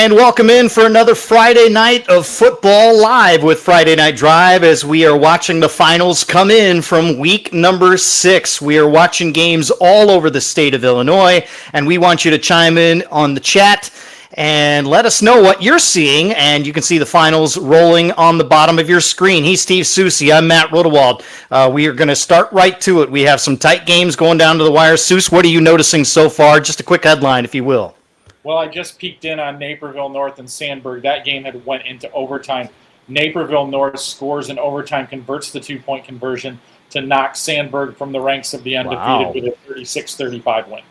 And welcome in for another Friday night of football live with Friday Night Drive as we are watching the finals come in from week number 6. We are watching games all over the state of Illinois, and we want you to chime in on the chat and let us know what you're seeing. And you can see the finals rolling on the bottom of your screen. He's Steve Soucie. I'm Matt Rodewald. We are going to start right to it. We have some tight games going down to the wire. Souce, what are you noticing so far? Just a quick headline, if you will. Well, I just peeked in on Naperville North and Sandburg. That game had went into overtime. Naperville North scores in overtime, converts the two-point conversion to knock Sandburg from the ranks of the undefeated with a 36-35 win.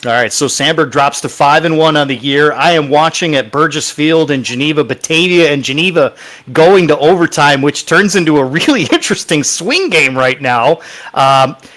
All right, so Sandburg drops to 5-1 on the year. I am watching at Burgess Field in Geneva, Batavia and Geneva going to overtime, which turns into a really interesting swing game right now.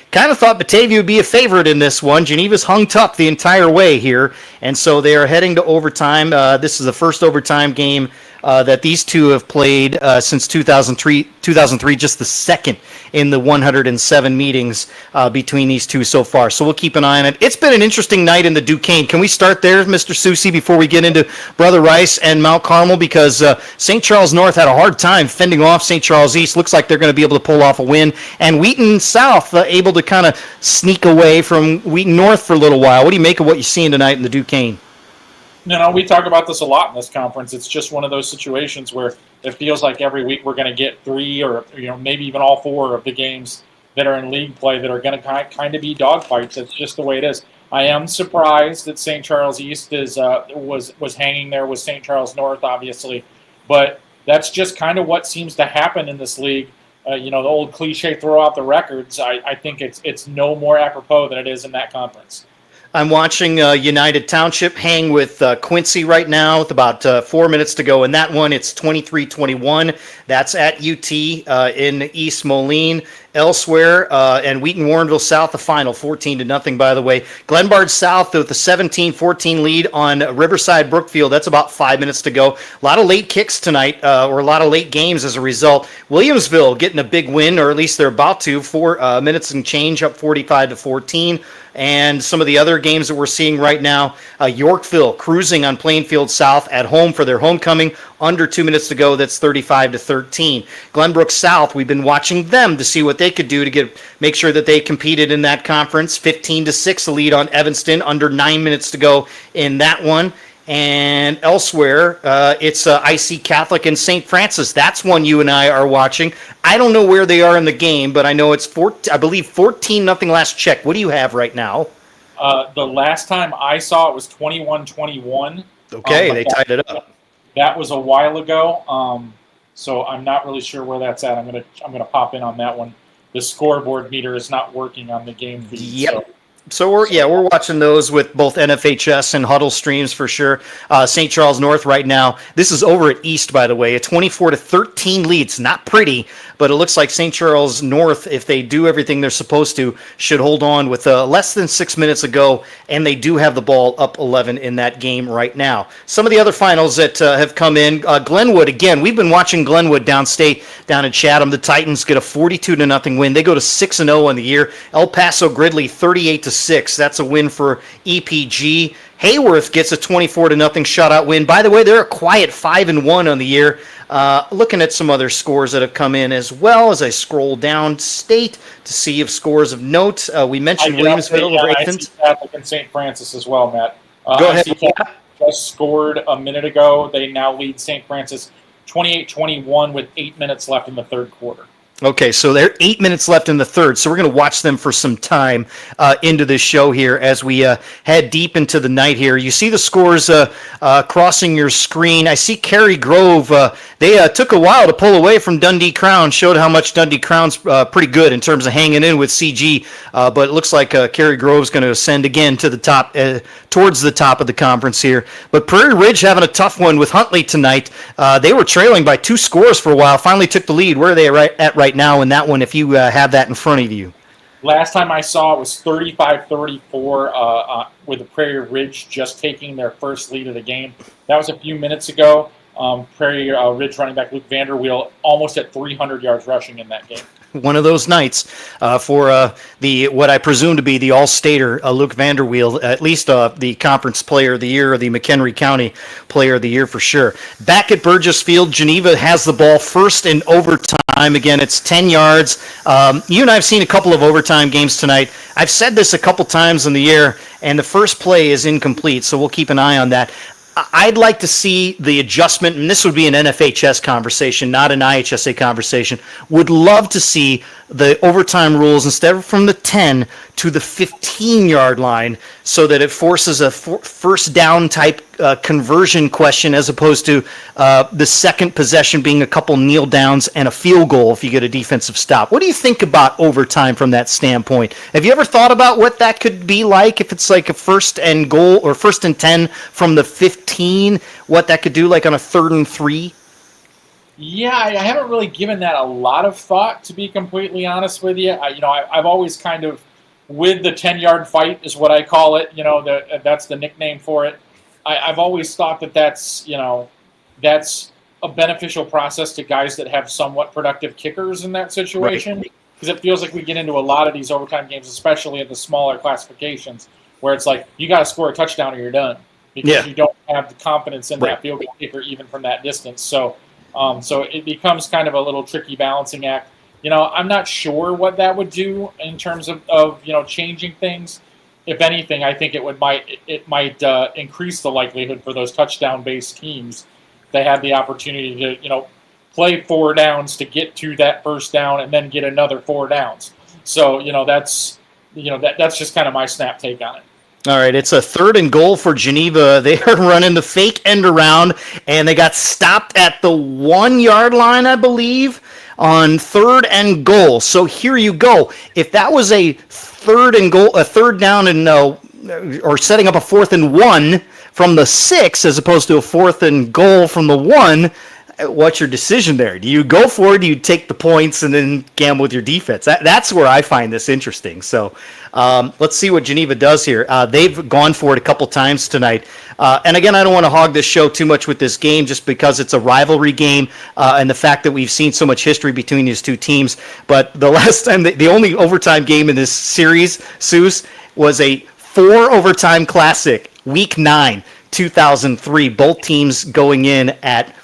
Kind of thought Batavia would be a favorite in this one. Geneva's hung tough the entire way here, and so they are heading to overtime. This is the first overtime game that these two have played since 2003, just the second in the 107 meetings between these two so far. So we'll keep an eye on it. It's been an interesting night in the Duquesne. Can we start there, Mr. Soucie, before we get into Brother Rice and Mount Carmel? Because St. Charles North had a hard time fending off St. Charles East. Looks like they're going to be able to pull off a win. And Wheaton South able to kind of sneak away from Wheaton North for a little while. What do you make of what you're seeing tonight in the Duquesne? We talk about this a lot in this conference. It's just one of those situations where it feels like every week we're going to get 3 or maybe even all 4 of the games that are in league play that are going to kind of be dogfights. It's just the way it is. I am surprised that St. Charles East was hanging there with St. Charles North, obviously, but that's just kind of what seems to happen in this league. The old cliche, throw out the records. I think it's no more apropos than it is in that conference. I'm watching United Township hang with Quincy right now with about 4 minutes to go. In that one, it's 23-21. That's at UT in East Moline. Elsewhere, and Wheaton Warrenville South, the final, 14-0, by the way. Glenbard South with the 17-14 lead on Riverside Brookfield. That's about 5 minutes to go. A lot of late kicks tonight, or a lot of late games as a result. Williamsville getting a big win, or at least they're about to. 4 minutes and change, up 45-14. And some of the other games that we're seeing right now, Yorkville cruising on Plainfield South at home for their homecoming. Under 2 minutes to go, that's 35-13. Glenbrook South, we've been watching them to see what they could do to make sure that they competed in that conference. 15-6, the lead on Evanston, under 9 minutes to go in that one. And elsewhere, it's IC Catholic and St. Francis. That's one you and I are watching. I don't know where they are in the game, but I know it's 14-0 last check. What do you have right now? The last time I saw it was 21-21. Okay, they tied it up. That was a while ago, so I'm not really sure where that's at. I'm gonna pop in on that one. The scoreboard meter is not working on the game feed. Yep. So we're watching those with both NFHS and Huddle streams for sure. St. Charles North right now. This is over at East, by the way. A 24-13 lead. It's not pretty, but it looks like St. Charles North, if they do everything they're supposed to, should hold on with less than 6 minutes ago, and they do have the ball up 11 in that game right now. Some of the other finals that have come in. Glenwood, again, we've been watching Glenwood downstate, down in Chatham. The Titans get a 42-0 win. They go to 6-0 on the year. El Paso Gridley, 38-6. That's a win for EPG. Hayworth gets a 24-0 shutout win. By the way, they're a quiet 5-1 on the year. Looking at some other scores that have come in as well as I scroll down state to see if scores of note. We mentioned Williamsville over Athens. Catholic and St. Francis as well, Matt. Go ahead. Just scored a minute ago. They now lead St. Francis 28-21 with 8 minutes left in the third quarter. Okay, so there are 8 minutes left in the third, so we're going to watch them for some time into this show here as we head deep into the night here. You see the scores crossing your screen. I see Cary Grove. They took a while to pull away from Dundee Crown, showed how much Dundee Crown's pretty good in terms of hanging in with CG, but it looks like Cary Grove's going to ascend again to the top, towards the top of the conference here. But Prairie Ridge having a tough one with Huntley tonight. They were trailing by 2 scores for a while, finally took the lead. Where are they at right now in that one, if you have that in front of you? Last time I saw it was 35-34 with the Prairie Ridge just taking their first lead of the game. That was a few minutes ago. Prairie Ridge running back Luke Vanderweel almost at 300 yards rushing in that game. One of those nights for the what I presume to be the All-Stater, Luke Vanderweel, at least the Conference Player of the Year or the McHenry County Player of the Year for sure. Back at Burgess Field, Geneva has the ball first in overtime. Again, it's 10 yards. You and I have seen a couple of overtime games tonight. I've said this a couple times in the air, and the first play is incomplete, so we'll keep an eye on that. I'd like to see the adjustment, and this would be an NFHS conversation, not an IHSA conversation. Would love to see the overtime rules instead of from the 10 to the 15-yard line so that it forces a first down type conversion question as opposed to the second possession being a couple kneel downs and a field goal if you get a defensive stop. What do you think about overtime from that standpoint? Have you ever thought about what that could be like if it's like a first and goal or first and 10 from the 15, what that could do like on a 3rd and 3? Yeah, I haven't really given that a lot of thought, to be completely honest with you. I've always kind of, with the 10-yard fight is what I call it. That's the nickname for it. I've always thought that's a beneficial process to guys that have somewhat productive kickers in that situation. Because it feels like we get into a lot of these overtime games, especially in the smaller classifications, where it's like you got to score a touchdown or you're done because you don't have the confidence in that field goal kicker even from that distance. So it becomes kind of a little tricky balancing act. I'm not sure what that would do in terms of changing things. If anything, I think it might increase the likelihood for those touchdown-based teams. They have the opportunity to play 4 downs to get to that first down and then get another 4 downs. So that's just kind of my snap take on it. All right, it's a 3rd and goal for Geneva. They are running the fake end around, and they got stopped at the 1-yard line, I believe, on 3rd and goal. So here you go. If that was a 3rd and goal, a 3rd down and or setting up a 4th and 1 from the 6 as opposed to a 4th and goal from the 1, what's your decision there? Do you go for it? Do you take the points and then gamble with your defense? That's where I find this interesting. So let's see what Geneva does here. They've gone for it a couple times tonight. And again, I don't want to hog this show too much with this game just because it's a rivalry game and the fact that we've seen so much history between these two teams. But the last time, the only overtime game in this series, Souce, was a 4 overtime classic, Week 9, 2003. Both teams going in at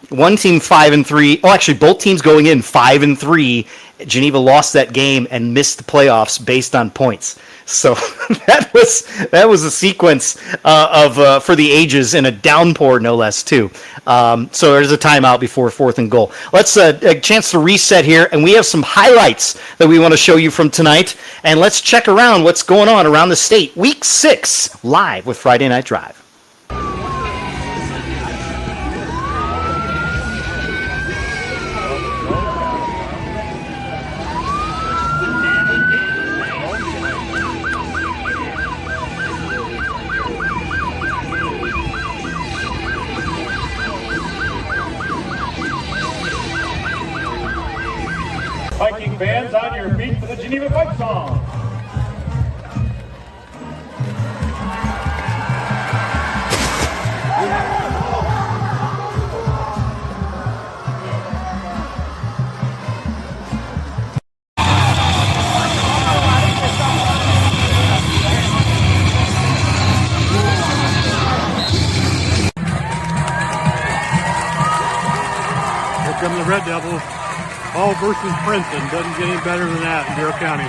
one team 5-3. Oh, actually, both teams going in 5-3. Geneva lost that game and missed the playoffs based on points. So that was a sequence of for the ages in a downpour, no less, too. So there's a timeout before 4th and goal. Let's a chance to reset here, and we have some highlights that we want to show you from tonight. And let's check around what's going on around the state. Week 6 live with Friday Night Drive. Viking fans, on your feet for the Geneva fight song. Here come the Red Devils. Hall versus Princeton. Doesn't get any better than that in Bureau County.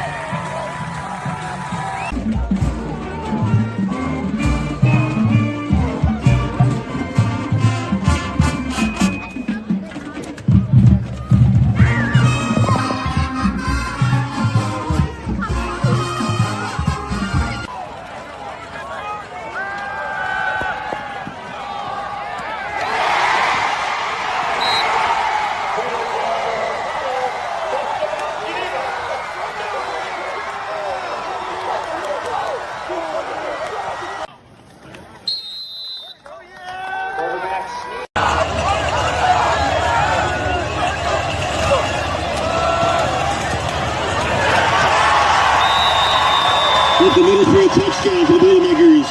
With the middle for a touchdown for the Boilermakers.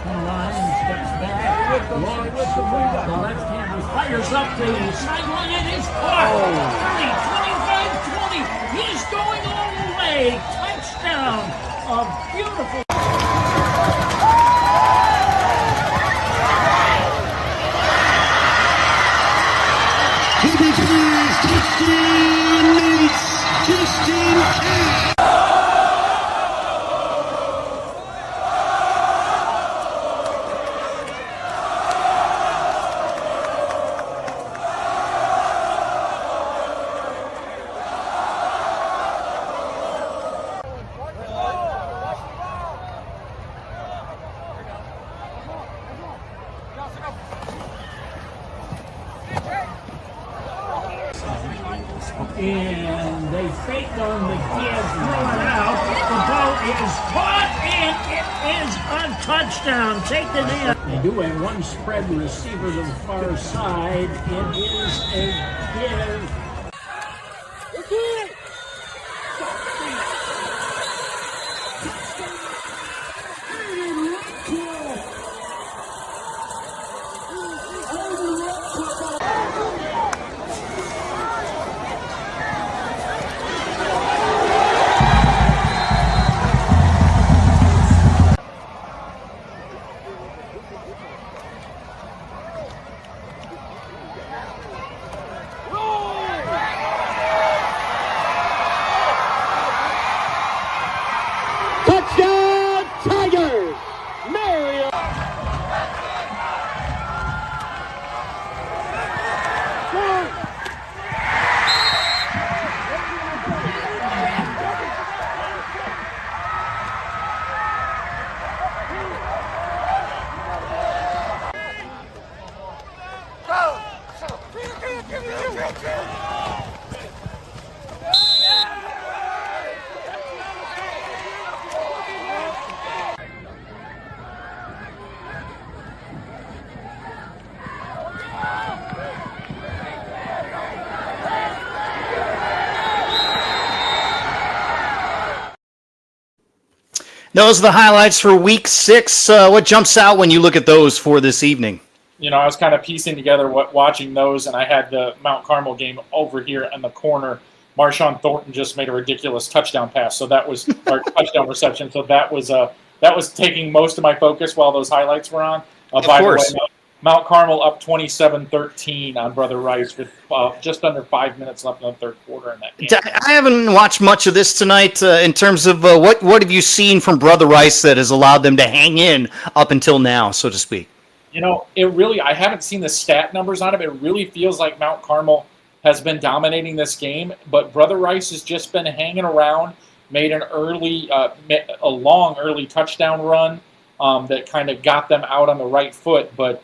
Line steps back with the fires up the sideline and it's caught. 30, 25, 20. He's going all the way. Touchdown. A beautiful. Touchdown, Knights! Justin Cash! And they faked on the kid, throw it out. The ball is caught, and it is a touchdown. Take it in. They do a one spread receiver to the far side. It is a give. Touchdown, Tigers! Mario! Those are the highlights for Week 6. What jumps out when you look at those for this evening? You know, I was kind of piecing together watching those, and I had the Mount Carmel game over here in the corner. Marshawn Thornton just made a ridiculous touchdown pass, so that was our touchdown reception. So that was taking most of my focus while those highlights were on. By the way, Mount Carmel up 27-13 on Brother Rice with just under 5 minutes left in the third quarter in that game. I haven't watched much of this tonight in terms of what have you seen from Brother Rice that has allowed them to hang in up until now, so to speak? You know, I haven't seen the stat numbers on it. It really feels like Mount Carmel has been dominating this game, but Brother Rice has just been hanging around, made a long early touchdown run that kind of got them out on the right foot. But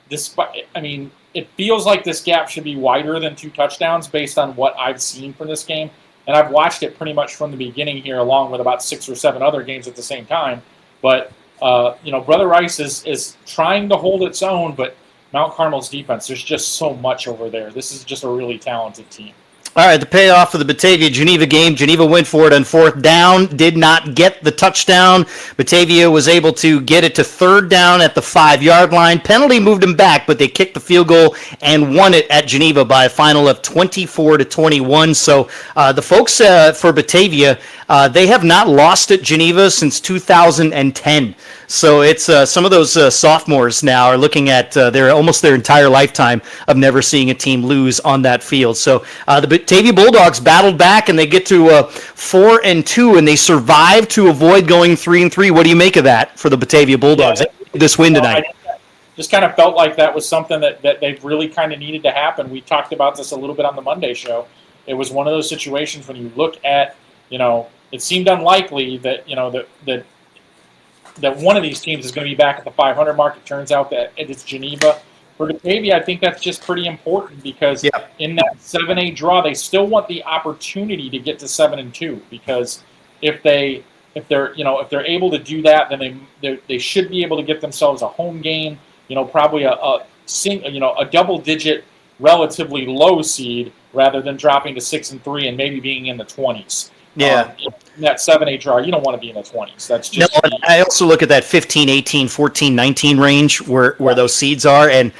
it feels like this gap should be wider than 2 touchdowns based on what I've seen from this game. And I've watched it pretty much from the beginning here, along with about 6 or 7 other games at the same time. But, Brother Rice is trying to hold its own, but Mount Carmel's defense, there's just so much over there. This is just a really talented team. All right, the payoff for the Batavia-Geneva game. Geneva went for it on 4th down, did not get the touchdown. Batavia was able to get it to 3rd down at the 5-yard line. Penalty moved them back, but they kicked the field goal and won it at Geneva by a final of 24-21. So the folks for Batavia, they have not lost at Geneva since 2010. So it's some of those sophomores now are looking at almost their entire lifetime of never seeing a team lose on that field. So the Batavia Bulldogs battled back, and they get to 4-2, and they survive to avoid going 3-3. What do you make of that for the Batavia Bulldogs? This win tonight. I just kind of felt like that was something that they've really kind of needed to happen. We talked about this a little bit on the Monday show. It was one of those situations when you look at, it seemed unlikely that, that one of these teams is going to be back at the 500 mark. It turns out that it's Geneva. For Batavia, I think that's just pretty important because in that 7A draw, they still want the opportunity to get to 7-2 because if they're able to do that, then they should be able to get themselves a home game. Probably a double-digit, relatively low seed rather than dropping to 6-3 and maybe being in the 20s. in that 7-8 draw, you don't want to be in the 20s. That's just No, I also look at that 15, 18, 14, 19 range where those seeds are, and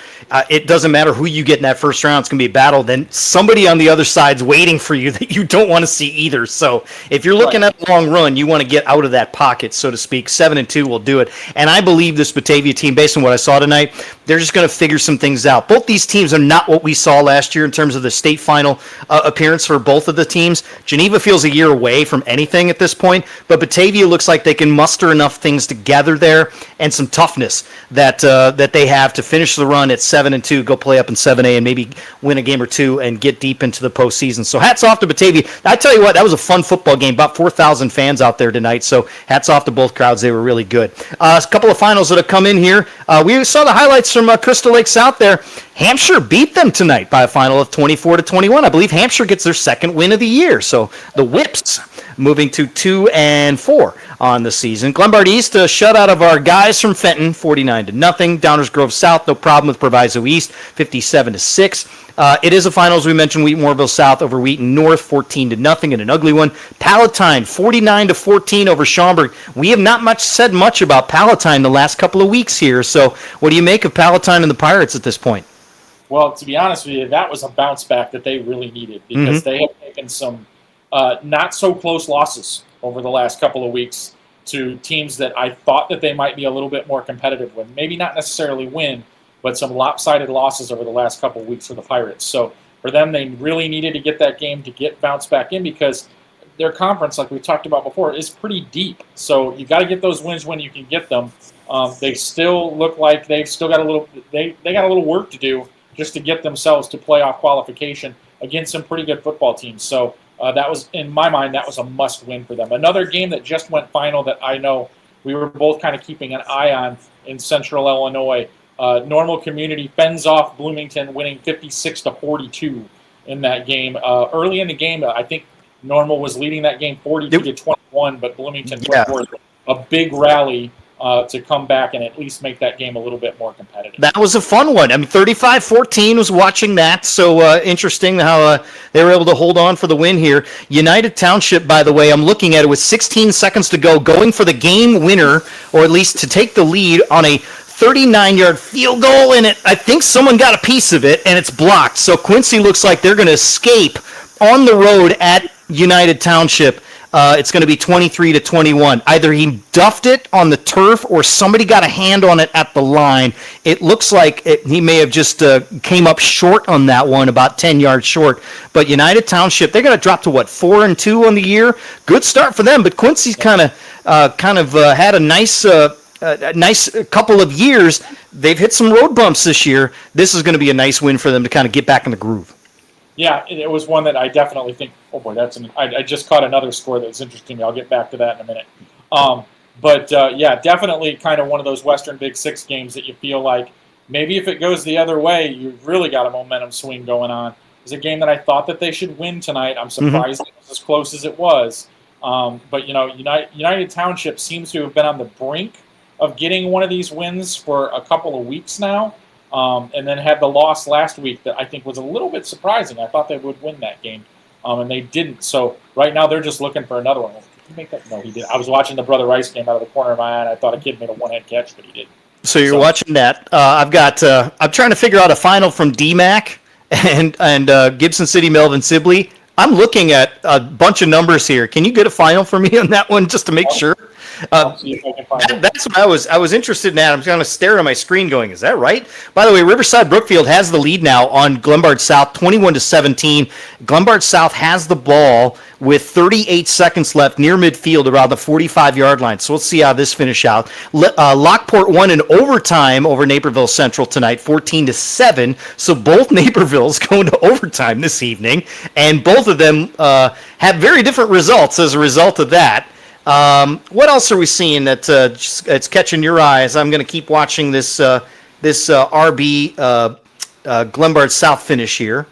it doesn't matter who you get in that first round. It's going to be a battle. Then somebody on the other side's waiting for you that you don't want to see either. So if you're looking at a long run, you want to get out of that pocket, so to speak. 7-2 will do it. And I believe this Batavia team, based on what I saw tonight, they're just going to figure some things out. Both these teams are not what we saw last year in terms of the state final appearance for both of the teams. Geneva feels a year away from anything at this point, but Batavia looks like they can muster enough things together there and some toughness that they have to finish the run at 7-2, go play up in 7A, and maybe win a game or two and get deep into the postseason. So hats off to Batavia. I tell you what, that was a fun football game. About 4,000 fans out there tonight, so hats off to both crowds. They were really good. A couple of finals that have come in here. We saw the highlights from Crystal Lake South there. Hampshire beat them tonight by a final of 24-21. I believe Hampshire gets their second win of the year. So the Whips moving to 2-4 on the season. Glenbard East, a shutout of our guys from Fenton, 49-0. Downers Grove South, no problem with Proviso East, 57-6. It is a final, as we mentioned, Wheaton Warrenville South over Wheaton North, 14-0 in an ugly one. Palatine, 49-14 over Schaumburg. We have not said much about Palatine the last couple of weeks here. So what do you make of Palatine and the Pirates at this point? Well, to be honest with you, that was a bounce back that they really needed because they have taken some not so close losses over the last couple of weeks to teams that I thought that they might be a little bit more competitive with. Maybe not necessarily win, but some lopsided losses over the last couple of weeks for the Pirates. So for them, they really needed to get that game to get bounced back in because their conference, like we talked about before, is pretty deep. So you got to get those wins when you can get them. They still look like they've still got a little they got a little work to do just to get themselves to playoff qualification against some pretty good football teams. So that was, in my mind, that was a must-win for them. Another game that just went final that I know we were both kind of keeping an eye on in Central Illinois. Normal Community fends off Bloomington, winning 56-42 in that game. Early in the game, I think Normal was leading that game 42-21, but Bloomington put forth a big rally to come back and at least make that game a little bit more competitive. That was a fun one. I mean, 35-14 was watching that, so interesting how they were able to hold on for the win here. United Township, by the way, I'm looking at it with 16 seconds to go, going for the game winner, or at least to take the lead on a 39-yard field goal, and I think someone got a piece of it, and it's blocked. So Quincy looks like they're going to escape on the road at United Township. It's going to be 23-21. Either he duffed it on the turf or somebody got a hand on it at the line. It looks like he may have just came up short on that one, about 10 yards short. But United Township, they're going to drop to, 4-2 on the year? Good start for them, but Quincy's kind of had a nice couple of years. They've hit some road bumps this year. This is going to be a nice win for them to kind of get back in the groove. Yeah, it was one that I definitely think, oh boy, I just caught another score that's interesting. I'll get back to that in a minute. But definitely kind of one of those Western Big Six games that you feel like maybe if it goes the other way, you've really got a momentum swing going on. It's a game that I thought that they should win tonight. I'm surprised it was as close as it was. But, United Township seems to have been on the brink of getting one of these wins for a couple of weeks now. And then had the loss last week that I think was a little bit surprising. I thought they would win that game, and they didn't. So right now they're just looking for another one. Did he make that? No, he did. I was watching the Brother Rice game out of the corner of my eye, and I thought a kid made a one-hand catch, but he didn't. So you're watching that. I'm trying to figure out a final from DMAC and Gibson City, Melvin Sibley. I'm looking at a bunch of numbers here. Can you get a final for me on that one just to make sure? I'll see if I can find it. That's what I was interested in that. I'm kind of staring at my screen going, is that right? By the way, Riverside Brookfield has the lead now on Glenbard South, 21-17. Glenbard South has the ball with 38 seconds left near midfield around the 45-yard line. So we'll see how this finish out. Lockport won in overtime over Naperville Central tonight, 14-7. So both Napervilles going to overtime this evening, and both of them have very different results as a result of that. What else are we seeing that it's catching your eyes? I'm going to keep watching this RB Glenbard South finish here.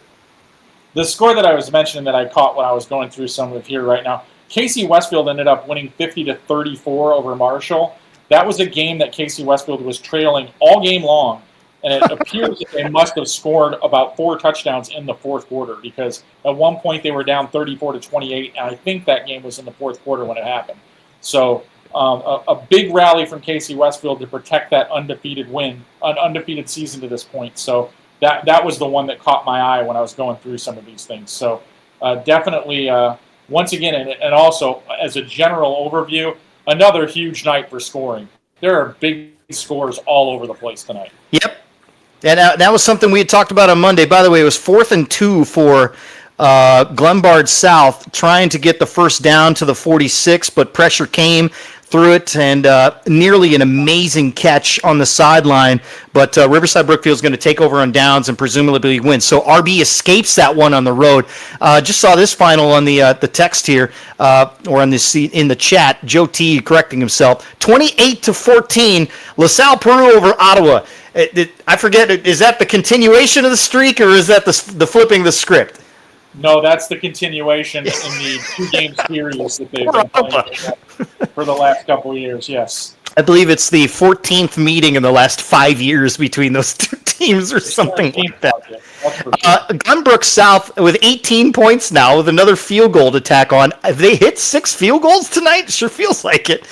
The score that I was mentioning that I caught when I was going through some of here right now, Casey Westfield ended up winning 50-34 over Marshall. That was a game that Casey Westfield was trailing all game long, And it appears that they must have scored about 4 touchdowns in the fourth quarter, because at one point they were down 34-28, and I think that game was in the fourth quarter when it happened. So a big rally from Casey Westfield to protect that undefeated season to this point. So that was the one that caught my eye when I was going through some of these things. So definitely, once again, and also as a general overview, another huge night for scoring. There are big scores all over the place tonight. Yep. And that was something we had talked about on Monday. By the way, it was 4th and 2 for Glenbard South, trying to get the first down to the 46, but pressure came through it, and nearly an amazing catch on the sideline. But Riverside Brookfield is going to take over on downs and presumably win. So RB escapes that one on the road. Just saw this final on the text here, or on this in the chat. Joe T correcting himself. 28-14, LaSalle Peru over Ottawa. I forget. Is that the continuation of the streak, or is that the flipping the script? No, that's the continuation in the 2-game series that they've been playing for the last couple of years, yes. I believe it's the 14th meeting in the last 5 years between those two teams or something like that. Glenbrook South with 18 points now with another field goal to tack on. Have they hit 6 field goals tonight? Sure feels like it.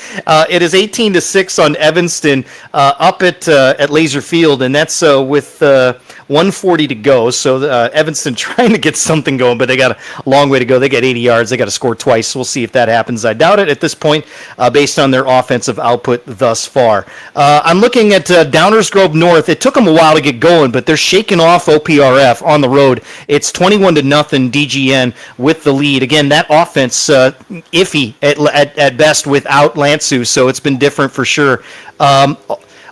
It is 18-6 on Evanston up at Laser Field, and that's with 1:40 to go. So Evanston trying to get something going, but they got a long way to go. They got 80 yards. They got to score twice. So we'll see if that happens. I doubt it at this point based on their offensive output thus far. I'm looking at Downers Grove North. It took them a while to get going, but they're shaking off OPRF on the road. It's 21-0 DGN with the lead. Again, that offense iffy at best without Lansu, so it's been different for sure.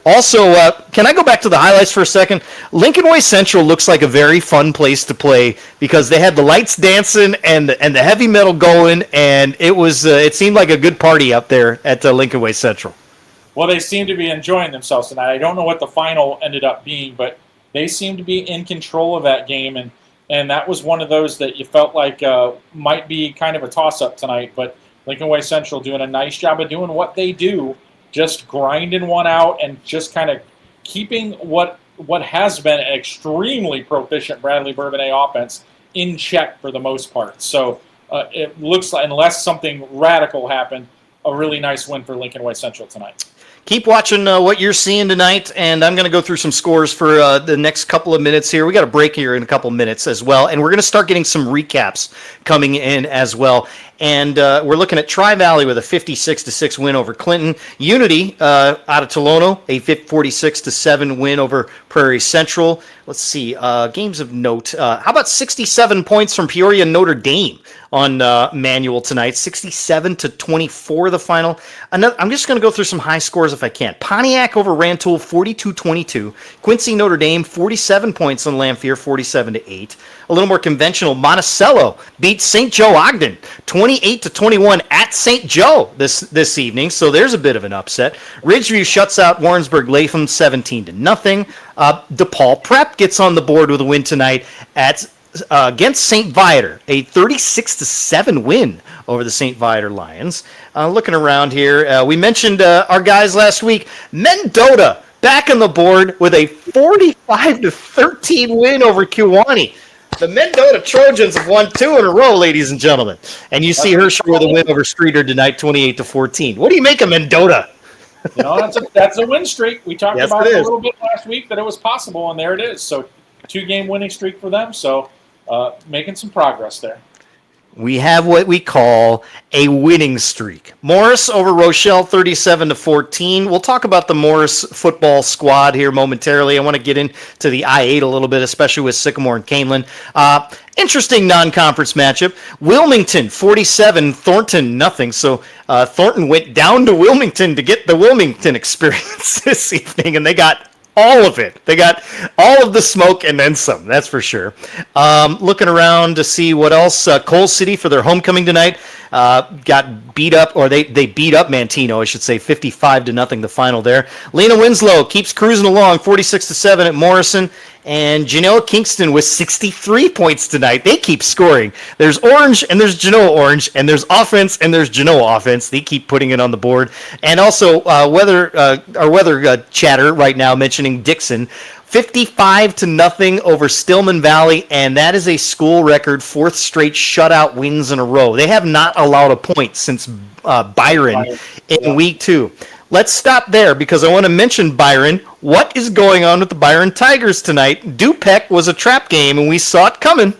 Also, can I go back to the highlights for a second? Lincoln Way Central looks like a very fun place to play because they had the lights dancing and the heavy metal going, and it seemed like a good party up there at Lincoln Way Central. Well, they seem to be enjoying themselves tonight. I don't know what the final ended up being, but they seem to be in control of that game, and that was one of those that you felt like might be kind of a toss-up tonight, but Lincoln Way Central doing a nice job of doing what they do, just grinding one out and just kind of keeping what has been an extremely proficient Bradley Bourbonnais offense in check for the most part. So it looks like, unless something radical happened, a really nice win for Lincoln Way Central tonight. Keep watching what you're seeing tonight, and I'm going to go through some scores for the next couple of minutes here. We got a break here in a couple of minutes as well, and we're going to start getting some recaps coming in as well. And we're looking at Tri-Valley with a 56-6 win over Clinton. Unity out of Tolono, a 46-7 win over Prairie Central. Let's see, games of note. How about 67 points from Peoria Notre Dame on Manual tonight? 67-24 the final. I'm just going to go through some high scores if I can. Pontiac over Rantoul, 42-22. Quincy Notre Dame, 47 points on Lamphere, 47-8. A little more conventional, Monticello beat St. Joe Ogden, 28-21 at St. Joe this evening, so there's a bit of an upset. Ridgeview shuts out Warrensburg Latham 17-0. DePaul Prep gets on the board with a win tonight against St. Viator, a 36-7 win over the St. Viator Lions. Looking around here, we mentioned our guys last week. Mendota back on the board with a 45-13 win over Kewanee. The Mendota Trojans have won 2 in a row, ladies and gentlemen. And you see Hershey with a win over Streeter tonight, 28-14. What do you make of Mendota? You know, that's a win streak. We talked about it a little bit last week that it was possible, and there it is. So 2-game winning streak for them. So making some progress there. We have what we call a winning streak. Morris over Rochelle, 37-14. We'll talk about the Morris football squad here momentarily. I want to get into the I-8 a little bit, especially with Sycamore and Canelan. Interesting non-conference matchup. Wilmington, 47, Thornton, nothing. So Thornton went down to Wilmington to get the Wilmington experience this evening, and they got all of it. They got all of the smoke and then some, that's for sure. Looking around to see what else. Coal City for their homecoming tonight got beat up, or they beat up Mantino, I should say, 55-0 the final there. Lena Winslow keeps cruising along, 46-7 at Morrison. And Genoa Kingston with 63 points tonight. They keep scoring. There's Orange and there's Genoa Orange, and there's offense and there's Genoa offense. They keep putting it on the board. And also our weather chatter right now mentioning Dixon. 55-0 over Stillman Valley, and that is a school record, fourth straight shutout wins in a row. They have not allowed a point since Byron in week 2. Let's stop there because I want to mention Byron. What is going on with the Byron Tigers tonight? Dupec was a trap game, and we saw it coming.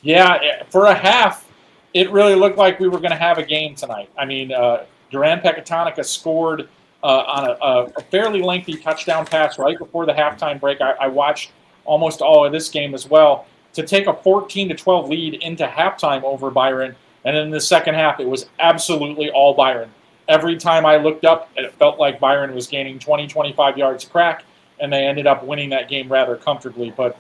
Yeah, for a half, it really looked like we were going to have a game tonight. I mean, Duran Pecatonica scored on a fairly lengthy touchdown pass right before the halftime break. I watched almost all of this game as well to take a 14-12 lead into halftime over Byron. And in the second half, it was absolutely all Byron. Every time I looked up, it felt like Byron was gaining 20, 25 yards a crack, and they ended up winning that game rather comfortably. But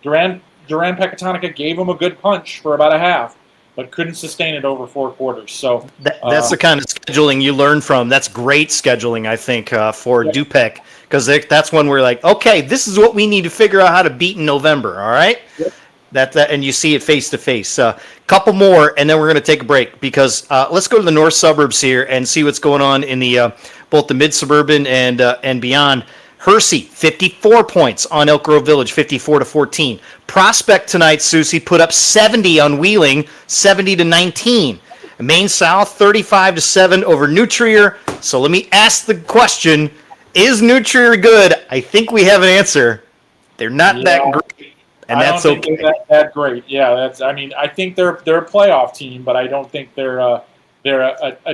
Duran Pecatonica gave them a good punch for about a half, but couldn't sustain it over 4 quarters. So that's the kind of scheduling you learn from. That's great scheduling, I think, for Dupec, because that's when we're like, okay, this is what we need to figure out how to beat in November, all right? Yep. That and you see it face to face. Couple more, and then we're going to take a break because let's go to the north suburbs here and see what's going on in the both the mid suburban and beyond. Hersey, 54 points on Elk Grove Village, 54-14. Prospect tonight, Soucie, put up 70 on Wheeling, 70-19. Maine South, 35-7 over New Trier. So let me ask the question: is New Trier good? I think we have an answer. They're not that great, and that's okay. I don't think they're that great. Yeah, that's. I mean, I think they're a playoff team, but I don't think they're a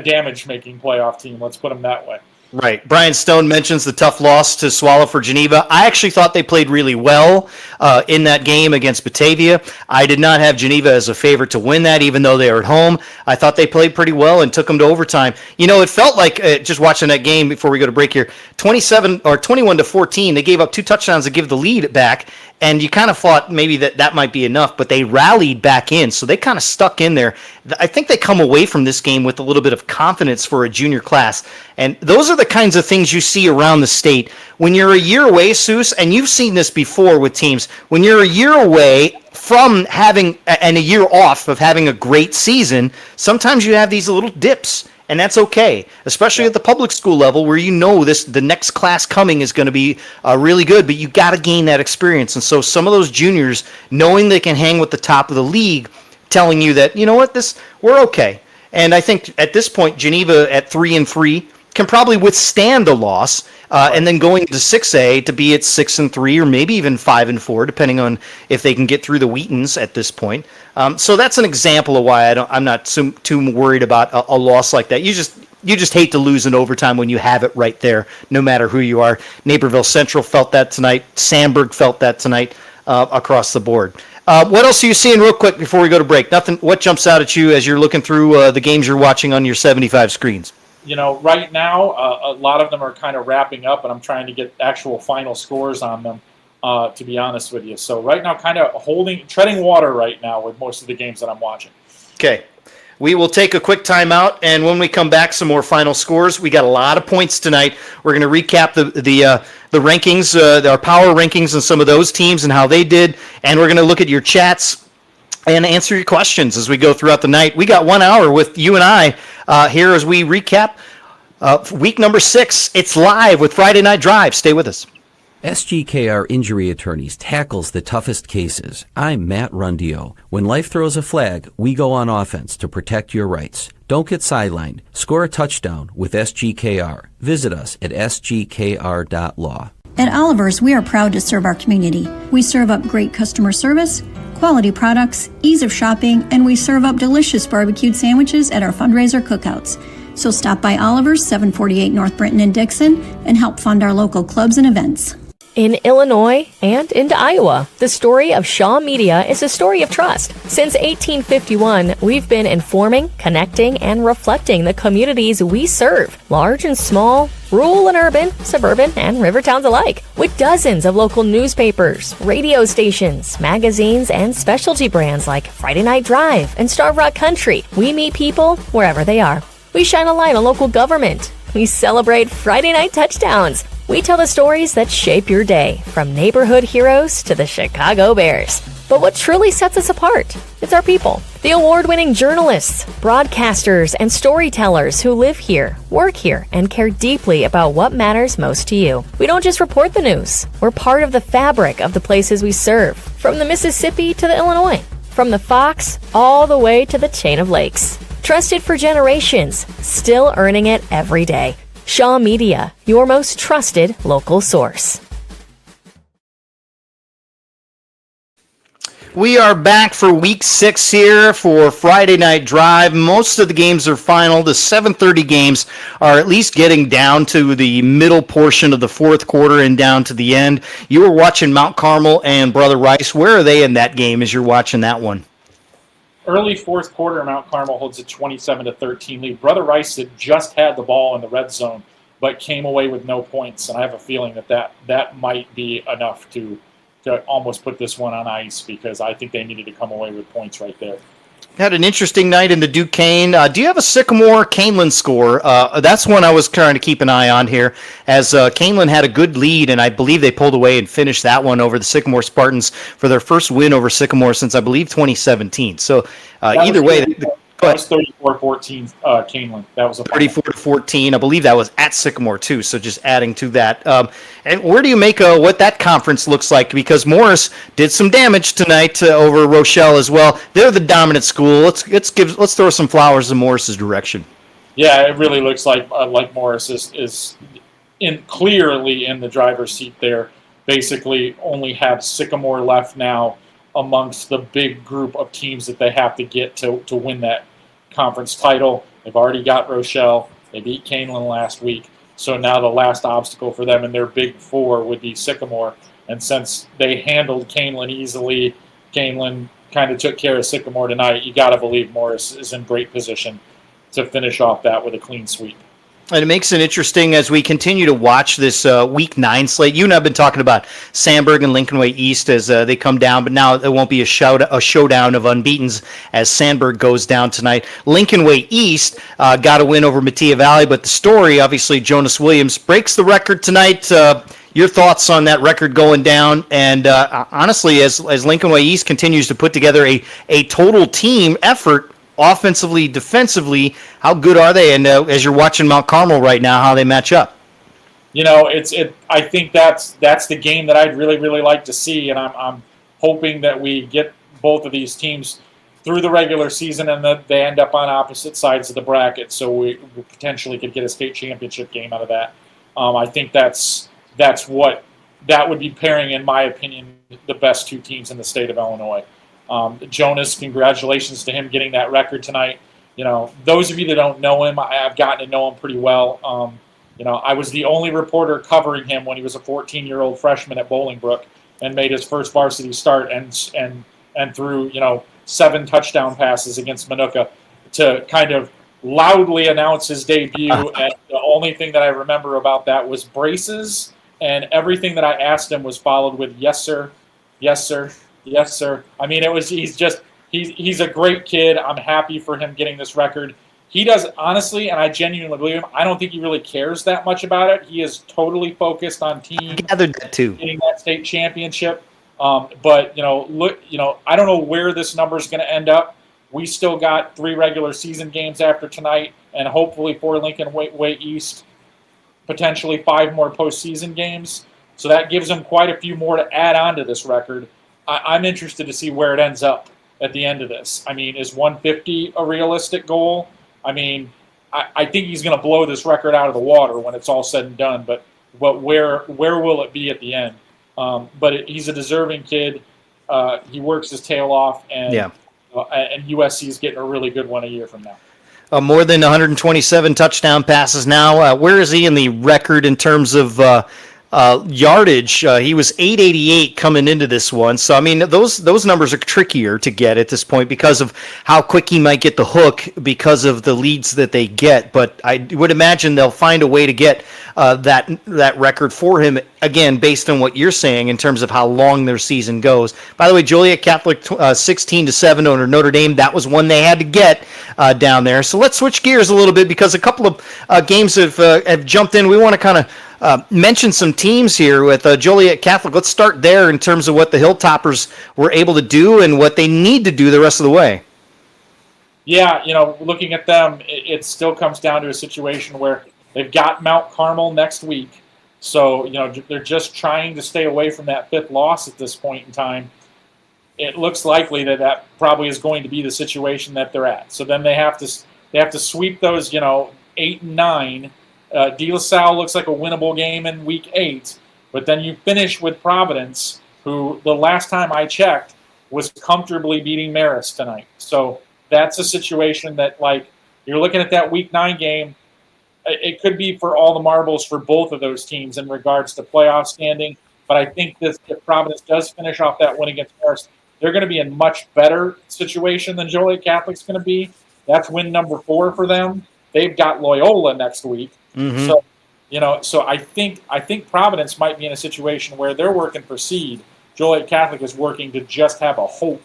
damage-making playoff team. Let's put them that way. Right. Brian Stone mentions the tough loss to Swallow for Geneva. I actually thought they played really well in that game against Batavia. I did not have Geneva as a favorite to win that, even though they were at home. I thought they played pretty well and took them to overtime. You know, it felt like, just watching that game before we go to break here, 21-14, they gave up 2 touchdowns to give the lead back, and you kind of thought maybe that might be enough, but they rallied back in, so they kind of stuck in there. I think they come away from this game with a little bit of confidence for a junior class, and those are the kinds of things you see around the state. When you're a year away, Seuss, and you've seen this before with teams, when you're a year away from having, and a year off of having a great season, sometimes you have these little dips. And that's okay, especially at the public school level where you know the next class coming is going to be really good, but you got to gain that experience. And so some of those juniors, knowing they can hang with the top of the league, telling you that, you know what, we're okay. And I think at this point, Geneva at 3-3 can probably withstand a loss, and then going to 6A to be at 6-3 or maybe even 5-4, depending on if they can get through the Wheatons at this point. So that's an example of why I'm not too worried about a loss like that. You just hate to lose in overtime when you have it right there, no matter who you are. Naperville Central felt that tonight. Sandburg felt that tonight across the board. What else are you seeing real quick before we go to break? Nothing. What jumps out at you as you're looking through the games you're watching on your 75 screens? You know, right now, a lot of them are kind of wrapping up, and I'm trying to get actual final scores on them, to be honest with you. So right now, kind of treading water right now with most of the games that I'm watching. Okay. We will take a quick timeout, and when we come back, some more final scores. We got a lot of points tonight. We're going to recap the rankings, our power rankings, and some of those teams and how they did, and we're going to look at your chats and answer your questions as we go throughout the night. We got 1 hour with you and I here as we recap week number 6. It's live with Friday Night Drive. Stay with us. SGKR Injury Attorneys tackles the toughest cases. I'm Matt Rundio. When life throws a flag, we go on offense to protect your rights. Don't get sidelined. Score a touchdown with SGKR. Visit us at sgkr.law. At Oliver's, we are proud to serve our community. We serve up great customer service, quality products, ease of shopping, and we serve up delicious barbecued sandwiches at our fundraiser cookouts. So stop by Oliver's, 748 North Brenton in Dixon, and help fund our local clubs and events. In Illinois and into Iowa, the story of Shaw Media is a story of trust. Since 1851, we've been informing, connecting, and reflecting the communities we serve, large and small, rural and urban, suburban, and river towns alike. With dozens of local newspapers, radio stations, magazines, and specialty brands like Friday Night Drive and Starve Rock Country, we meet people wherever they are. We shine a light on local government. We celebrate Friday night touchdowns. We tell the stories that shape your day, from neighborhood heroes to the Chicago Bears. But what truly sets us apart? It's our people. The award-winning journalists, broadcasters, and storytellers who live here, work here, and care deeply about what matters most to you. We don't just report the news. We're part of the fabric of the places we serve, from the Mississippi to the Illinois, from the Fox all the way to the chain of lakes. Trusted for generations, still earning it every day. Shaw Media, your most trusted local source. We are back for week 6 here for Friday Night Drive. Most of the games are final. The 7:30 games are at least getting down to the middle portion of the fourth quarter and down to the end. You were watching Mount Carmel and Brother Rice. Where are they in that game as you're watching that one? Early fourth quarter, Mount Carmel holds a 27-13 lead. Brother Rice had just had the ball in the red zone, but came away with no points. And I have a feeling that might be enough to almost put this one on ice, because I think they needed to come away with points right there. Had an interesting night in the Duquesne. Do you have a Sycamore Canelan score? That's one I was trying to keep an eye on here, as Canelan had a good lead, and I believe they pulled away and finished that one over the Sycamore Spartans for their first win over Sycamore since, I believe, 2017. So either way... That was 34-14 Canelan. That was a 34-14. I believe that was at Sycamore too. So just adding to that. And where do you make what that conference looks like? Because Morris did some damage tonight over Rochelle as well. They're the dominant school. Let's throw some flowers in Morris's direction. Yeah, it really looks like Morris is clearly in the driver's seat there. Basically, only have Sycamore left now amongst the big group of teams that they have to get to win that conference title. They've already got Rochelle. They beat Canelan last week. So now the last obstacle for them in their big four would be Sycamore. And since they handled Canelan easily, Canelan kind of took care of Sycamore tonight, you got to believe Morris is in great position to finish off that with a clean sweep. And it makes it interesting as we continue to watch this Week 9 slate. You and I have been talking about Sandburg and Lincoln Way East as they come down, but now there won't be a showdown of unbeatens as Sandburg goes down tonight. Lincoln Way East got a win over Mattia Valley, but the story, obviously, Jonas Williams breaks the record tonight. Your thoughts on that record going down? And honestly, as Lincoln Way East continues to put together a total team effort, offensively, defensively, how good are they? And as you're watching Mount Carmel right now, how they match up? You know, I think that's the game that I'd really, really like to see, and I'm hoping that we get both of these teams through the regular season and that they end up on opposite sides of the bracket, so we potentially could get a state championship game out of that. I think that would be pairing, in my opinion, the best two teams in the state of Illinois. Jonas, congratulations to him getting that record tonight. You know, those of you that don't know him, I've gotten to know him pretty well. You know, I was the only reporter covering him when he was a 14-year-old freshman at Bolingbrook and made his first varsity start and threw, 7 touchdown passes against Minooka to kind of loudly announce his debut. And the only thing that I remember about that was braces, and everything that I asked him was followed with "yes, sir, yes, sir." Yes, sir. I mean, he's a great kid. I'm happy for him getting this record. He does, honestly, and I genuinely believe him, I don't think he really cares that much about it. He is totally focused on team. I gathered that too. Getting that state championship. But, I don't know where this number is going to end up. We still got 3 regular season games after tonight, and hopefully 4 Lincoln Way East, potentially 5 more postseason games. So that gives them quite a few more to add on to this record. I'm interested to see where it ends up at the end of this. I mean, is 150 a realistic goal? I mean, I think he's going to blow this record out of the water when it's all said and done, but where will it be at the end? But he's a deserving kid. He works his tail off, and USC is getting a really good one a year from now. More than 127 touchdown passes now. Where is he in the record in terms of yardage? He was 888 coming into this one. So, I mean, those numbers are trickier to get at this point because of how quick he might get the hook because of the leads that they get. But I would imagine they'll find a way to get that record for him, again, based on what you're saying in terms of how long their season goes. By the way, Joliet Catholic 16-7 over Notre Dame. That was one they had to get down there. So let's switch gears a little bit because a couple of games have jumped in. We want to kind of mention some teams here with Joliet Catholic. Let's start there in terms of what the Hilltoppers were able to do and what they need to do the rest of the way. Yeah, looking at them, it still comes down to a situation where they've got Mount Carmel next week. So, they're just trying to stay away from that 5th loss at this point in time. It looks likely that probably is going to be the situation that they're at. So then they have to sweep those, 8 and 9. De La Salle looks like a winnable game in week 8, but then you finish with Providence, who the last time I checked was comfortably beating Marist tonight. So that's a situation that, you're looking at that week 9 game. It could be for all the marbles for both of those teams in regards to playoff standing. But I think if Providence does finish off that win against Marist, they're going to be in much better situation than Joliet Catholic's going to be. That's win number 4 for them. They've got Loyola next week. Mm-hmm. So, I think Providence might be in a situation where they're working for seed. Joliet Catholic is working to just have a hope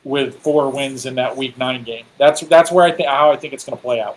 with 4 wins in that week 9 game. That's where how I think it's going to play out.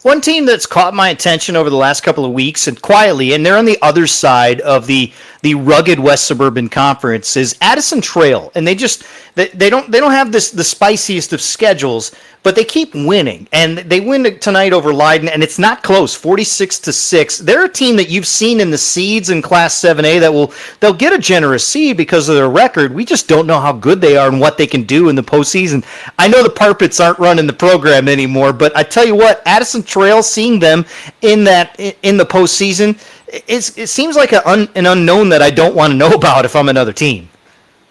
One team that's caught my attention over the last couple of weeks and quietly, and they're on the other side of the rugged West Suburban Conference, is Addison Trail, and they don't have the spiciest of schedules, but they keep winning, and they win tonight over Leiden, and it's not close, 46-6. They're a team that you've seen in the seeds in Class 7A they'll get a generous seed because of their record. We just don't know how good they are and what they can do in the postseason. I know the Parpets aren't running the program anymore, but I tell you what, Addison Trail, seeing them in the postseason, it seems like an unknown that I don't want to know about if I'm another team.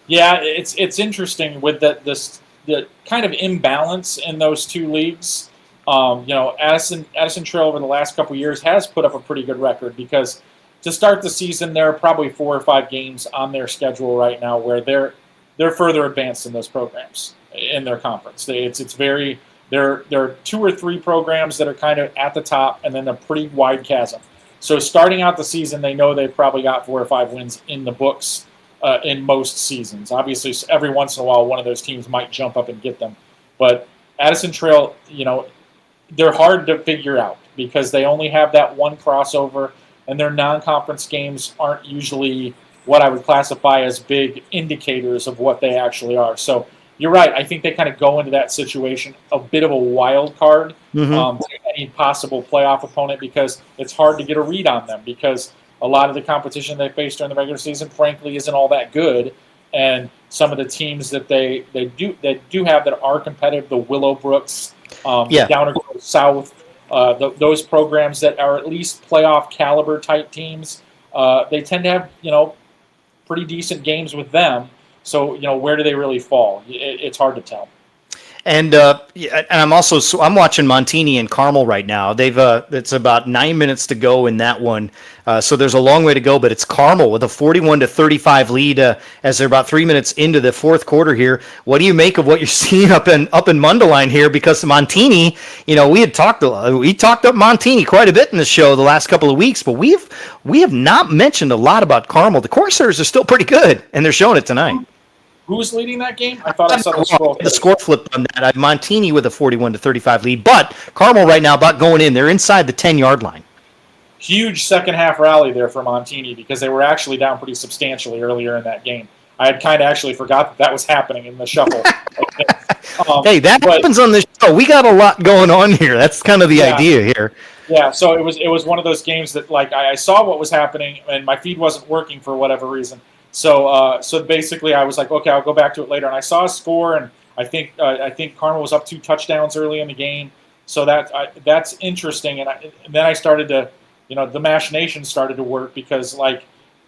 Yeah, it's interesting with the kind of imbalance in those 2 leagues. Addison Trail over the last couple of years has put up a pretty good record because to start the season, there are probably 4 or 5 games on their schedule right now where they're further advanced in those programs in their conference. There are 2 or 3 programs that are kind of at the top and then a pretty wide chasm. So starting out the season, they know they've probably got 4 or 5 wins in the books in most seasons. Obviously, every once in a while, one of those teams might jump up and get them. But Addison Trail, they're hard to figure out because they only have that 1 crossover, and their non-conference games aren't usually what I would classify as big indicators of what they actually are. So you're right. I think they kind of go into that situation a bit of a wild card to any possible playoff opponent because it's hard to get a read on them because a lot of the competition they face during the regular season, frankly, isn't all that good. And some of the teams that they do have that are competitive, the Willowbrooks, Downer Grove South, those programs that are at least playoff caliber type teams, they tend to have pretty decent games with them. So, where do they really fall? It's hard to tell. And I'm watching Montini and Carmel right now. It's about 9 minutes to go in that one, so there's a long way to go. But it's Carmel with a 41-35 lead as they're about 3 minutes into the 4th quarter here. What do you make of what you're seeing up in Mundelein here? Because Montini, we talked up Montini quite a bit in the show the last couple of weeks, but we have not mentioned a lot about Carmel. The Corsairs are still pretty good, and they're showing it tonight. Who's leading that game? I thought I saw the scroll. The score flipped on that. I have Montini with a 41-35 lead, but Carmel right now about going in. They're inside the 10-yard line. Huge second half rally there for Montini because they were actually down pretty substantially earlier in that game. I had kind of actually forgot that was happening in the shuffle. Hey, that happens on this show. We got a lot going on here. That's kind of the idea here. Yeah, so it was one of those games that I saw what was happening and my feed wasn't working for whatever reason. So basically, I was like, okay, I'll go back to it later. And I saw a score, and I think Carmel was up 2 touchdowns early in the game. So that's interesting. And then I started to, the machinations started to work because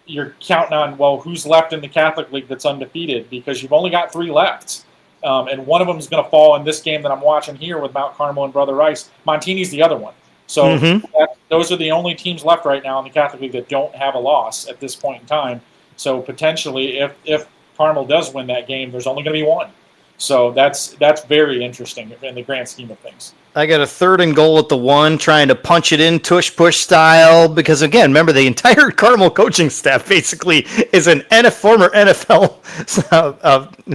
you're counting on who's left in the Catholic League that's undefeated because you've only got 3 left, and one of them is going to fall in this game that I'm watching here with Mount Carmel and Brother Rice. Montini's the other one. So those are the only teams left right now in the Catholic League that don't have a loss at this point in time. So potentially, if Carmel does win that game, there's only going to be 1. So that's very interesting in the grand scheme of things. I got a 3rd and goal at the 1, trying to punch it in tush-push style. Because, again, remember, the entire Carmel coaching staff basically is an former NFL,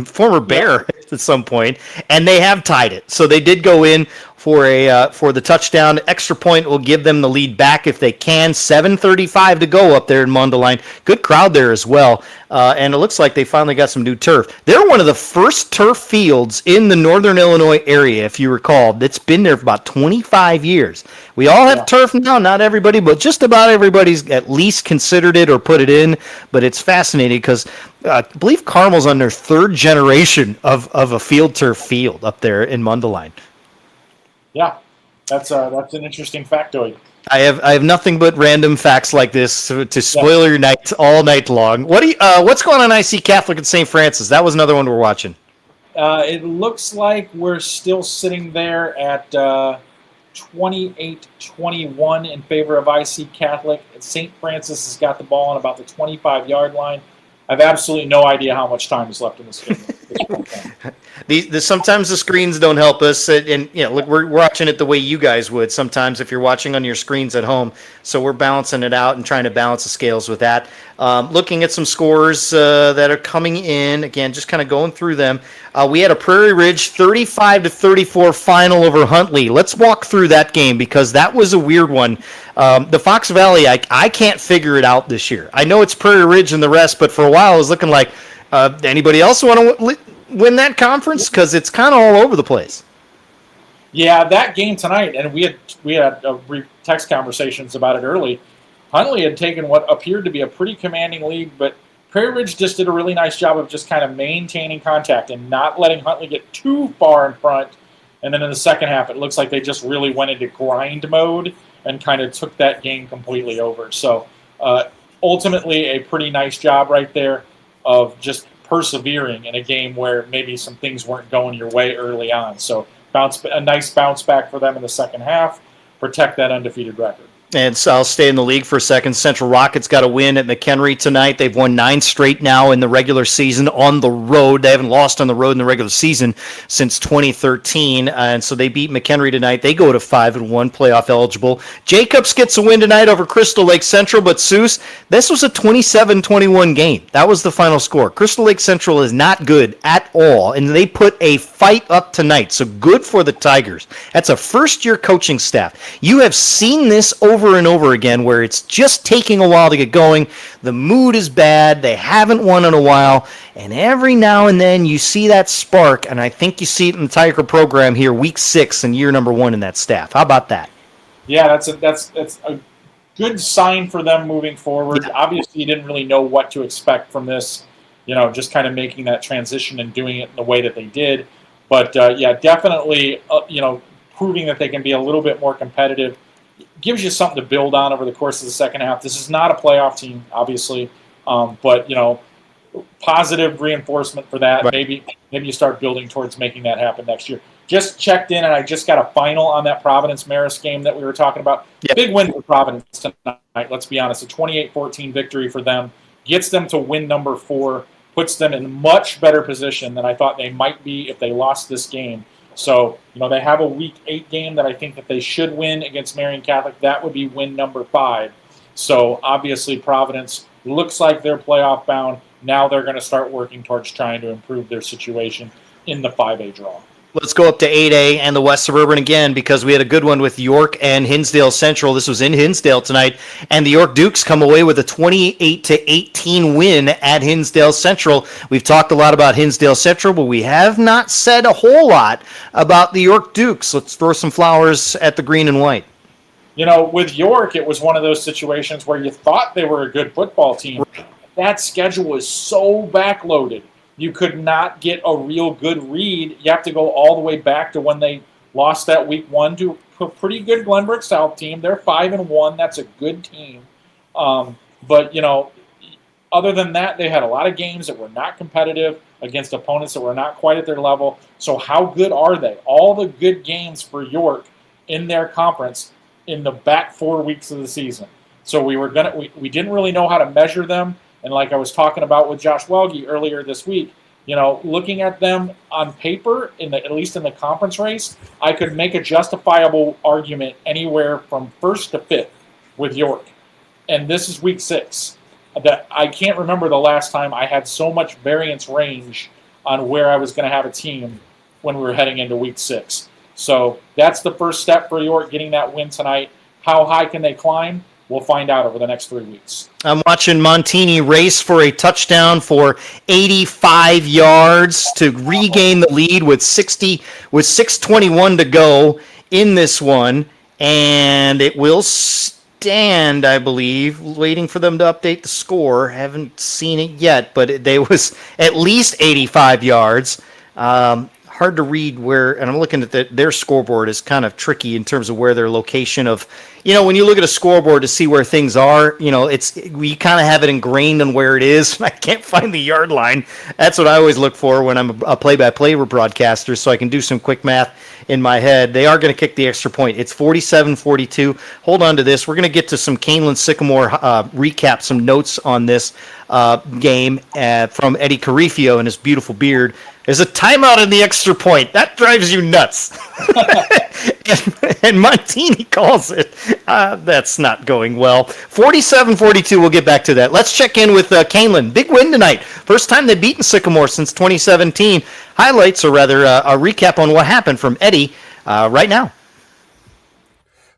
former Bear at some point. And they have tied it. So they did go in for the touchdown. Extra point will give them the lead back if they can. 7:35 to go up there in Mundelein. Good crowd there as well. And it looks like they finally got some new turf. They're one of the first turf fields in the Northern Illinois area, if you recall. It's been there for about 25 years. We all have turf now, not everybody, but just about everybody's at least considered it or put it in. But it's fascinating because I believe Carmel's on their third generation of a field turf field up there in Mundelein. Yeah, that's an interesting factoid. I have nothing but random facts like this to spoil your night all night long. What's going on IC Catholic at St. Francis? That was another one we're watching. It looks like we're still sitting there at 28-21 in favor of IC Catholic. St. Francis has got the ball on about the 25-yard line. I have absolutely no idea how much time is left in this game. Sometimes the screens don't help us, and look, we're watching it the way you guys would sometimes if you're watching on your screens at home. So we're balancing it out and trying to balance the scales with that. Looking at some scores that are coming in again, just kind of going through them. We had a Prairie Ridge 35-34 final over Huntley. Let's walk through that game because that was a weird one. The Fox Valley, I can't figure it out this year. I know it's Prairie Ridge and the rest, but for a while it was looking like anybody else want to win that conference because it's kind of all over the place. Yeah, that game tonight, and we had text conversations about it early. Huntley had taken what appeared to be a pretty commanding lead, but Prairie Ridge just did a really nice job of just kind of maintaining contact and not letting Huntley get too far in front. And then in the second half, it looks like they just really went into grind mode and kind of took that game completely over. So ultimately, a pretty nice job right there of just persevering in a game where maybe some things weren't going your way early on. So a nice bounce back for them in the second half, protect that undefeated record. And so I'll stay in the league for a second. Central Rockets got a win at McHenry tonight. They've won 9 straight now in the regular season on the road. They haven't lost on the road in the regular season since 2013. And so they beat McHenry tonight. They go to 5-1, playoff eligible. Jacobs gets a win tonight over Crystal Lake Central. But Souce, this was a 27-21 game. That was the final score. Crystal Lake Central is not good at all. And they put a fight up tonight. So good for the Tigers. That's a first-year coaching staff. You have seen this over and over again where it's just taking a while to get going. The mood is bad. They haven't won in a while. And every now and then you see that spark, and I think you see it in the Tiger program here, week 6 and year number 1 in that staff. How about that? Yeah, that's a good sign for them moving forward. Yeah. Obviously, you didn't really know what to expect from this, just kind of making that transition and doing it in the way that they did. But, definitely, proving that they can be a little bit more competitive gives you something to build on over the course of the second half. This is not a playoff team, obviously, but positive reinforcement for that. Right. Maybe you start building towards making that happen next year. Just checked in, and I just got a final on that Providence-Marist game that we were talking about. Yep. Big win for Providence tonight, let's be honest. A 28-14 victory for them. Gets them to win number 4, puts them in much better position than I thought they might be if they lost this game. So, they have a week 8 game that I think that they should win against Marion Catholic. That would be win number 5. So, obviously, Providence looks like they're playoff bound. Now they're going to start working towards trying to improve their situation in the 5A draw. Let's go up to 8A and the West Suburban again because we had a good one with York and Hinsdale Central. This was in Hinsdale tonight, and the York Dukes come away with a 28-18 win at Hinsdale Central. We've talked a lot about Hinsdale Central, but we have not said a whole lot about the York Dukes. Let's throw some flowers at the green and white. With York, it was one of those situations where you thought they were a good football team. That schedule is so backloaded. You could not get a real good read. You have to go all the way back to when they lost that week 1 to a pretty good Glenbrook South team. They're 5-1. That's a good team. But other than that, they had a lot of games that were not competitive against opponents that were not quite at their level. So how good are they? All the good games for York in their conference in the back 4 weeks of the season. So we didn't really know how to measure them. And like I was talking about with Josh Welge earlier this week, looking at them on paper, at least in the conference race, I could make a justifiable argument anywhere from 1st to 5th with York. And this is week 6. That I can't remember the last time I had so much variance range on where I was going to have a team when we were heading into week 6. So that's the first step for York, getting that win tonight. How high can they climb? We'll find out over the next 3 weeks. I'm watching Montini race for a touchdown for 85 yards to regain the lead with 6:21 to go in this one, and it will stand, I believe. Waiting for them to update the score. Haven't seen it yet, but they was at least 85 yards. Hard to read where, and I'm looking at their scoreboard is kind of tricky in terms of where their location of, when you look at a scoreboard to see where things are, we kind of have it ingrained on where it is. I can't find the yard line. That's what I always look for when I'm a play-by-play broadcaster, so I can do some quick math in my head. They are going to kick the extra point. It's 47-42. Hold on to this. We're going to get to some Canelan Sycamore recap, some notes on this game from Eddie Carifio and his beautiful beard. There's a timeout in the extra point. That drives you nuts. and Montini calls it. That's not going well. 47-42, we'll get back to that. Let's check in with Canelan. Big win tonight. First time they've beaten Sycamore since 2017. Highlights, or rather a recap on what happened from Eddie right now.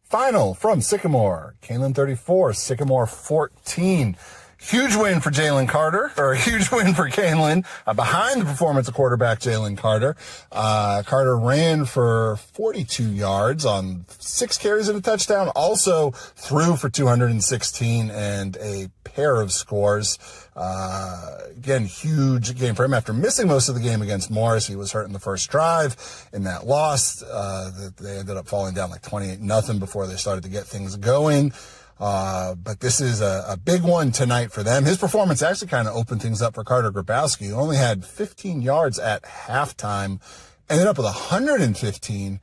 Final from Sycamore. Canelan 34, Sycamore 14. Huge win for Jalen Carter, or a huge win for Canelan, behind the performance of quarterback Jalen Carter. Carter ran for 42 yards on 6 carries and a touchdown, also threw for 216 and a pair of scores. Again, huge game for him after missing most of the game against Morris. He was hurt in the first drive in that loss. They ended up falling down like 28-0 before they started to get things going. But this is a big one tonight for them. His performance actually kind of opened things up for Carter Grabowski, who only had 15 yards at halftime, ended up with 115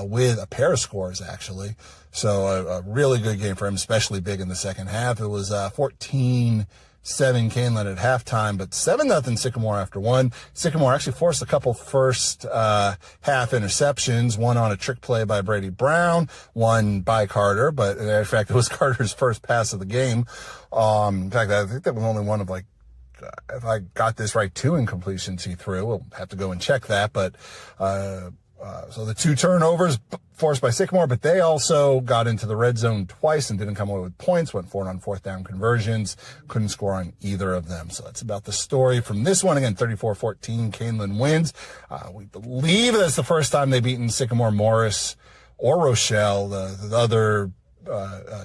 with a pair of scores, actually. So a really good game for him, especially big in the second half. It was 14-7 Canelan at halftime, but 7-0 Sycamore after one. Sycamore actually forced a couple first half interceptions, one on a trick play by Brady Brown, one by Carter, but in fact, it was Carter's first pass of the game. In fact, I think that was only one of if I got this right, 2 incompletions he threw. We'll have to go and check that, but so the 2 turnovers forced by Sycamore, but they also got into the red zone twice and didn't come away with points, went for it on 4th down conversions, couldn't score on either of them. So that's about the story from this one. Again, 34-14, Canelan wins. We believe that's the first time they've beaten Sycamore, Morris, or Rochelle, the other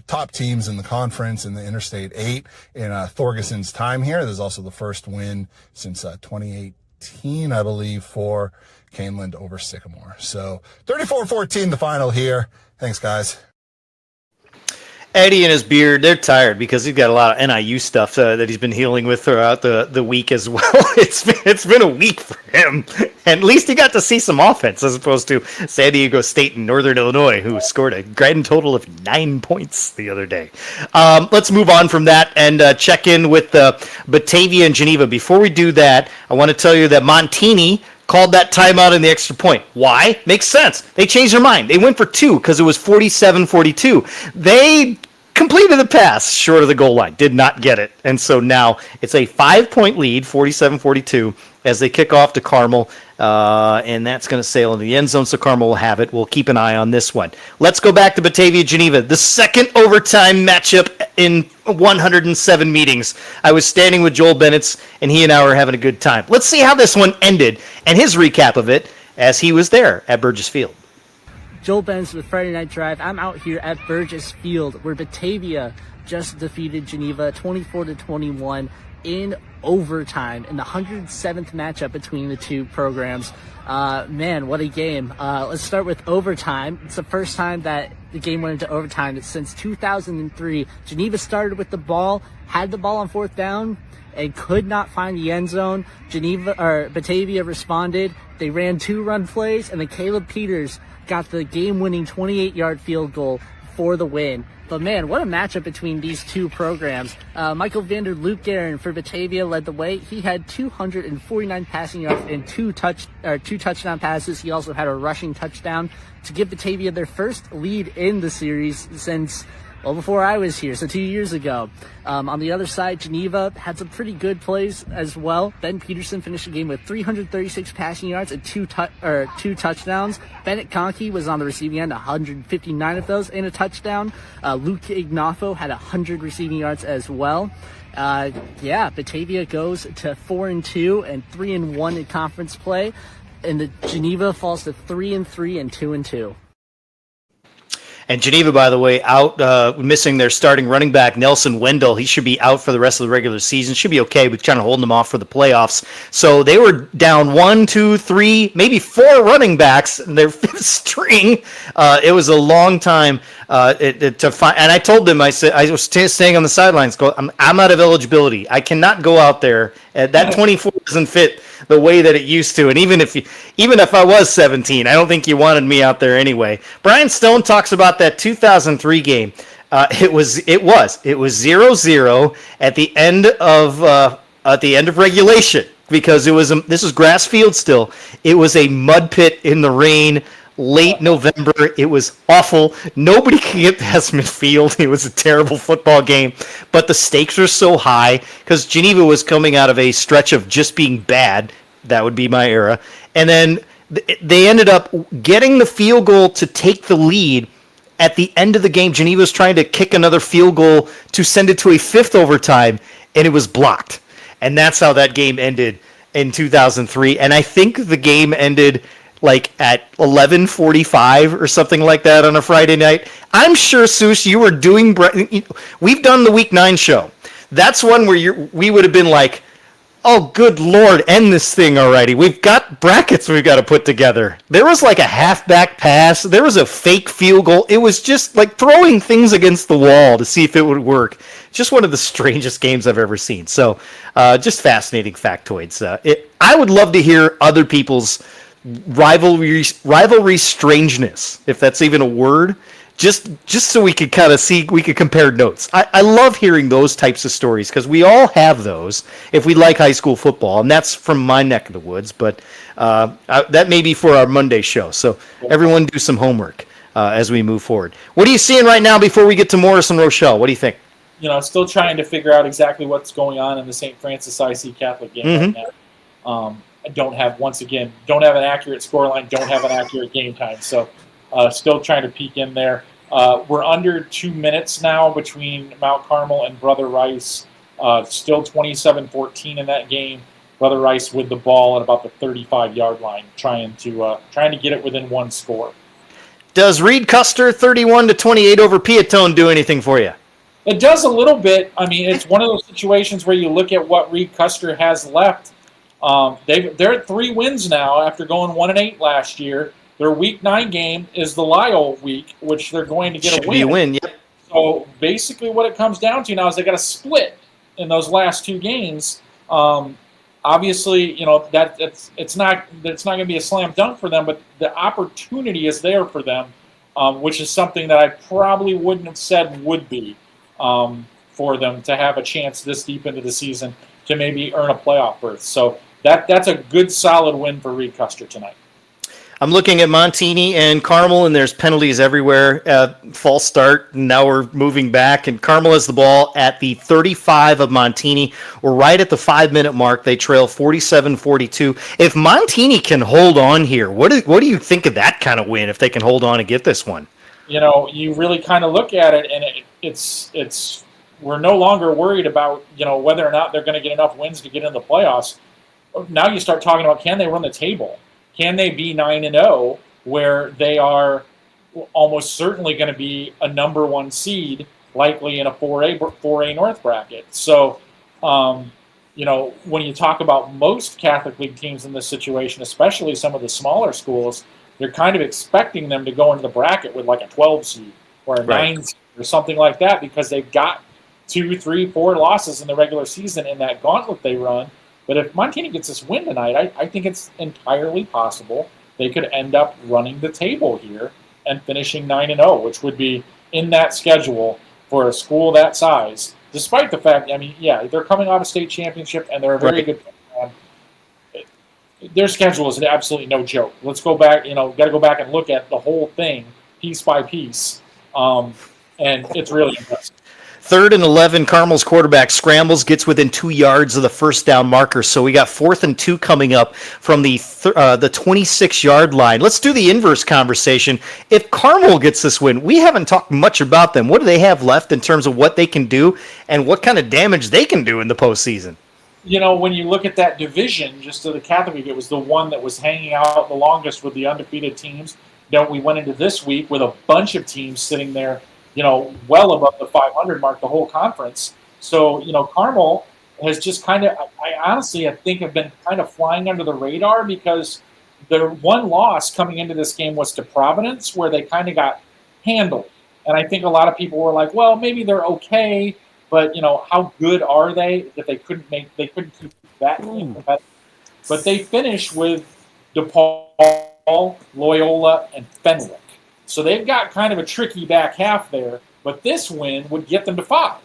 top teams in the conference in the Interstate 8 in Thorgeson's time here. There's also the first win since 2018, I believe, for Canelan over Sycamore. So 34-14, the final here. Thanks, guys. Eddie and his beard, they're tired because he's got a lot of NIU stuff that he's been healing with throughout the week as well. It's been a week for him. And at least he got to see some offense as opposed to San Diego State and Northern Illinois, who scored a grand total of 9 points the other day. Let's move on from that and check in with Batavia and Geneva. Before we do that, I want to tell you that Montini called that timeout in the extra point. Why? Makes sense. They changed their mind. They went for 2 because it was 47-42. They completed the pass short of the goal line. Did not get it. And so now it's a 5-point lead, 47-42, as they kick off to Carmel. And that's going to sail into the end zone, so Carmel will have it. We'll keep an eye on this one. Let's go back to Batavia, Geneva. The second overtime matchup in 107 meetings. I was standing with Joel Bennett, and he and I were having a good time. Let's see how this one ended and his recap of it as he was there at Burgess Field. Joel Benz with Friday Night Drive. I'm out here at Burgess Field where Batavia just defeated Geneva 24-21 in overtime in the 107th matchup between the two programs. Man, what a game. Let's start with overtime. It's the first time that the game went into overtime since 2003. Geneva started with the ball, had the ball on 4th down, and could not find the end zone. Batavia responded. They ran 2 run plays, and then Caleb Peters got the game-winning 28-yard field goal for the win. But man, what a matchup between these two programs. Michael Vander Luke-Garen for Batavia led the way. He had 249 passing yards and 2 touchdown passes. He also had a rushing touchdown to give Batavia their first lead in the series since Well, before I was here, so 2 years ago. On the other side, Geneva had some pretty good plays as well. Ben Peterson finished the game with 336 passing yards and two touchdowns. Bennett Conkey was on the receiving end, 159 of those, and a touchdown. Luke Ignafo had 100 receiving yards as well. Batavia goes to 4-2 and 3-1 in conference play, and the Geneva falls to 3-3 and 2-2. And Geneva, by the way, out missing their starting running back, Nelson Wendell. He should be out for the rest of the regular season. Should be okay. We're trying to hold them off for the playoffs. So they were down 1, 2, 3, maybe 4 running backs in their 5th string. It was a long time to find. And I told them, I said, I was staying on the sidelines. I'm out of eligibility. I cannot go out there. That 24 doesn't fit the way that it used to. And even if I was 17, I don't think you wanted me out there anyway. Brian Stone talks about that 2003 game. It was 0-0 at the end of regulation, because this is grass field still. It was a mud pit in the rain. Late November. It was awful. Nobody could get past midfield. It was a terrible football game. But the stakes are so high because Geneva was coming out of a stretch of just being bad. That would be my era. And then they ended up getting the field goal to take the lead. At the end of the game, Geneva was trying to kick another field goal to send it to a 5th overtime, and it was blocked. And that's how that game ended in 2003. And I think the game ended like at 11:45 or something like that on a Friday night. I'm sure, Soucie, you were doing. We've done the Week 9 show. That's one where we would have been like, "Oh, good Lord, end this thing already. We've got brackets we've got to put together." There was like a halfback pass. There was a fake field goal. It was just like throwing things against the wall to see if it would work. Just one of the strangest games I've ever seen. So, just fascinating factoids. I would love to hear other people's rivalry strangeness, if that's even a word, just so we could kind of see, we could compare notes. I love hearing those types of stories because we all have those if we like high school football, and that's from my neck of the woods. But that may be for our Monday show. So everyone do some homework as we move forward. What are you seeing right now before we get to Morris and Rochelle? What do you think? Still trying to figure out exactly what's going on in the St. Francis IC Catholic game right now. I don't have an accurate scoreline, don't have an accurate game time. So still trying to peek in there. We're under 2 minutes now between Mount Carmel and Brother Rice. Still 27-14 in that game. Brother Rice with the ball at about the 35-yard line, trying to get it within one score. Does Reed Custer 31-28 over Piatone do anything for you? It does a little bit. I mean, it's one of those situations where you look at what Reed Custer has left. They're at 3 wins now after going 1-8 last year. Their Week 9 game is the Lyle week, which they're going to get a win. Should be a win, yep. So basically what it comes down to now is they got to split in those last 2 games. Obviously, it's not going to be a slam dunk for them, but the opportunity is there for them, which is something that I probably wouldn't have said would be for them to have a chance this deep into the season to maybe earn a playoff berth. So that's a good, solid win for Reed Custer tonight. I'm looking at Montini and Carmel, and there's penalties everywhere. False start, and now we're moving back, and Carmel has the ball at the 35 of Montini. We're right at the 5-minute mark. They trail 47-42. If Montini can hold on here, what do you think of that kind of win if they can hold on and get this one? You really kind of look at it, and it's we're no longer worried about whether or not they're going to get enough wins to get in the playoffs. Now you start talking about, can they run the table? Can they be 9-0, where they are almost certainly going to be a number 1 seed, likely in a 4A North bracket? So, when you talk about most Catholic League teams in this situation, especially some of the smaller schools, they're kind of expecting them to go into the bracket with like a 12 seed or a 9 seed or something like that, because they've got 2, 3, 4 losses in the regular season in that gauntlet they run. But if Montini gets this win tonight, I think it's entirely possible they could end up running the table here and finishing 9-0, which would be in that schedule for a school that size. Despite the fact, they're coming off a state championship and they're a very good program. Their schedule is absolutely no joke. Let's go back, got to go back and look at the whole thing piece by piece. and it's really impressive. 3rd and 11, Carmel's quarterback scrambles, gets within 2 yards of the first down marker. So we got 4th and 2 coming up from the 26-yard line. Let's do the inverse conversation. If Carmel gets this win, we haven't talked much about them. What do they have left in terms of what they can do and what kind of damage they can do in the postseason? You know, when you look at that division, just to the Catholic League, it was the one that was hanging out the longest with the undefeated teams. Then we went into this week with a bunch of teams sitting there, well above the 500 mark, the whole conference. So, Carmel has just kind of, I think have been kind of flying under the radar because their one loss coming into this game was to Providence, where they kind of got handled. And I think a lot of people were like, well, maybe they're okay, but, how good are they that they couldn't keep that game competitive. But they finished with DePaul, Loyola, and Fenwick. So they've got kind of a tricky back half there, but this win would get them to 5.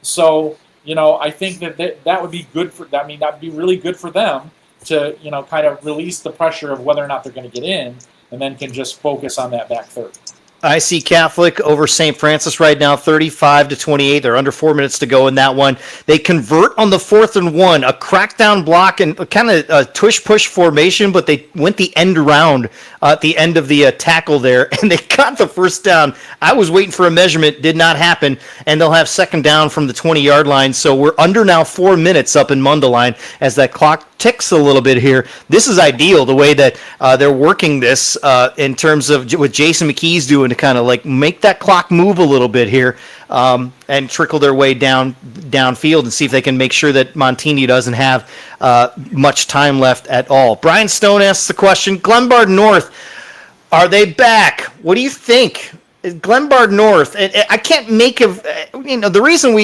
So, I think that would be good for, that would be really good for them to, kind of release the pressure of whether or not they're going to get in, and then can just focus on that back third. I see Catholic over St. Francis right now, 35-28. They're under 4 minutes to go in that one. They convert on the 4th and 1, a crackdown block and kind of a tush-push formation, but they went the end around at the end of the tackle there, and they got the first down. I was waiting for a measurement, did not happen, and they'll have second down from the 20-yard line. So we're under now 4 minutes up in Mundelein as that clock ticks a little bit here. This is ideal, the way that they're working this in terms of what Jason McKee's doing to kind of like make that clock move a little bit here and trickle their way downfield and see if they can make sure that Montini doesn't have much time left at all. Brian Stone asks the question, Glenbard North, are they back? What do you think? Glenbard North, and I can't make of, the reason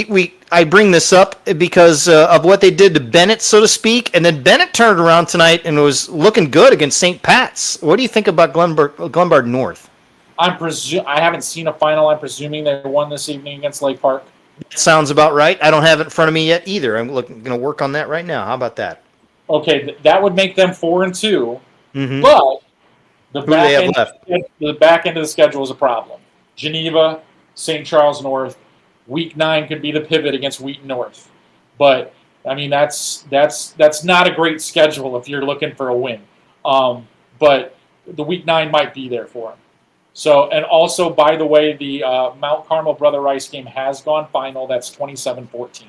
I bring this up because of what they did to Bennett, so to speak, and then Bennett turned around tonight and was looking good against St. Pat's. What do you think about Glenbard North? I haven't seen a final. I'm presuming they won this evening against Lake Park. That sounds about right. I don't have it in front of me yet either. I'm going to work on that right now. How about that? Okay, that would make them 4-2, Mm-hmm. but the Who do they have left? The back end of the schedule is a problem. Geneva, St. Charles North. Week 9 could be the pivot against Wheaton North, but I mean that's not a great schedule if you're looking for a win. But the Week 9 might be there for them. So, and also, by the way, the Mount Carmel Brother Rice game has gone final. That's 27-14.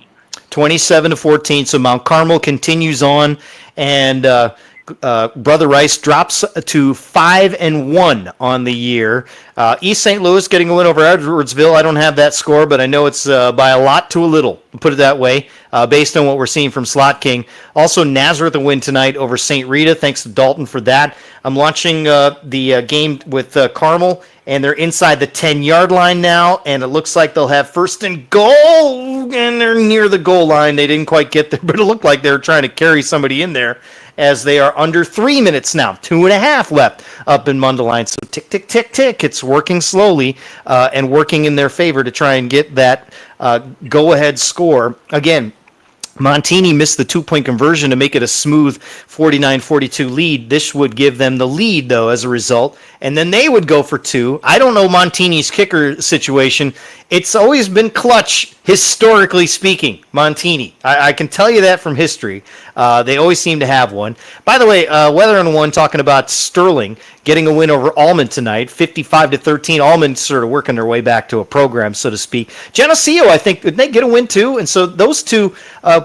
27-14. So Mount Carmel continues on, and Brother Rice drops to 5-1 on the year. East St. Louis getting a win over Edwardsville. I don't have that score, but I know it's by a lot to a little, put it that way, based on what we're seeing from Slot King. Also, Nazareth a win tonight over St. Rita. Thanks to Dalton for that. I'm launching the game with Carmel, and they're inside the 10-yard line now, and it looks like they'll have first and goal, and they're near the goal line. They didn't quite get there, but it looked like they were trying to carry somebody in there, as they are under 3 minutes now, 2.5 left up in Mundelein. So tick, tick, tick, tick. It's working slowly and working in their favor to try and get that go-ahead score. Again, Montini missed the 2-point conversion to make it a smooth 49-42 lead. This would give them the lead, though, as a result, and then they would go for 2. I don't know Montini's kicker situation. It's always been clutch, historically speaking, Montini. I can tell you that from history. They always seem to have one. By the way, Weather on One talking about Sterling getting a win over Almond tonight, 55-13. Almond sort of working their way back to a program, so to speak. Geneseo, I think, did they get a win too? And so those two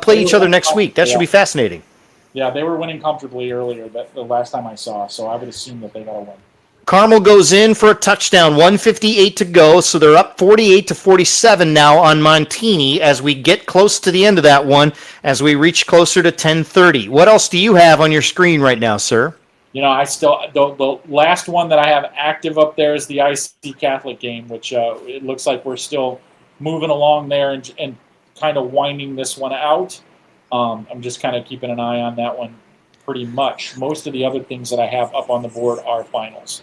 play each other next week. That should be fascinating. Yeah, they were winning comfortably earlier the last time I saw, so I would assume that they got a win. Carmel goes in for a touchdown, 1:58 to go, so they're up 48-47 now on Montini as we get close to the end of that one, as we reach closer to 10:30. What else do you have on your screen right now, sir? I still, the last one that I have active up there is the IC Catholic game, which it looks like we're still moving along there and kind of winding this one out. I'm just kind of keeping an eye on that one pretty much. Most of the other things that I have up on the board are finals.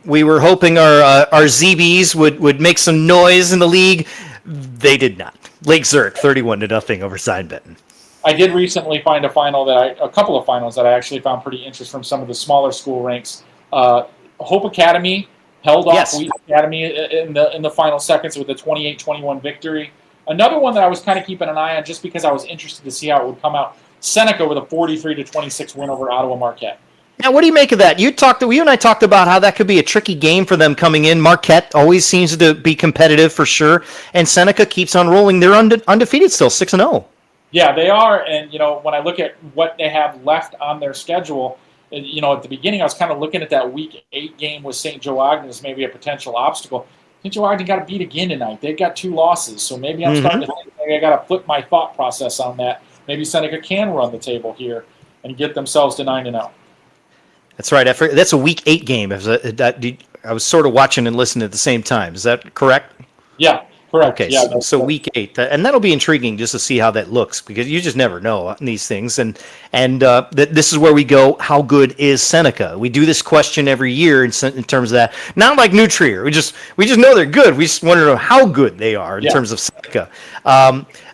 We were hoping our ZBs would make some noise in the league. They did not. Lake Zurich, 31-0 over Steinbetten. I did recently find a couple of finals that I actually found pretty interesting from some of the smaller school ranks. Hope Academy held off Yes. Wheaton Academy in the final seconds with a 28-21 victory. Another one that I was kind of keeping an eye on just because I was interested to see how it would come out. Seneca with a 43-26 win over Ottawa Marquette. Now, what do you make of that? You and I talked about how that could be a tricky game for them coming in. Marquette always seems to be competitive for sure, and Seneca keeps on rolling. They're undefeated still, 6-0. Yeah, they are, and when I look at what they have left on their schedule, at the beginning I was kind of looking at that Week 8 game with St. Joe Ogden as maybe a potential obstacle. St. Joe Ogden got to beat again tonight. They've got 2 losses, so maybe I'm starting to think maybe I got to flip my thought process on that. Maybe Seneca can run the table here and get themselves to 9-0. That's right. That's a Week 8 game. I was sort of watching and listening at the same time. Is that correct? Yeah, correct. Okay, yeah, so Week 8, and that'll be intriguing just to see how that looks, because you just never know on these things. And this is where we go. How good is Seneca? We do this question every year in terms of that. Not like New Trier. We just know they're good. We just want to know how good they are in terms of Seneca.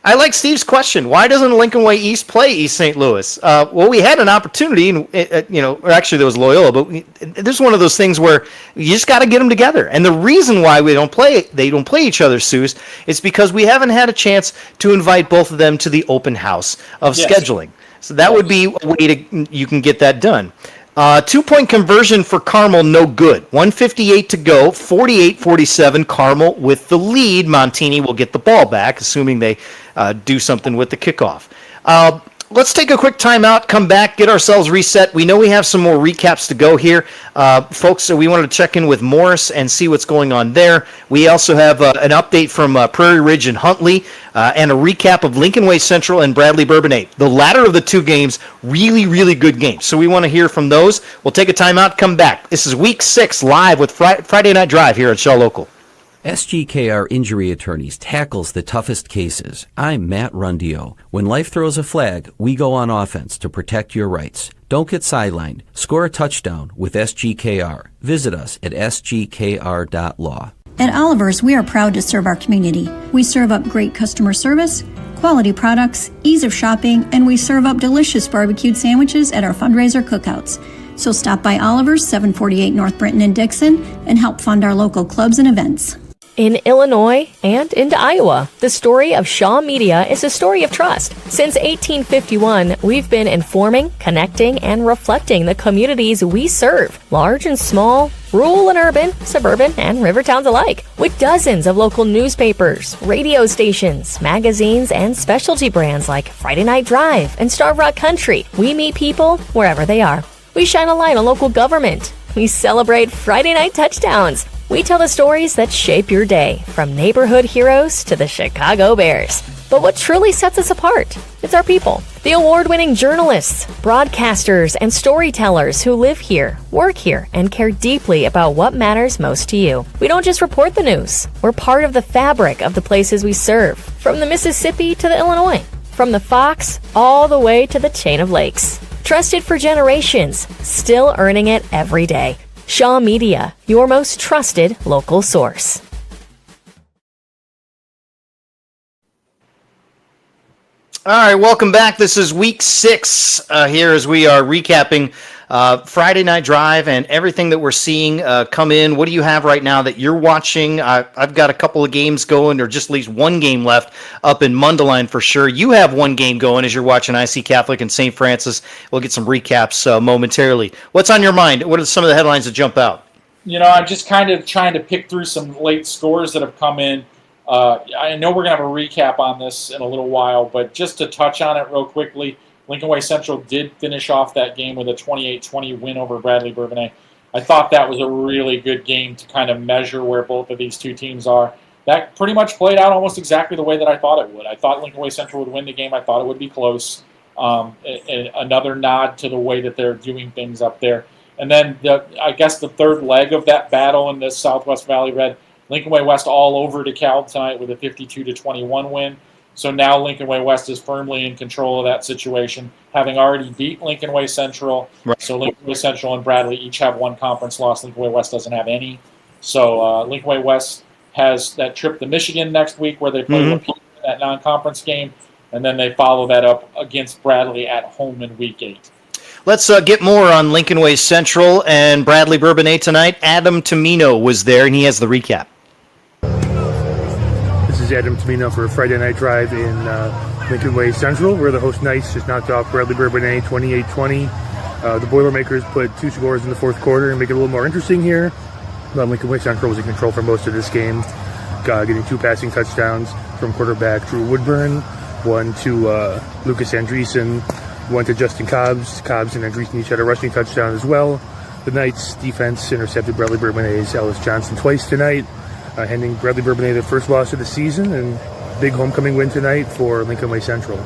I like Steve's question. Why doesn't Lincoln Way East play East St. Louis? Well, we had an opportunity, or actually there was Loyola, but there's one of those things where you just got to get them together. And the reason why they don't play each other, Suze, is because we haven't had a chance to invite both of them to the open house of scheduling. So that would be a way you can get that done. 2-point conversion for Carmel, no good. 1:58 to go, 48-47. Carmel with the lead. Montini will get the ball back, assuming they do something with the kickoff. Let's take a quick timeout, come back, get ourselves reset. We know we have some more recaps to go here. Folks, so we wanted to check in with Morris and see what's going on there. We also have an update from Prairie Ridge and Huntley and a recap of Lincoln Way Central and Bradley Bourbonnais. The latter of the 2 games, really, really good games. So we want to hear from those. We'll take a timeout, come back. This is Week 6 live with Friday Night Drive here at Shaw Local. SGKR Injury Attorneys tackles the toughest cases. I'm Matt Rundio. When life throws a flag, we go on offense to protect your rights. Don't get sidelined. Score a touchdown with SGKR. Visit us at sgkr.law. At Oliver's, we are proud to serve our community. We serve up great customer service, quality products, ease of shopping, and we serve up delicious barbecued sandwiches at our fundraiser cookouts. So stop by Oliver's, 748 North Britton and Dixon, and help fund our local clubs and events. In Illinois and into Iowa, the story of Shaw Media is a story of trust. Since 1851, we've been informing, connecting, and reflecting the communities we serve, large and small, rural and urban, suburban, and river towns alike. With dozens of local newspapers, radio stations, magazines, and specialty brands like Friday Night Drive and Starve Rock Country, we meet people wherever they are. We shine a light on local government. We celebrate Friday night touchdowns. We tell the stories that shape your day, from neighborhood heroes to the Chicago Bears. But what truly sets us apart? It's our people. The award-winning journalists, broadcasters, and storytellers who live here, work here, and care deeply about what matters most to you. We don't just report the news. We're part of the fabric of the places we serve, from the Mississippi to the Illinois, from the Fox all the way to the chain of lakes. Trusted for generations, still earning it every day. Shaw Media, your most trusted local source. All right, welcome back. This is Week 6 here as we are recapping Friday Night Drive and everything that we're seeing come in. What do you have right now that you're watching? I've got a couple of games going, or just at least one game left up in Mundelein for sure. You have one game going as you're watching IC Catholic and St. Francis. We'll get some recaps momentarily. What's on your mind? What are some of the headlines that jump out? I'm just kind of trying to pick through some late scores that have come in. I know we're going to have a recap on this in a little while, but just to touch on it real quickly, Lincoln Way Central did finish off that game with a 28-20 win over Bradley Bourbonnais. I thought that was a really good game to kind of measure where both of these two teams are. That pretty much played out almost exactly the way that I thought it would. I thought Lincoln Way Central would win the game. I thought it would be close. Another nod to the way that they're doing things up there. And then I guess the third leg of that battle in the Southwest Valley Red, Lincoln Way West all over DeKalb tonight with a 52-21 win. So now Lincoln Way West is firmly in control of that situation, having already beat Lincoln Way Central. Right. So Lincoln Way Central and Bradley each have one conference loss. Lincoln Way West doesn't have any. So Lincoln Way West has that trip to Michigan next week where they play Lapeer in that non-conference game, and then they follow that up against Bradley at home in Week 8. Let's get more on Lincoln Way Central and Bradley Bourbonnais tonight. Adam Tamino was there, and he has the recap. This is Adam Tamino for a Friday Night Drive in Lincoln Way Central, where the host Knights just knocked off Bradley Bourbonnais 28-20. The Boilermakers put 2 scores in the fourth quarter and make it a little more interesting here. Lincoln Way Central was in control for most of this game, getting 2 passing touchdowns from quarterback Drew Woodburn, 1 to Lucas Andreessen, 1 to Justin Cobbs. Cobbs and Andreessen each had a rushing touchdown as well. The Knights defense intercepted Bradley Bourbonnais' Ellis Johnson twice tonight, handing Bradley Bourbonnais their first loss of the season, and big homecoming win tonight for Lincoln Way Central.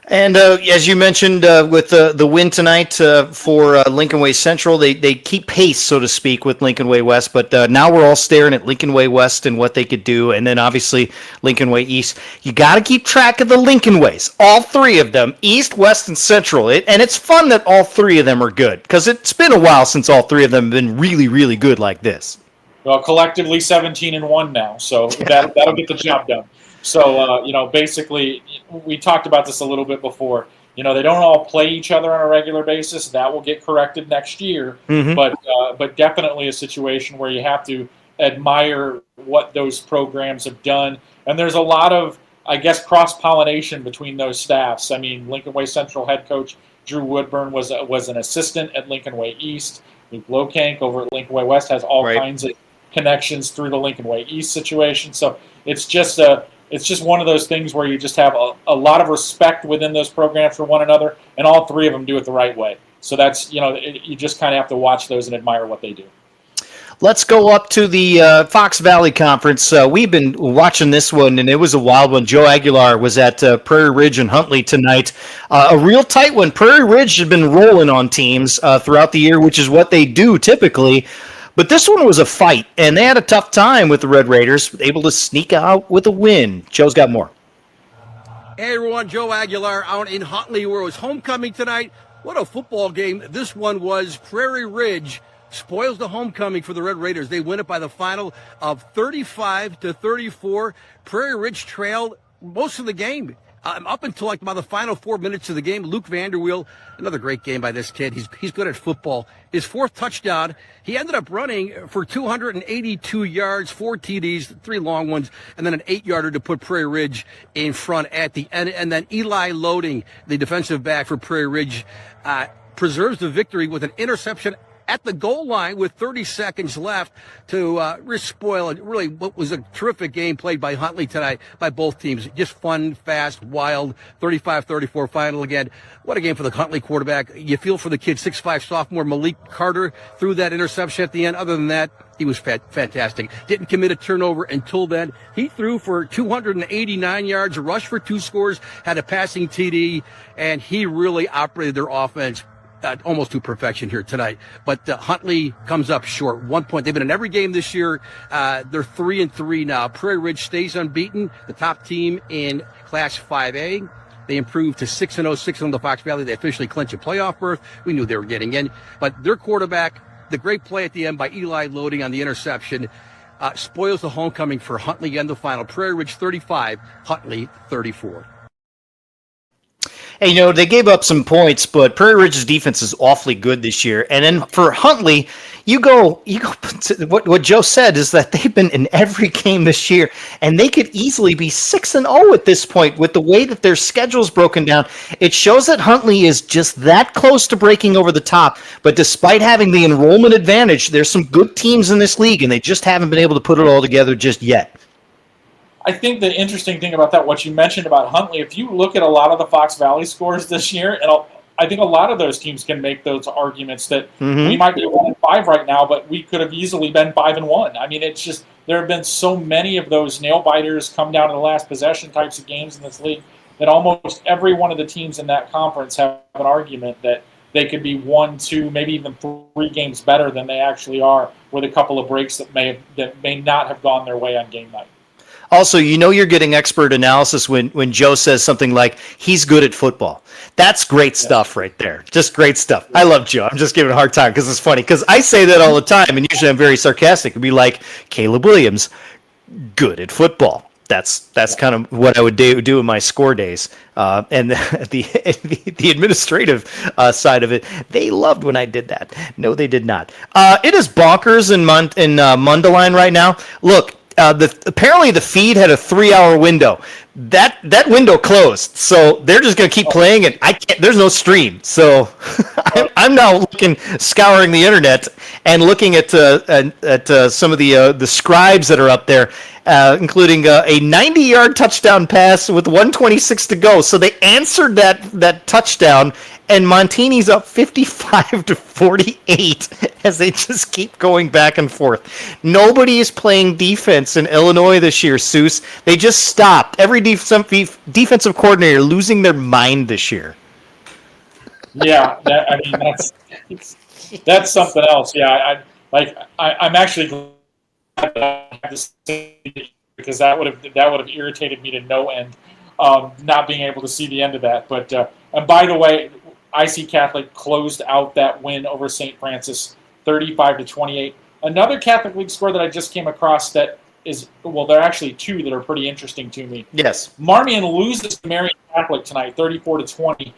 And as you mentioned, with the win tonight for Lincoln Way Central, they keep pace, so to speak, with Lincoln Way West. But now we're all staring at Lincoln Way West and what they could do. And then obviously Lincoln Way East. You got to keep track of the Lincoln Ways, all 3 of them, East, West, and Central. And it's fun that all 3 of them are good, because it's been a while since all 3 of them have been really, really good like this. Well, collectively 17-1 now, so that'll get the job done. So, basically, we talked about this a little bit before. They don't all play each other on a regular basis. That will get corrected next year. Mm-hmm. But definitely a situation where you have to admire what those programs have done. And there's a lot of, I guess, cross-pollination between those staffs. I mean, Lincoln Way Central head coach Drew Woodburn was an assistant at Lincoln Way East. Luke Lokank over at Lincoln Way West has all kinds of connections through the Lincoln Way East situation. So it's just one of those things where you just have a lot of respect within those programs for one another, and all 3 of them do it the right way. So that's, you just kind of have to watch those and admire what they do. Let's go up to the Fox Valley Conference. We've been watching this one, and it was a wild one. Joe Aguilar was at Prairie Ridge and Huntley tonight. A real tight one. Prairie Ridge has been rolling on teams throughout the year, which is what they do typically. But this one was a fight, and they had a tough time with the Red Raiders, able to sneak out with a win. Joe's got more. Hey, everyone. Joe Aguilar out in Huntley, where it was homecoming tonight. What a football game this one was. Prairie Ridge spoils the homecoming for the Red Raiders. They win it by the final of 35-34. Prairie Ridge trailed most of the game. Up until about the final 4 minutes of the game, Luke Vanderweel, another great game by this kid. He's good at football. His 4th touchdown, he ended up running for 282 yards, 4 TDs, 3 long ones, and then an 8-yarder to put Prairie Ridge in front at the end. And then Eli Loading, the defensive back for Prairie Ridge, preserves the victory with an interception at the goal line with 30 seconds left to spoil it. Really, what was a terrific game played by Huntley tonight by both teams. Just fun, fast, wild, 35-34 final again. What a game for the Huntley quarterback. You feel for the kid, 6'5" sophomore Malik Carter threw that interception at the end. Other than that, he was fantastic. Didn't commit a turnover until then. He threw for 289 yards, rushed for 2 scores, had a passing TD, and he really operated their offense almost to perfection here tonight. But Huntley comes up short. 1 point. They've been in every game this year. They're 3-3 now. Prairie Ridge stays unbeaten, the top team in Class 5A. They improved to 6-0, 6-0 in the Fox Valley. They officially clinch a playoff berth. We knew they were getting in. But their quarterback, the great play at the end by Eli Loading on the interception, spoils the homecoming for Huntley in the final. Prairie Ridge 35, Huntley 34. Hey, they gave up some points, but Prairie Ridge's defense is awfully good this year. And then for Huntley, you go. What Joe said is that they've been in every game this year, and they could easily be 6-0 at this point with the way that their schedule's broken down. It shows that Huntley is just that close to breaking over the top. But despite having the enrollment advantage, there's some good teams in this league, and they just haven't been able to put it all together just yet. I think the interesting thing about that, what you mentioned about Huntley, if you look at a lot of the Fox Valley scores this year, and I think a lot of those teams can make those arguments that we might be 1-5 right now, but we could have easily been 5-1. I mean, it's just there have been so many of those nail biters come down to the last possession types of games in this league that almost every one of the teams in that conference have an argument that they could be 1, 2, maybe even 3 games better than they actually are, with a couple of breaks that may not have gone their way on game night. Also, you're getting expert analysis when Joe says something like, he's good at football. That's great stuff right there. Just great stuff. I love Joe. I'm just giving a hard time because it's funny. Because I say that all the time, and usually I'm very sarcastic. It'd be like, Caleb Williams, good at football. that's kind of what I would do in my score days. And the administrative side of it, they loved when I did that. No, they did not. It is bonkers in Mundelein right now. Look, apparently the feed had a 3-hour window. That window closed, so they're just going to keep playing, and I can't. There's no stream, so I'm now scouring the internet and looking at some of the scribes that are up there, including a 90-yard touchdown pass with 1:26 to go. So they answered that touchdown, and Montini's up 55-48 as they just keep going back and forth. Nobody is playing defense in Illinois this year, Souce. They just stopped. Every defensive coordinator losing their mind this year. Yeah, that's something else. Yeah, I'm actually glad that I have this because that would have irritated me to no end, not being able to see the end of that. But and by the way, IC Catholic closed out that win over St. Francis, 35-28. Another Catholic League score that I just came across that is, well, there are actually two that are pretty interesting to me. Yes. Marmion loses to Marion Catholic tonight, 34-20.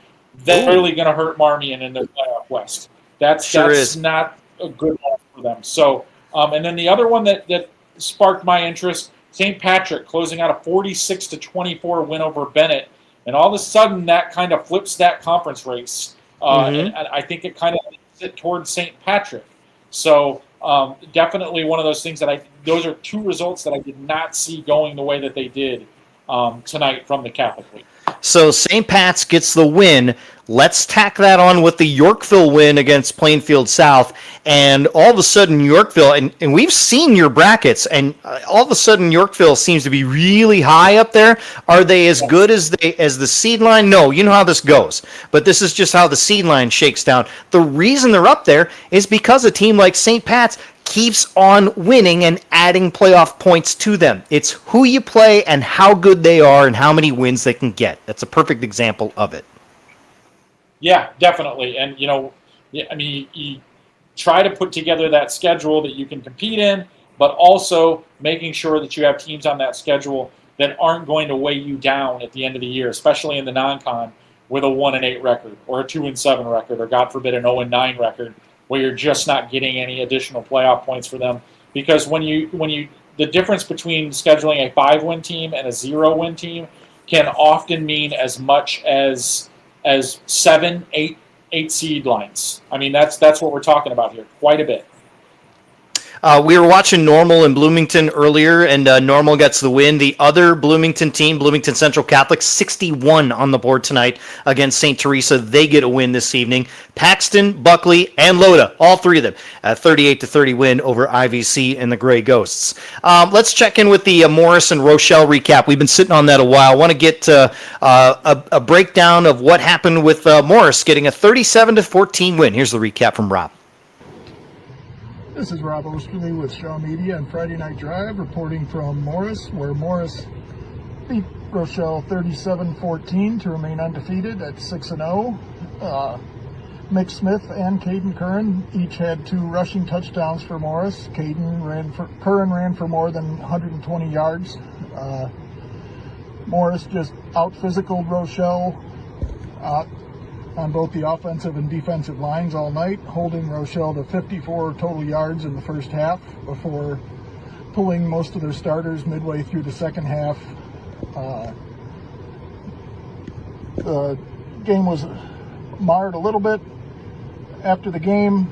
That's really going to hurt Marmion in their playoff West. That's not a good one for them. So, and then the other one that sparked my interest, St. Patrick closing out a 46-24 win over Bennett. And all of a sudden, that kind of flips that conference race. And I think it kind of leads it towards St. Patrick. So definitely one of those things those are two results that I did not see going the way that they did tonight from the Catholic League. So St. Pat's gets the win. Let's tack that on with the Yorkville win against Plainfield South. And all of a sudden, Yorkville, and we've seen your brackets, and all of a sudden, Yorkville seems to be really high up there. Are they as good as the seed line? No, you know how this goes. But this is just how the seed line shakes down. The reason they're up there is because a team like St. Pat's keeps on winning and adding playoff points to them. It's who you play and how good they are and how many wins they can get. That's a perfect example of it. Yeah, definitely. And, you try to put together that schedule that you can compete in, but also making sure that you have teams on that schedule that aren't going to weigh you down at the end of the year, especially in the non-con with a 1-8 record or a 2-7 record or, God forbid, an 0-9 record, where you're just not getting any additional playoff points for them. Because the difference between scheduling a 5-win team and a 0-win team can often mean as much as 7, 8 seed lines. I mean, that's what we're talking about here, quite a bit. We were watching Normal and Bloomington earlier, and Normal gets the win. The other Bloomington team, Bloomington Central Catholic, 61 on the board tonight against St. Teresa. They get a win this evening. Paxton, Buckley, and Loda, all three of them, 38-30 win over IVC and the Gray Ghosts. Let's check in with the Morris and Rochelle recap. We've been sitting on that a while. I want to get a breakdown of what happened with Morris getting a 37-14 win. Here's the recap from Rob. This is Rob Osterley with Shaw Media and Friday Night Drive reporting from Morris, where Morris beat Rochelle 37-14 to remain undefeated at 6-0. Mick Smith and Caden Curran each had 2 rushing touchdowns for Morris. Curran ran for more than 120 yards. Morris just out-physicaled Rochelle on both the offensive and defensive lines all night, holding Rochelle to 54 total yards in the first half before pulling most of their starters midway through the second half. The game was marred a little bit after the game.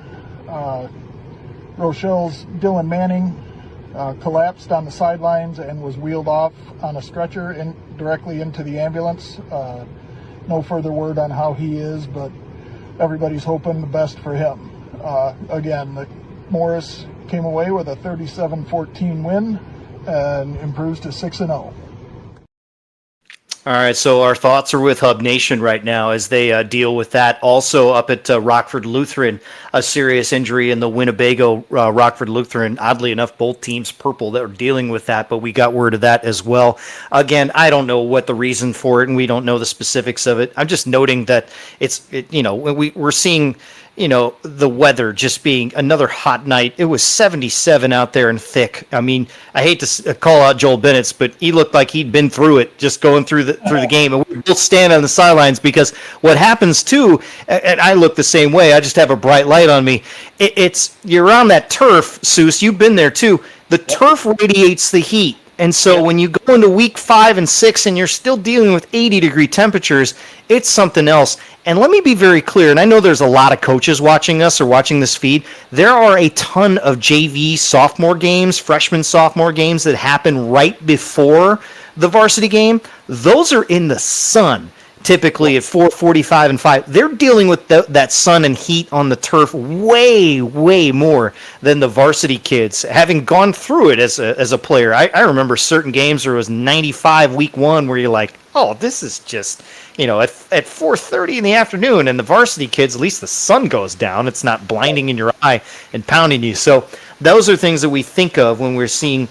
Rochelle's Dylan Manning collapsed on the sidelines and was wheeled off on a stretcher directly into the ambulance. No further word on how he is, but everybody's hoping the best for him. Again, Morris came away with a 37-14 win and improves to 6-0. All right, so our thoughts are with Hub Nation right now as they deal with that. Also up at Rockford Lutheran, a serious injury in the Winnebago Rockford Lutheran. Oddly enough, both teams purple that are dealing with that, but we got word of that as well. Again, I don't know what the reason for it, and we don't know the specifics of it. I'm just noting that we're seeing the weather just being another hot night. It was 77 out there and thick. I mean, I hate to call out Joel Bennett's, but he looked like he'd been through it just going through the game. And we both stand on the sidelines because what happens too, and I look the same way. I just have a bright light on me. You're on that turf, Soucie. You've been there too. The turf radiates the heat. And so when you go into week 5 and 6 and you're still dealing with 80-degree temperatures, it's something else. And let me be very clear, and I know there's a lot of coaches watching us or watching this feed. There are a ton of JV sophomore games, freshman sophomore games that happen right before the varsity game. Those are in the sun. Typically at 4:45 and 5, they're dealing with that sun and heat on the turf way, way more than the varsity kids. Having gone through it as a player, I remember certain games where it was 95 week 1 where you're like, oh, this is just, at 4:30 in the afternoon, and the varsity kids, at least the sun goes down. It's not blinding in your eye and pounding you. So those are things that we think of when we're seeing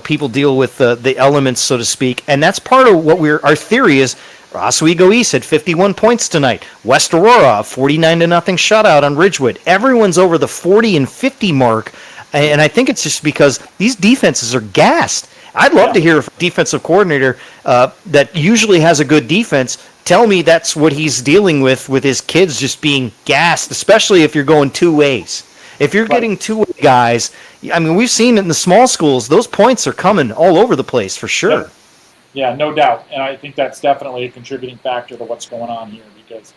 people deal with the elements, so to speak. And that's part of what our theory is. Oswego East had 51 points tonight. West Aurora, 49-0 shutout on Ridgewood. Everyone's over the 40 and 50 mark, and I think it's just because these defenses are gassed. I'd love to hear a defensive coordinator that usually has a good defense tell me that's what he's dealing with his kids just being gassed, especially if you're going two ways. If you're getting two-way guys, I mean, we've seen it in the small schools. Those points are coming all over the place for sure. Yeah, no doubt. And I think that's definitely a contributing factor to what's going on here because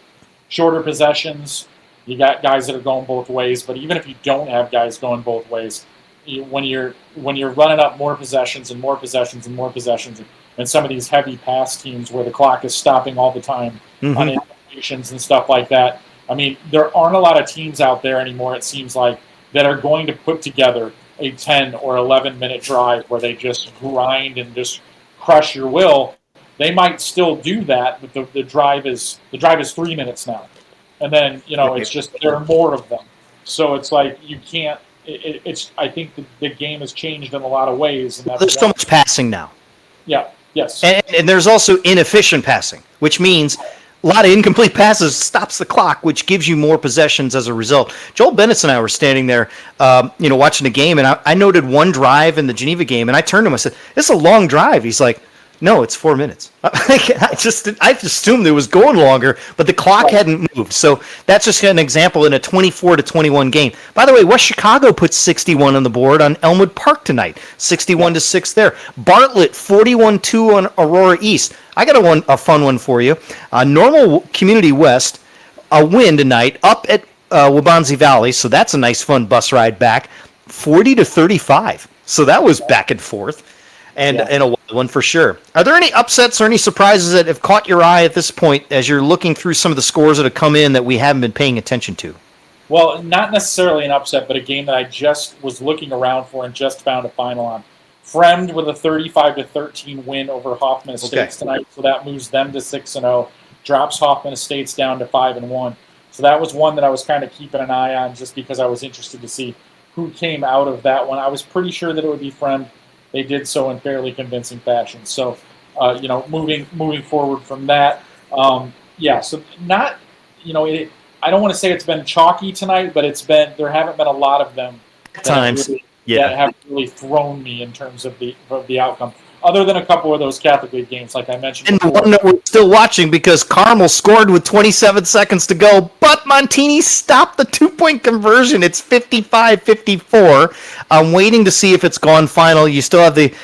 shorter possessions, you got guys that are going both ways. But even if you don't have guys going both ways, when you're running up more possessions and more possessions and more possessions, and some of these heavy pass teams where the clock is stopping all the time on innovations and stuff like that, I mean, there aren't a lot of teams out there anymore, it seems like, that are going to put together a 10 or 11-minute drive where they just grind and just crush your will. They might still do that, but the drive is 3 minutes now, and then it's just there are more of them. So it's like you can't. I think the game has changed in a lot of ways. And there's so much passing now. Yeah. Yes. And there's also inefficient passing, which means a lot of incomplete passes stops the clock, which gives you more possessions as a result. Joel Bennett and I were standing there, watching the game, and I noted one drive in the Geneva game, and I turned to him, I said, "This is a long drive." He's like, "No, it's 4 minutes." I just assumed it was going longer, but the clock hadn't moved. So that's just an example in a 24-21 game. By the way, West Chicago put 61 on the board on Elmwood Park tonight, 61-6 there. Bartlett 41-2 on Aurora East. I got a fun one for you. Normal Community West, a win tonight up at Waubonsie Valley, so that's a nice fun bus ride back, 40-35. So that was back and forth. And a wild one for sure. Are there any upsets or any surprises that have caught your eye at this point as you're looking through some of the scores that have come in that we haven't been paying attention to? Well, not necessarily an upset, but a game that I just was looking around for and just found a final on. Fremd with a 35-13 win over Hoffman Estates tonight, so that moves them to 6-0, drops Hoffman Estates down to 5-1. So that was one that I was kind of keeping an eye on just because I was interested to see who came out of that one. I was pretty sure that it would be Fremd. They did so in fairly convincing fashion. So, moving forward from that, so not, I don't want to say it's been chalky tonight, but there haven't been a lot of them that have really thrown me in terms of the outcome. Other than a couple of those Catholic League games, like I mentioned and before. the one that we're still watching because Carmel scored with 27 seconds to go, but Montini stopped the 2-point conversion. It's 55-54. I'm waiting to see if it's gone final. You still have the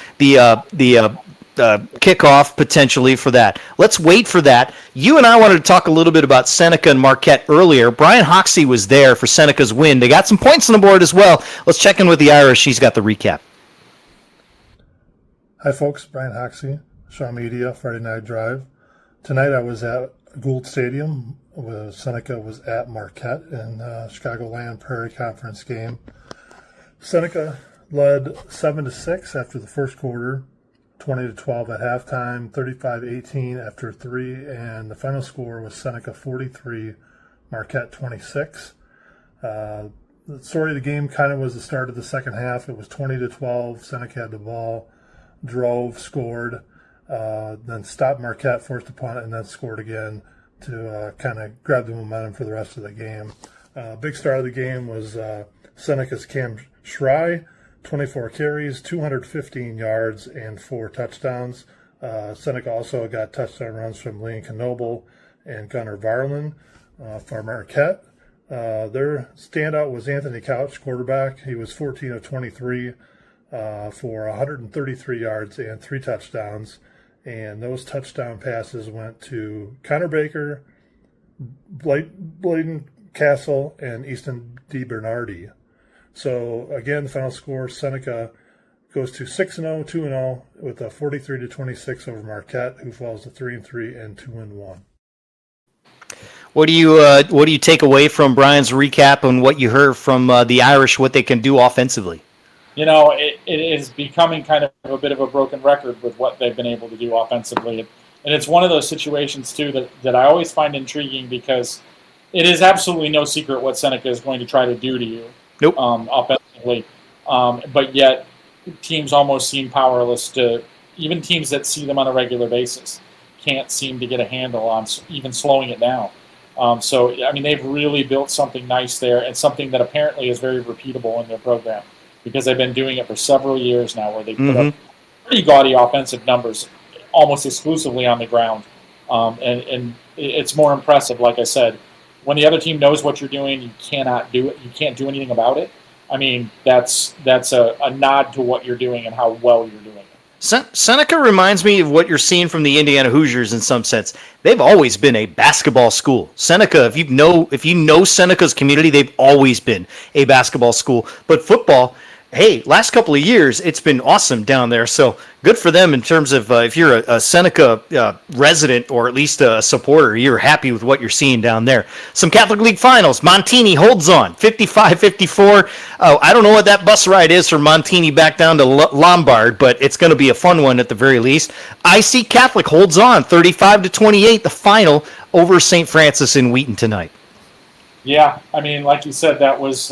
kickoff potentially for that. Let's wait for that. You and I wanted to talk a little bit about Seneca and Marquette earlier. Brian Hoxie was there for Seneca's win. They got some points on the board as well. Let's check in with the Irish. She's got the recap. Hi folks, Brian Hoxie, Shaw Media, Friday Night Drive. Tonight I was at Gould Stadium, where Seneca was at Marquette in the Chicagoland Prairie Conference game. Seneca led 7-6 after the first quarter, 20-12 at halftime, 35-18 after 3, and the final score was Seneca 43, Marquette 26. The story of the game kind of was the start of the second half. It was 20-12, Seneca had the ball, drove, scored, then stopped Marquette, forced a punt, and then scored again to kind of grab the momentum for the rest of the game. Big star of the game was Seneca's Cam Schrei, 24 carries, 215 yards, and 4 touchdowns. Seneca also got touchdown runs from Lincoln Noble and Gunnar Varlin for Marquette. Their standout was Anthony Couch, quarterback. He was 14 of 23 for 133 yards and 3 touchdowns. And those touchdown passes went to Connor Baker, Bladen Castle, and Easton DiBernardi. So, again, the final score, Seneca goes to 6-0, 2-0 with a 43-26 over Marquette, who falls to 3-3 and 2-1. What do you take away from Brian's recap on what you heard from the Irish, what they can do offensively? You know, it is becoming kind of a bit of a broken record with what they've been able to do offensively. And it's one of those situations, too, that I always find intriguing because it is absolutely no secret what Seneca is going to try to do to you. Nope. Offensively. But yet teams almost seem powerless to, even teams that see them on a regular basis, can't seem to get a handle on even slowing it down. So, I mean, they've really built something nice there and something that apparently is very repeatable in their program because they've been doing it for several years now where they put up pretty gaudy offensive numbers almost exclusively on the ground. And it's more impressive, like I said. When the other team knows what you're doing, you cannot do it. You can't do anything about it. I mean, that's a nod to what you're doing and how well you're doing it. Seneca reminds me of what you're seeing from the Indiana Hoosiers in some sense. They've always been a basketball school. Seneca, if you know Seneca's community, they've always been a basketball school. But football, hey, last couple of years, it's been awesome down there. So good for them in terms of if you're a Seneca resident or at least a supporter, you're happy with what you're seeing down there. Some Catholic League finals. Montini holds on, 55-54. Oh, I don't know what that bus ride is for Montini back down to Lombard, but it's going to be a fun one at the very least. IC Catholic holds on, 35-28, the final over St. Francis in Wheaton tonight. Yeah, I mean, like you said, that was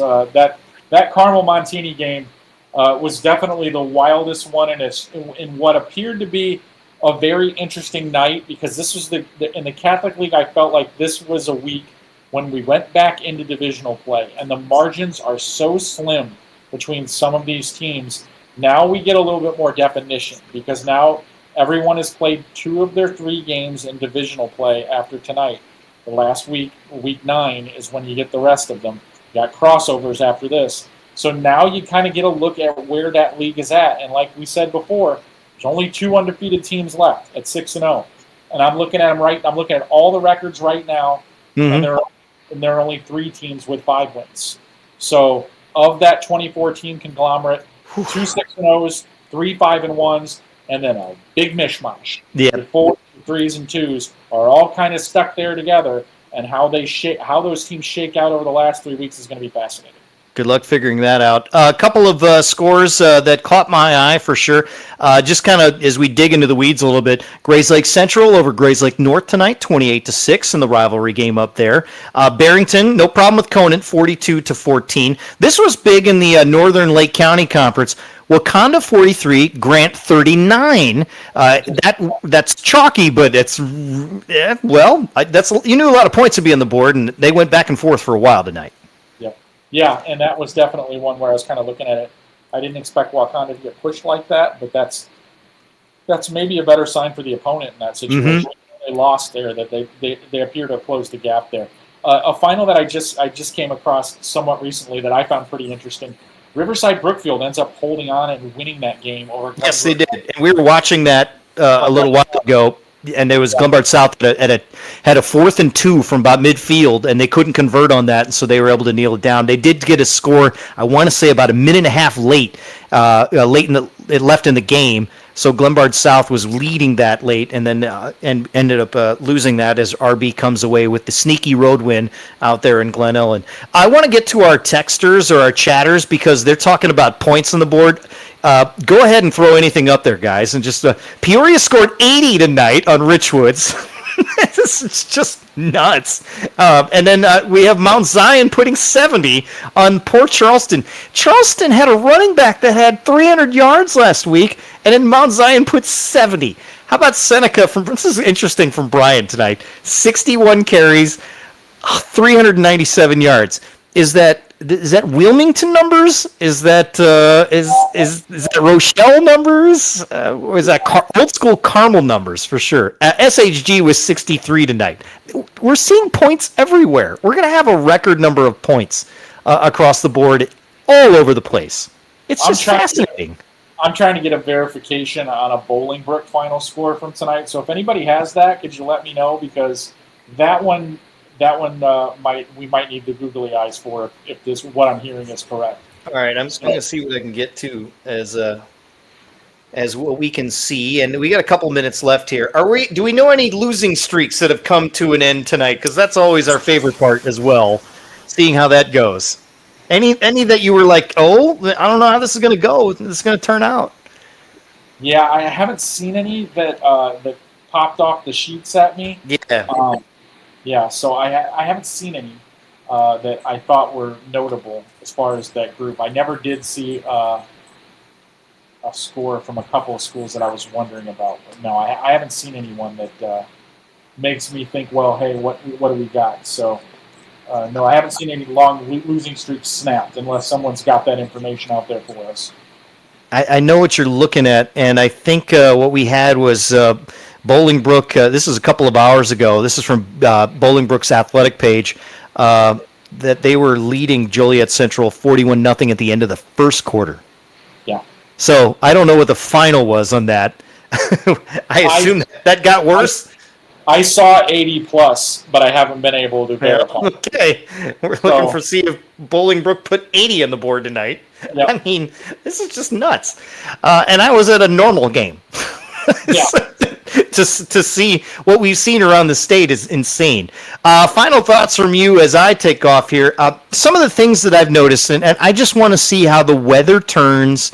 that Carmel Montini game was definitely the wildest one in what appeared to be a very interesting night because this was in the Catholic League. I felt like this was a week when we went back into divisional play, and the margins are so slim between some of these teams. Now we get a little bit more definition because now everyone has played 2 of their 3 games in divisional play after tonight. The last week, week 9, is when you get the rest of them. You got crossovers after this. So now you kind of get a look at where that league is at. And like we said before, there's only 2 undefeated teams left at 6-0. And I'm looking at them I'm looking at all the records right now, and there are only 3 teams with 5 wins. So of that 24-team conglomerate, 2 6-0s, 3 5-1s, and then a big mishmash. Yeah. The 4s, 3s, and 2s are all kind of stuck there together. And how those teams shake out over the last 3 weeks is going to be fascinating. Good luck figuring that out. A couple of scores that caught my eye for sure. Just kind of as we dig into the weeds a little bit. Grays Lake Central over Grays Lake North tonight, 28-6 in the rivalry game up there. Barrington, no problem with Conant, 42-14. This was big in the Northern Lake County Conference. Wakanda 43, Grant 39. That's chalky, but it's you knew a lot of points would be on the board, and they went back and forth for a while tonight. Yeah, and that was definitely one where I was kind of looking at it. I didn't expect Wakanda to get pushed like that, but that's maybe a better sign for the opponent in that situation. They lost there, that they appear to have closed the gap there. A final that I just came across somewhat recently that I found pretty interesting. Riverside Brookfield ends up holding on and winning that game over. Yes, they did. And we were watching that a little while ago, and there was Glenbard South had a 4th and 2 from about midfield, and they couldn't convert on that, and so they were able to kneel it down. They did get a score, I want to say about a minute and a half late it left in the game. So Glenbard South was leading that late, and then and ended up losing that as RB comes away with the sneaky road win out there in Glen Ellen. I want to get to our texters or our chatters because they're talking about points on the board. Go ahead and throw anything up there, guys. And just Peoria scored 80 tonight on Richwoods. This is just nuts. And then we have Mount Zion putting 70 on Port Charleston. Charleston had a running back that had 300 yards last week, and then Mount Zion put 70. How about Seneca? This is interesting from Brian tonight. 61 carries, 397 yards. is that Wilmington numbers? Is that is that Rochelle numbers? Or is that old school Carmel numbers for sure? SHG was 63 tonight. We're seeing points everywhere. We're going to have a record number of points across the board, all over the place. It's just fascinating. I'm trying to get a verification on a Bolingbrook final score from tonight. So if anybody has that, could you let me know? Because that one we might need the googly eyes for if this what I'm hearing is correct. All right, I'm just going to see what I can get to as what we can see, and we got a couple minutes left here. Do we know any losing streaks that have come to an end tonight? Because that's always our favorite part as well, seeing how that goes. Any that you were like, oh, I don't know how this is going to go. This is going to turn out. Yeah, I haven't seen any that popped off the sheets at me. Yeah. Yeah, so I haven't seen any that I thought were notable as far as that group. I never did see a score from a couple of schools that I was wondering about. But no, I haven't seen anyone that makes me think, well, hey, what do we got? So, no, I haven't seen any long losing streaks snapped unless someone's got that information out there for us. I know what you're looking at, and I think what we had was Bolingbrook. This is a couple of hours ago. This is from Bolingbrook's athletic page. That they were leading Joliet Central 41-0 at the end of the first quarter. Yeah. So I don't know what the final was on that. I assume that got worse. I saw 80+, but I haven't been able to verify. Okay, we're looking for see if Bolingbrook put 80 on the board tonight. Yep. I mean, this is just nuts. And I was at a normal game. Yeah. to see what we've seen around the state is insane. Final thoughts from you as I take off here. Some of the things that I've noticed, and I just want to see how the weather turns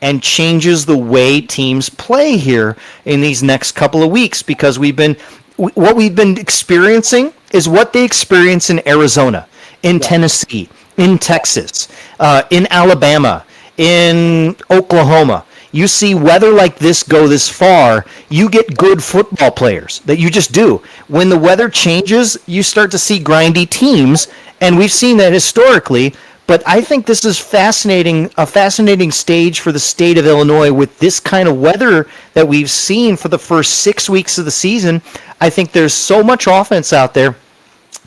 and changes the way teams play here in these next couple of weeks, because what we've been experiencing is what they experience in Arizona, in Tennessee, in Texas, in Alabama, in Oklahoma. You see weather like this go this far, you get good football players that you just do. When the weather changes, you start to see grindy teams, and we've seen that historically. But I think this is a fascinating stage for the state of Illinois with this kind of weather that we've seen for the first 6 weeks of the season. I think there's so much offense out there,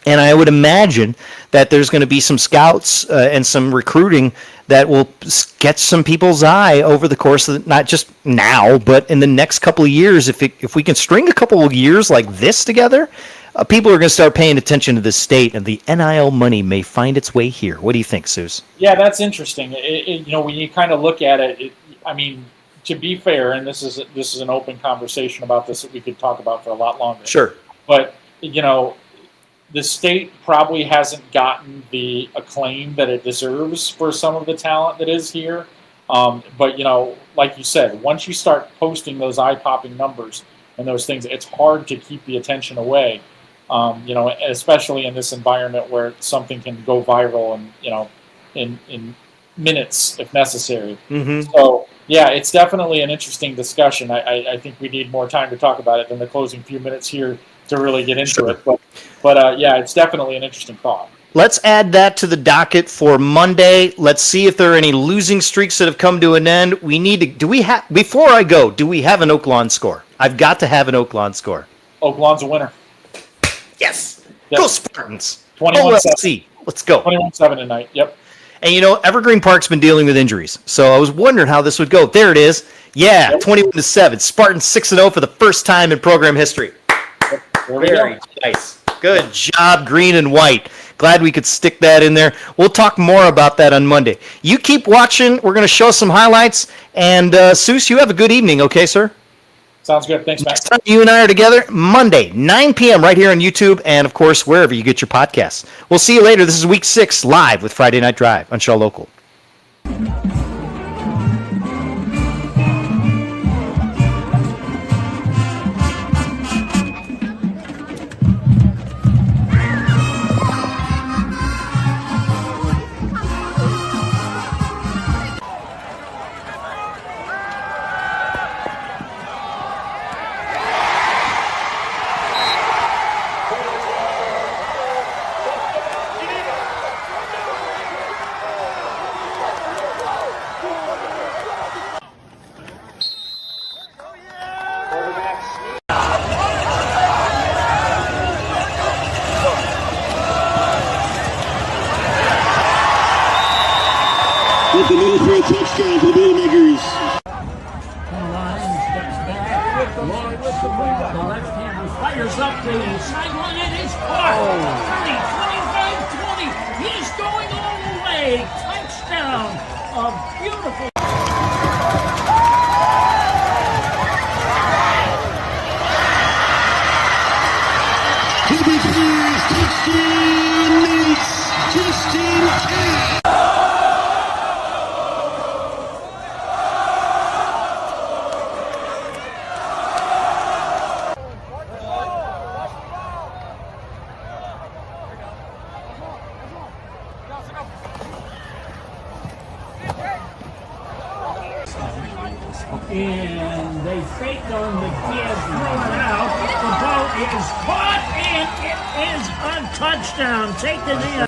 and I would imagine that there's going to be some scouts and some recruiting that will catch some people's eye over the course of not just now, but in the next couple of years. If we can string a couple of years like this together, people are going to start paying attention to this state, and the NIL money may find its way here. What do you think, Soucie? Yeah, that's interesting. When you kind of look at it, I mean, to be fair, and this is an open conversation about this that we could talk about for a lot longer. Sure. But, the state probably hasn't gotten the acclaim that it deserves for some of the talent that is here. But, like you said, once you start posting those eye-popping numbers and those things, it's hard to keep the attention away, especially in this environment where something can go viral and, in minutes if necessary. Mm-hmm. So, yeah, it's definitely an interesting discussion. I think we need more time to talk about it than the closing few minutes here to really get into it. But yeah, it's definitely an interesting thought. Let's add that to the docket for Monday. Let's see if there are any losing streaks that have come to an end. Before I go, do we have an Oaklawn score? I've got to have an Oaklawn score. Oaklawn's a winner. Yes. Go Spartans. 21-7. Let's go. 21-7 tonight. Yep. And Evergreen Park's been dealing with injuries, so I was wondering how this would go. There it is. Yeah, yep. 21-7. Spartans 6-0 for the first time in program history. Yep. Very nice. Good job, green and white. Glad we could stick that in there. We'll talk more about that on Monday. You keep watching. We're going to show some highlights. And, Soucie, you have a good evening, okay, sir? Sounds good. Thanks, Matt. Next time you and I are together, Monday, 9 p.m. right here on YouTube and, of course, wherever you get your podcasts. We'll see you later. This is Week 6 live with Friday Night Drive on Shaw Local. with the middle for a touchdown for the Boilermakers. The left-hander fires up the sideline and it's caught. 30, 25, 20. He's going all the way. Touchdown. A beautiful. Touchdown, Knights, Justin Cat. And they faked on the kid, threw it out. The ball is caught, and it is a touchdown. Take the knee.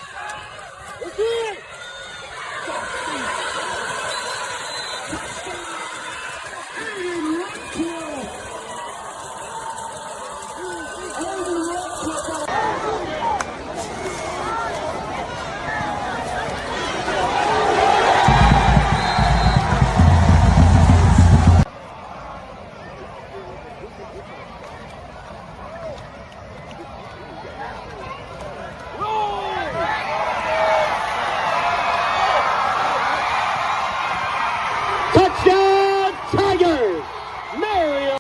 Touchdown, Tigers! Mario.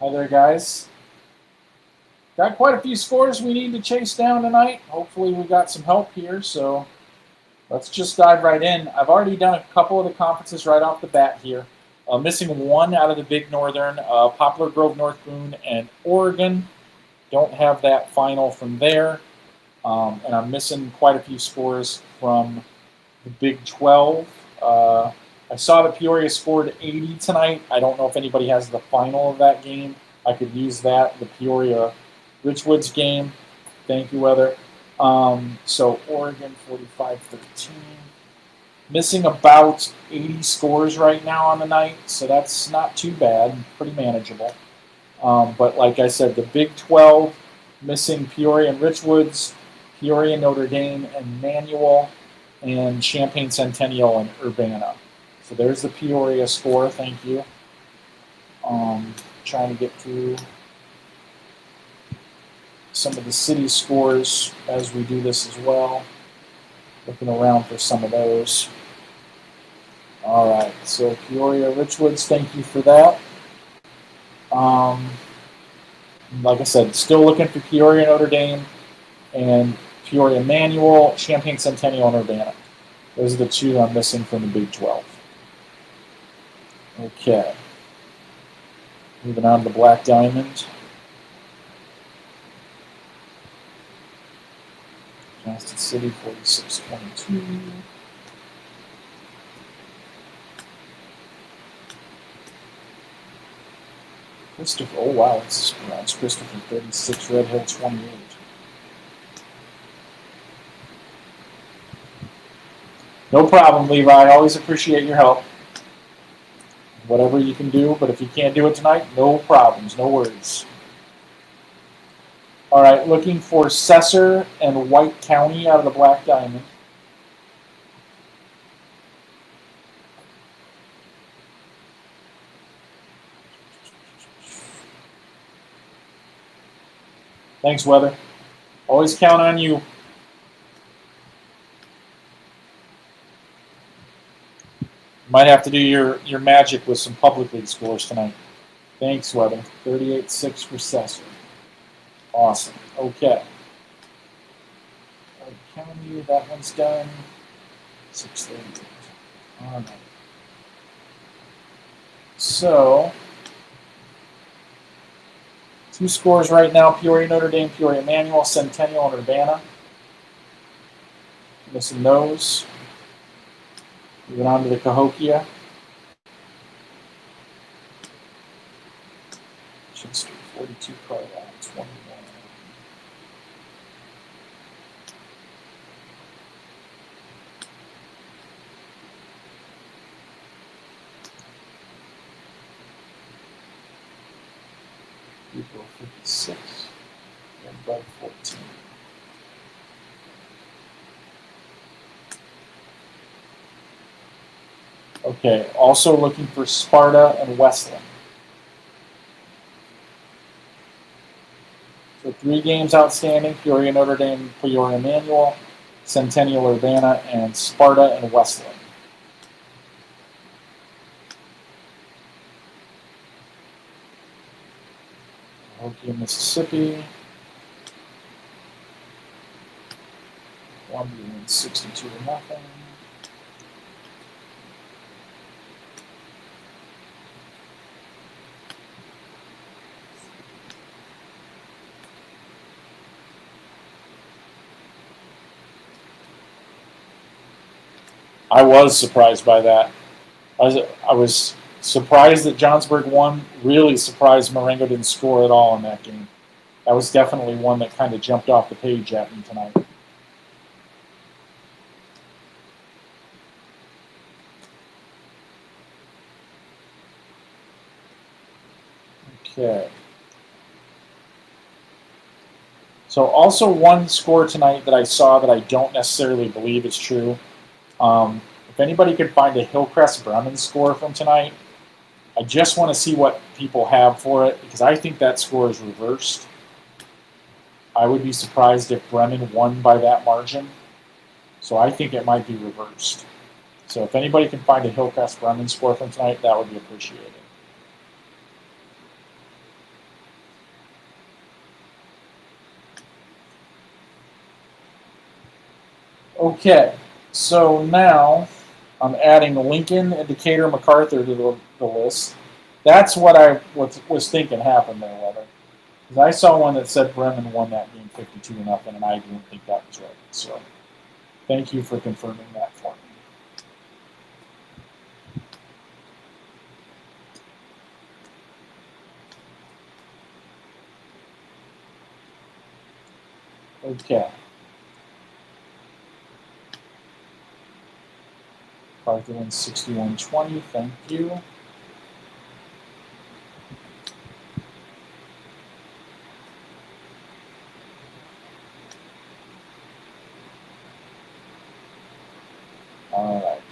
Hi there, guys. Got quite a few scores we need to chase down tonight. Hopefully we got some help here, so let's just dive right in. I've already done a couple of the conferences right off the bat here. Missing one out of the Big Northern, Poplar Grove, North Boone, and Oregon. Don't have that final from there. And I'm missing quite a few scores from the Big 12. I saw that Peoria scored 80 tonight. I don't know if anybody has the final of that game. I could use that, the Peoria Richwoods game. Thank you, Weather. So Oregon 45-13. Missing about 80 scores right now on the night, so that's not too bad, pretty manageable. But like I said, the Big 12, missing Peoria and Richwoods, Peoria, Notre Dame, and Manual, and Champaign Centennial and Urbana. So there's the Peoria score, thank you. Trying to get through some of the city scores as we do this as well. Looking around for some of those. All right, so Peoria Richwoods, thank you for that. Like I said, still looking for Peoria Notre Dame and Peoria Manual, Champaign Centennial, and Urbana. Those are the two I'm missing from the Big 12. Okay. Moving on to the Black Diamond. Johnston City, 46-22. Christopher, oh wow, it's Christopher 36, Red Hill 28. No problem, Levi. Always appreciate your help. Whatever you can do, but if you can't do it tonight, no problems, no worries. All right, looking for Cesar and White County out of the Black Diamond. Thanks, Weather. Always count on you. Might have to do your magic with some public league scores tonight. Thanks, Weather. 38-6 for Cessor. Awesome. Okay. County, that one's done. 6:30. All right. So, 2 scores right now: Peoria, Notre Dame, Peoria, Emmanuel, Centennial, and Urbana. Missing those. Moving on to the Cahokia. Street 42, Carlisle, 21. April 56 and Bud 14. Okay, also looking for Sparta and Westland. So 3 games outstanding: Peoria, Notre Dame, Peoria, Emmanuel, Centennial, Urbana, and Sparta and Westland. Cahokia, Mississippi. 162-0. I was surprised by that. I was surprised that Johnsburg won. Really surprised Marengo didn't score at all in that game. That was definitely one that kind of jumped off the page at me tonight. Okay. So also one score tonight that I saw that I don't necessarily believe is true. If anybody could find a Hillcrest Bremen score from tonight, I just want to see what people have for it, because I think that score is reversed. I would be surprised if Bremen won by that margin. So I think it might be reversed. So if anybody can find a Hillcrest Bremen score from tonight, that would be appreciated. Okay, so now I'm adding Lincoln and Decatur MacArthur to the list. That's what I was thinking happened there, Weather. Because I saw one that said Bremen won that game 52-0, and I didn't think that was right. So thank you for confirming that for me. Okay. MacArthur wins 61-20. Thank you. All right.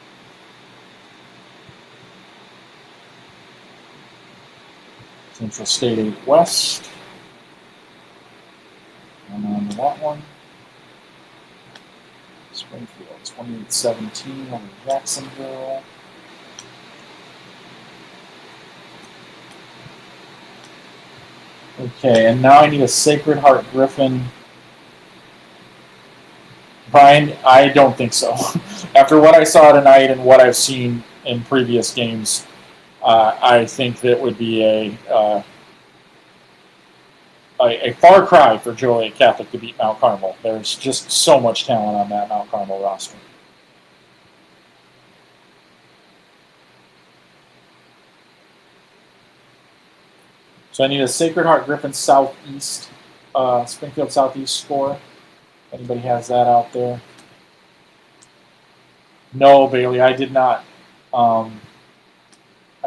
Central State 8 West. And on to that one. Springfield 28-17 over Jacksonville. Okay, and now I need a Sacred Heart Griffin. Brian, I don't think so. After what I saw tonight and what I've seen in previous games, I think that would be a far cry for Joliet Catholic to beat Mount Carmel. There's just so much talent on that Mount Carmel roster. So I need a Sacred Heart Griffin Southeast, Springfield Southeast score. Anybody has that out there? No, Bailey, I did not. I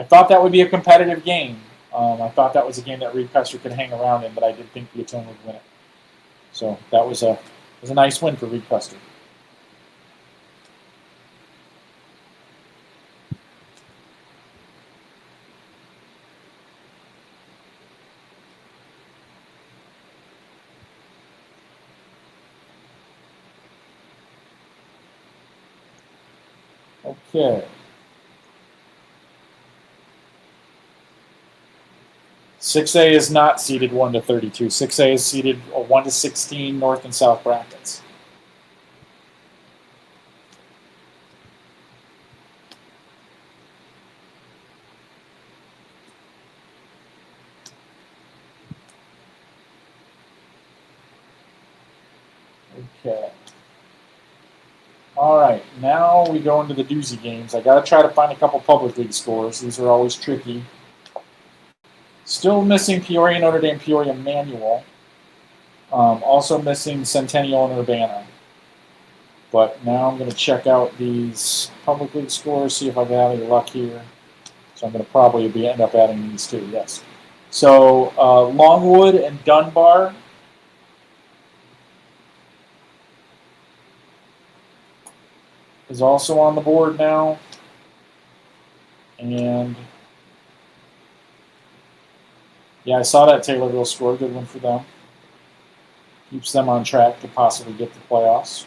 thought that would be a competitive game. I thought that was a game that Reed Custer could hang around in, but I did think Peatone would win it. So that was a nice win for Reed Custer. Okay. 6A is not seeded 1 to 32. 6A is seeded 1 to 16 North and South brackets. Okay. All right, now we go into the doozy games. I got to try to find a couple public league scores. These are always tricky. Still missing Peoria, Notre Dame, Peoria, Manual. Also missing Centennial and Urbana. But now I'm going to check out these public league scores, see if I got any luck here. So I'm going to probably end up adding these too, yes. So Longwood and Dunbar is also on the board now. And yeah, I saw that Taylorville score. Good one for them. Keeps them on track to possibly get the playoffs.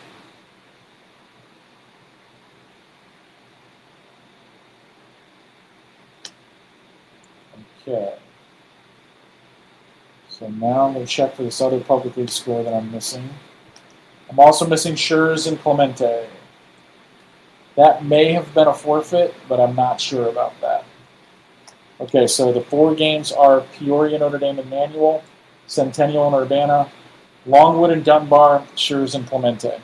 Okay. So now I'm going to check for this other public league score that I'm missing. I'm also missing Schurz and Clemente. That may have been a forfeit, but I'm not sure about that. Okay, so the 4 games are Peoria, Notre Dame, and Manual, Centennial and Urbana, Longwood and Dunbar, Schurz and Clemente.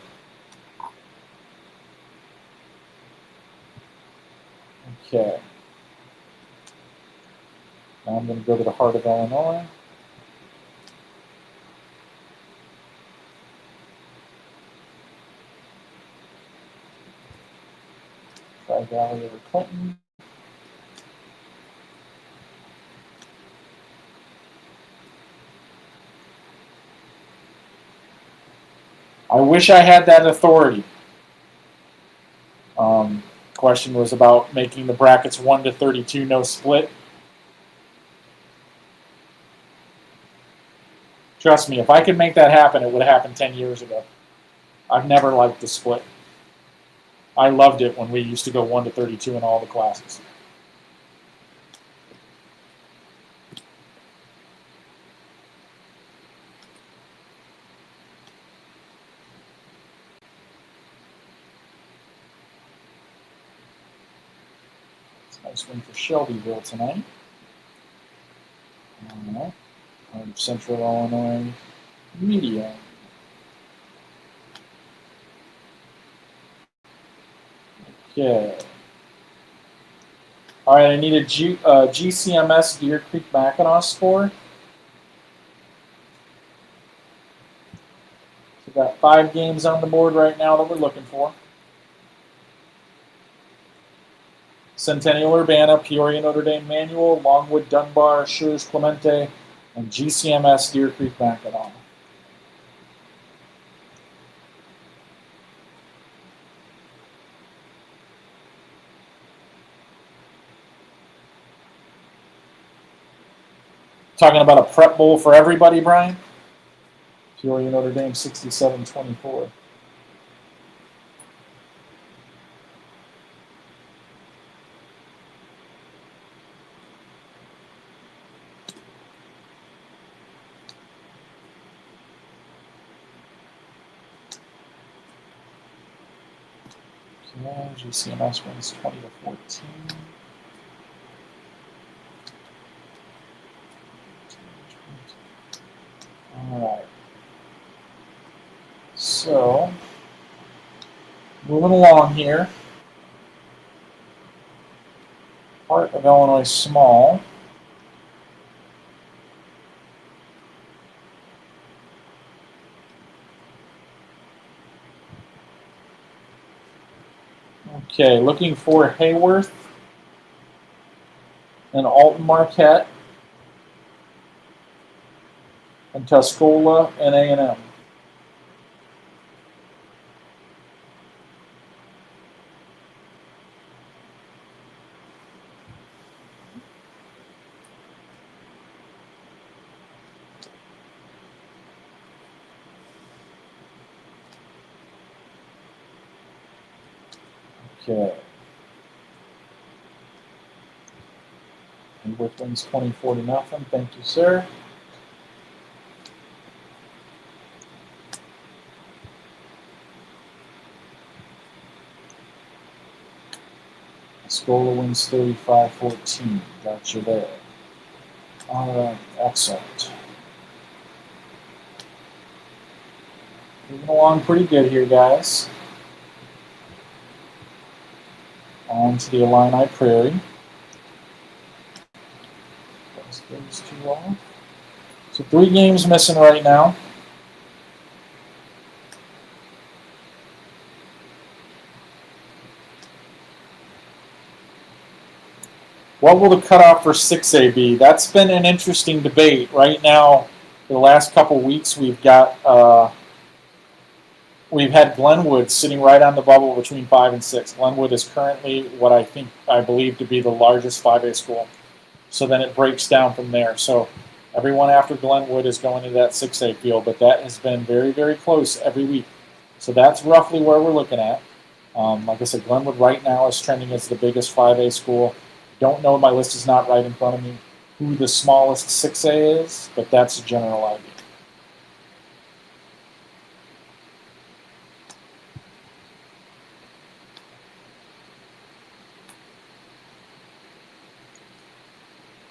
Okay. Now I'm going to go to the heart of Illinois. Tri-Valley over Clinton. I wish I had that authority. Question was about making the brackets 1 to 32, no split. Trust me, if I could make that happen, it would have happened 10 years ago. I've never liked the split. I loved it when we used to go 1 to 32 in all the classes. Nice win for Shelbyville tonight. All right. Central Illinois Media. Okay. All right, I need a GCMS Deer Creek Mackinac score. So we've got 5 games on the board right now that we're looking for. Centennial Urbana, Peoria Notre Dame Manual, Longwood Dunbar, Schurz Clemente, and GCMS Deer Creek Mackinac. Talking about a prep bowl for everybody, Brian? Peoria Notre Dame 67-24. GCMS wins 20-14. All right. So, moving along here. Part of Illinois Small. Okay, looking for Hayworth and Alton Marquette and Tuscola and A&M. Okay. Woodworth wins 24-0. Thank you, sir. Scola wins 35-14. Got you there. All right, excellent. Moving along pretty good here, guys. On to the Illini Prairie. Those two off. So 3 games missing right now. What will the cutoff for 6A be? That's been an interesting debate. Right now, for the last couple weeks, we've got we've had Glenwood sitting right on the bubble between 5 and 6. Glenwood is currently what I believe to be the largest 5A school. So then it breaks down from there. So everyone after Glenwood is going into that 6A field, but that has been very, very close every week. So that's roughly where we're looking at. Like I said, Glenwood right now is trending as the biggest 5A school. Don't know, my list is not right in front of me, who the smallest 6A is, but that's a general idea.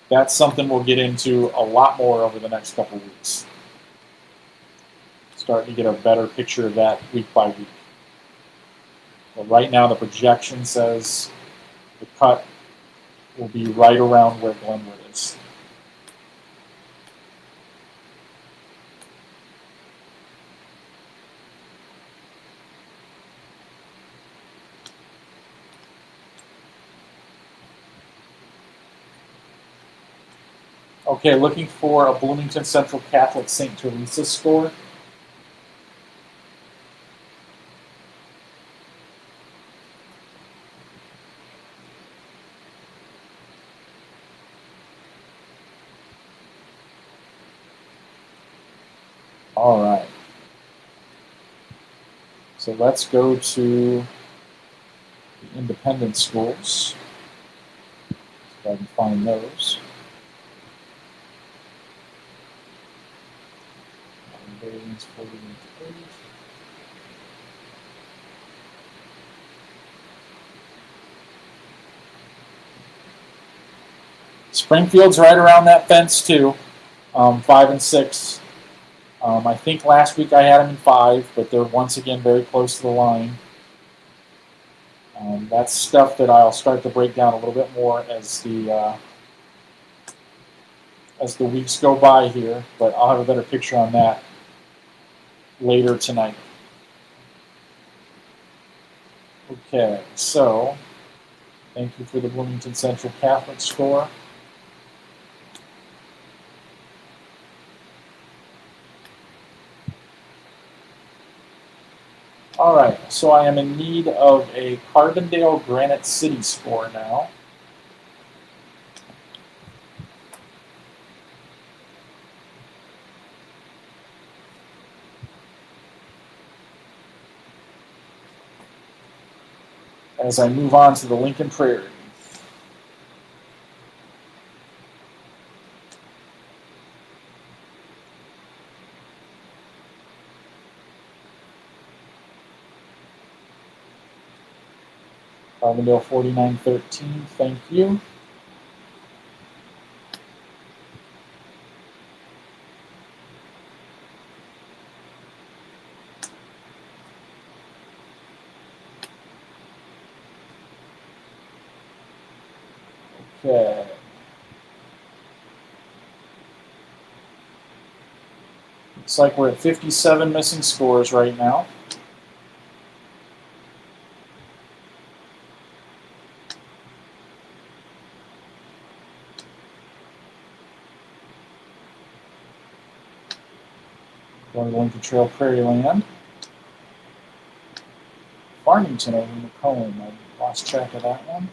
That's something we'll get into a lot more over the next couple weeks. Starting to get a better picture of that week by week. But right now the projection says the cut will be right around where Glenwood is. Okay, looking for a Bloomington Central Catholic St. Teresa score. All right. So let's go to the independent schools. If I can find those. Springfield's right around that fence too, 5 and 6. I think last week I had them in 5, but they're once again very close to the line. That's stuff that I'll start to break down a little bit more as the weeks go by here, but I'll have a better picture on that later tonight. Okay, so thank you for the Bloomington Central Catholic score. All right, so I am in need of a Carbondale Granite City score now. As I move on to the Lincoln Prairie. Carbondale 49-13, thank you. Okay. Looks like we're at 57 missing scores right now. Going to Lincoln Trail Prairie Land. Farmington over Macomb. I lost track of that one.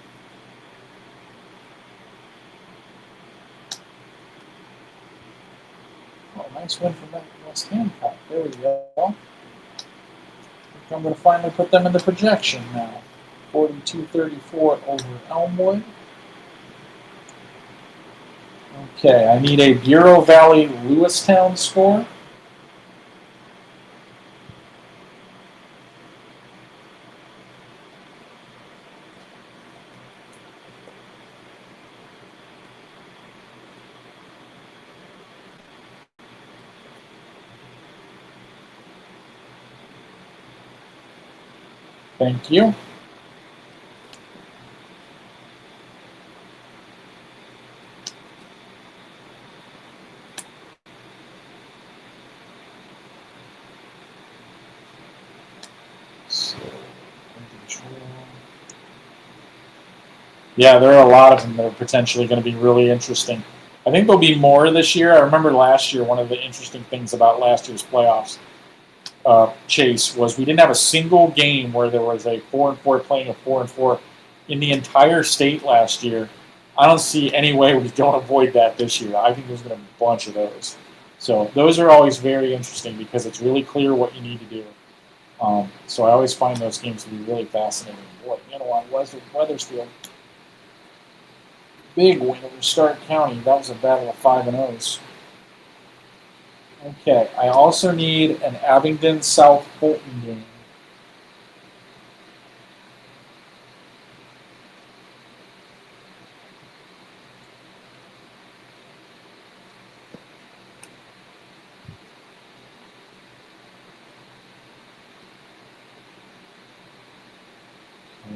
Oh, nice win from West Hancock. There we go. I think I'm going to finally put them in the projection now. 42-34 over Elmwood. Okay, I need a Bureau Valley Lewistown score. Thank you. Yeah, there are a lot of them that are potentially going to be really interesting. I think there'll be more this year. I remember last year, one of the interesting things about last year's playoffs, Chase, was we didn't have a single game where there was a 4-4 playing a 4-4 in the entire state last year. I don't see any way we don't avoid that this year. I think there's going to be a bunch of those. So those are always very interesting because it's really clear what you need to do. So I always find those games to be really fascinating. Boy, Weathersfield. Big win over Stark County. That was a battle of 5 and O's. Okay, I also need an Abingdon South Fulton game.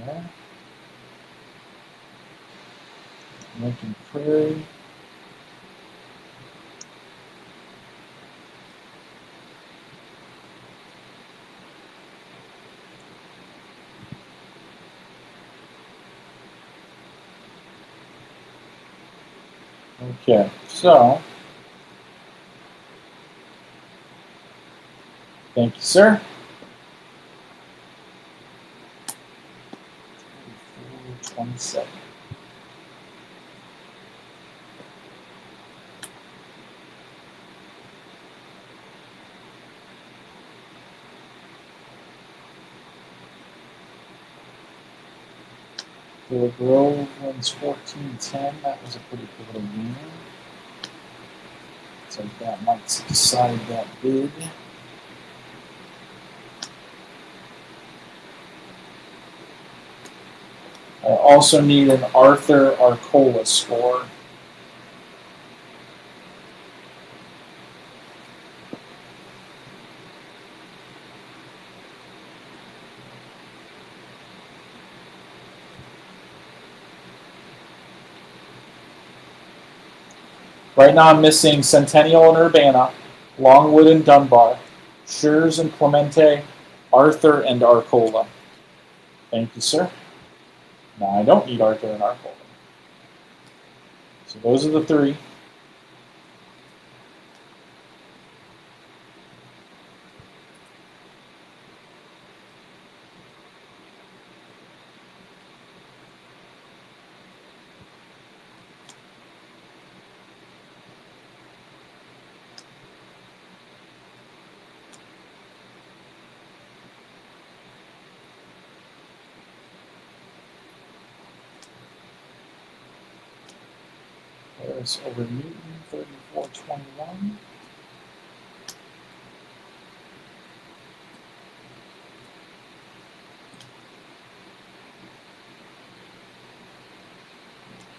Yeah. Lincoln Prairie. Okay, so thank you, sir. 27. Willow Grove wins 14-10. That was a pretty pivotal game. So that might decide that bid. I also need an Arthur Arcola score. Right now I'm missing Centennial and Urbana, Longwood and Dunbar, Schurz and Clemente, Arthur and Arcola. Thank you, sir. Now I don't need Arthur and Arcola. So those are the three. There's over Newton, 34-21.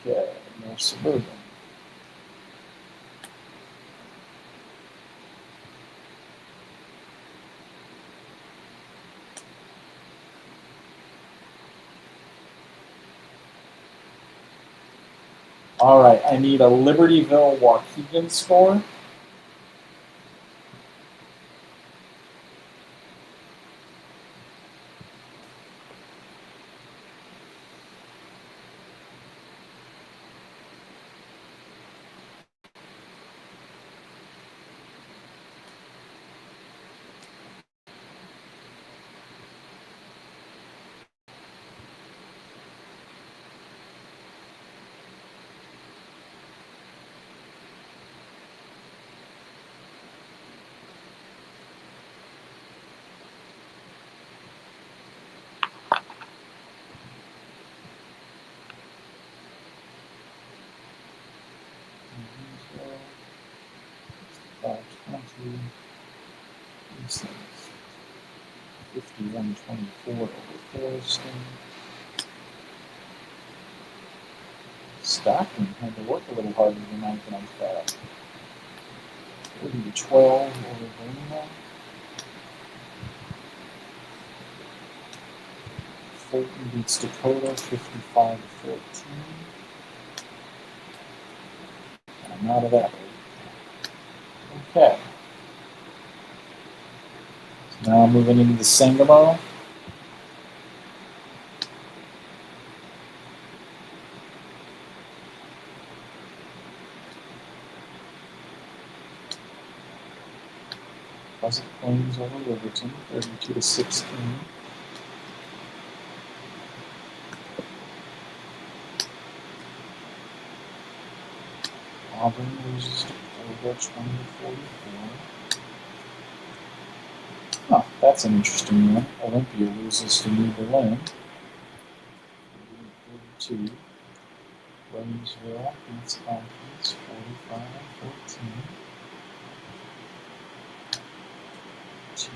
Okay, more Suburban. All right, I need a Libertyville Waukegan score. 51-24 over Forreston. Stockton had to work a little harder tonight than I thought. 30-12 over Verona. Fulton beats Dakota 55-14. I'm out of that. Okay. So now moving into the Sangamo. Pleasant Plains over Riverton, 32-16. Auburn loses to Porter 20-44. Oh, that's an interesting one. Olympia loses to New Berlin. 32. Williamsville beats Conference 45-14. 2-45.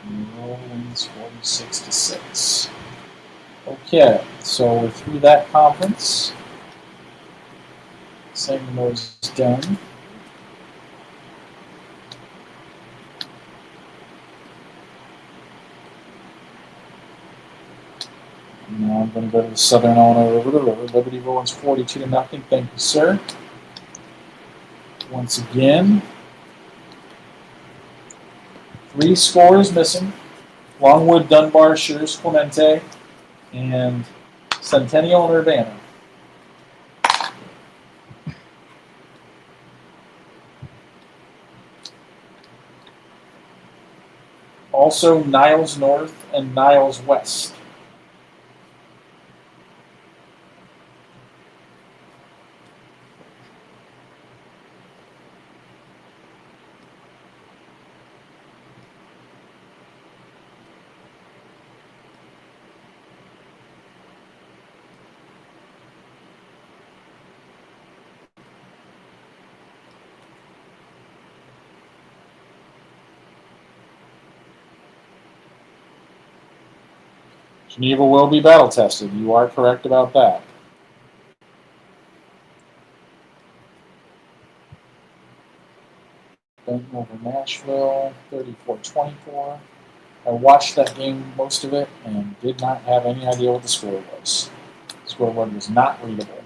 And Monroe wins 46-6. Okay, so we're through that conference. Sangamo's done. Now I'm going to go to the Southern Illinois River. Libertyville wins 42-0. Thank you, sir. Once again, 3 scores missing. Longwood, Dunbar, Shears, Clemente, and Centennial and Urbana. Also, Niles North and Niles West. Geneva will be battle tested. You are correct about that. Benton over Nashville, 34-24. I watched that game, most of it, and did not have any idea what the score was. The scoreboard was not readable.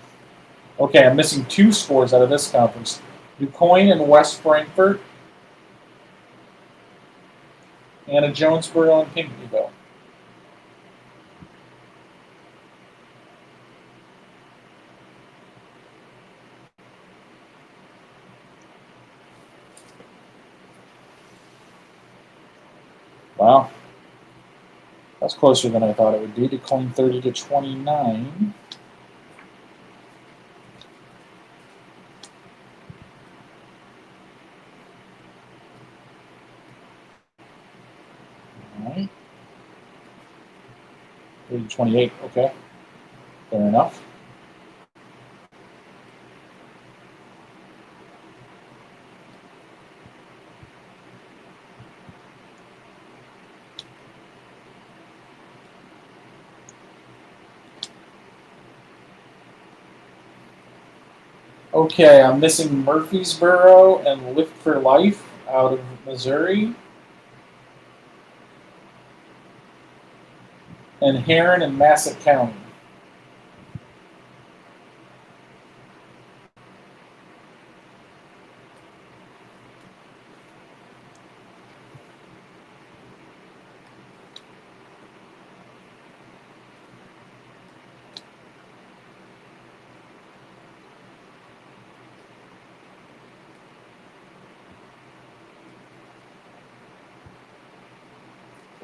Okay, I'm missing 2 scores out of this conference. DuQuoin and West Frankfort. And a Jonesboro and Pinckneyville. Wow. That's closer than I thought it would be. DuQuoin 30-29. All right. 30-28. Okay. Fair enough. Okay, I'm missing Murfreesboro and Lift for Life out of Missouri. And Heron and Massac County.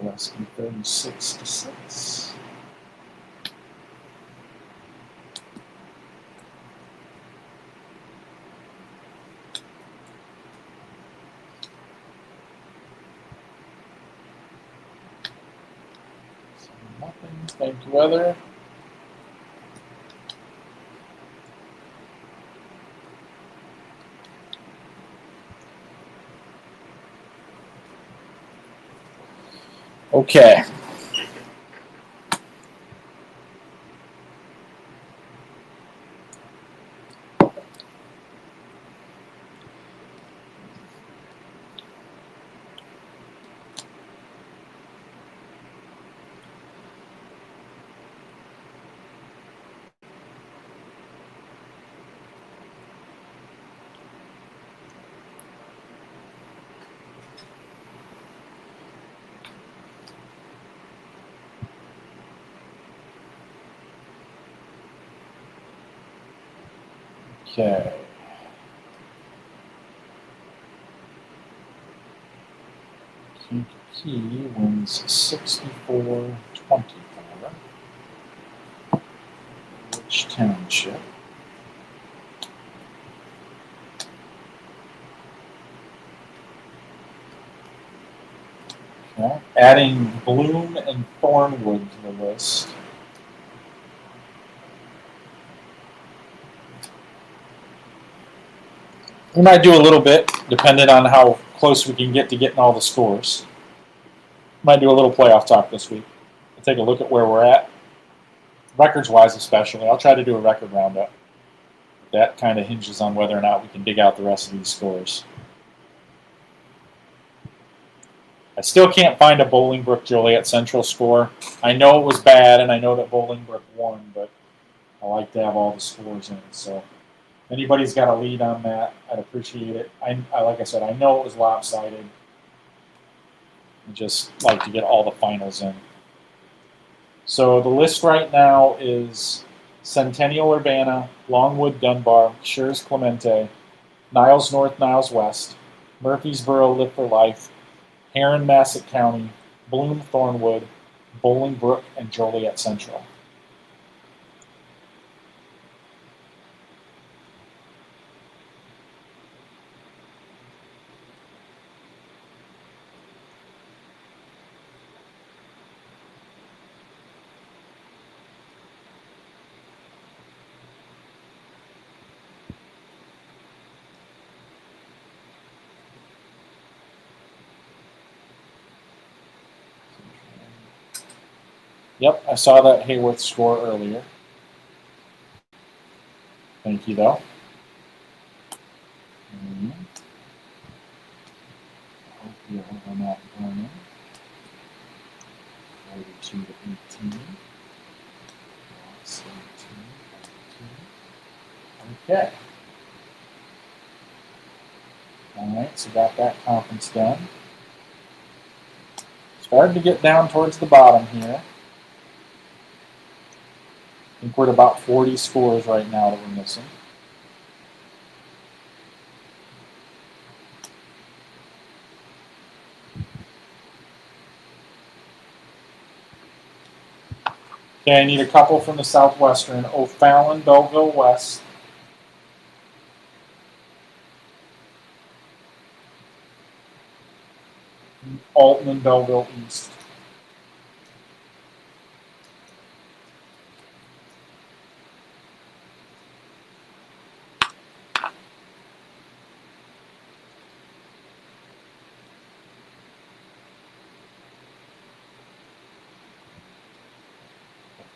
Gillespie 36-6. Nothing. Thank you, weather. Okay. Okay. Kankakee wins 64-24. Which township? Okay. Adding Bloom and Thornwood to the list. We might do a little bit, depending on how close we can get to getting all the scores. Might do a little playoff talk this week. We'll take a look at where we're at, records-wise especially. I'll try to do a record roundup. That kind of hinges on whether or not we can dig out the rest of these scores. I still can't find a Bolingbrook Joliet Central score. I know it was bad, and I know that Bolingbrook won, but I like to have all the scores in. So if anybody's got a lead on that, I'd appreciate it. Like I said, I know it was lopsided. I just like to get all the finals in. So the list right now is Centennial Urbana, Longwood Dunbar, Schurz Clemente, Niles North, Niles West, Murfreesboro Live for Life, Heron Massac County, Bloom Thornwood, Bolingbrook, and Joliet Central. Yep, I saw that Hayworth score earlier. Thank you, though. Hope you're not burning. 42 to 18. 17, 18. Okay. All right, so got that conference done. Starting to get down towards the bottom here. I think we're at about 40 scores right now that we're missing. Okay, I need a couple from the Southwestern. O'Fallon, Belleville West. Alton and Belleville East.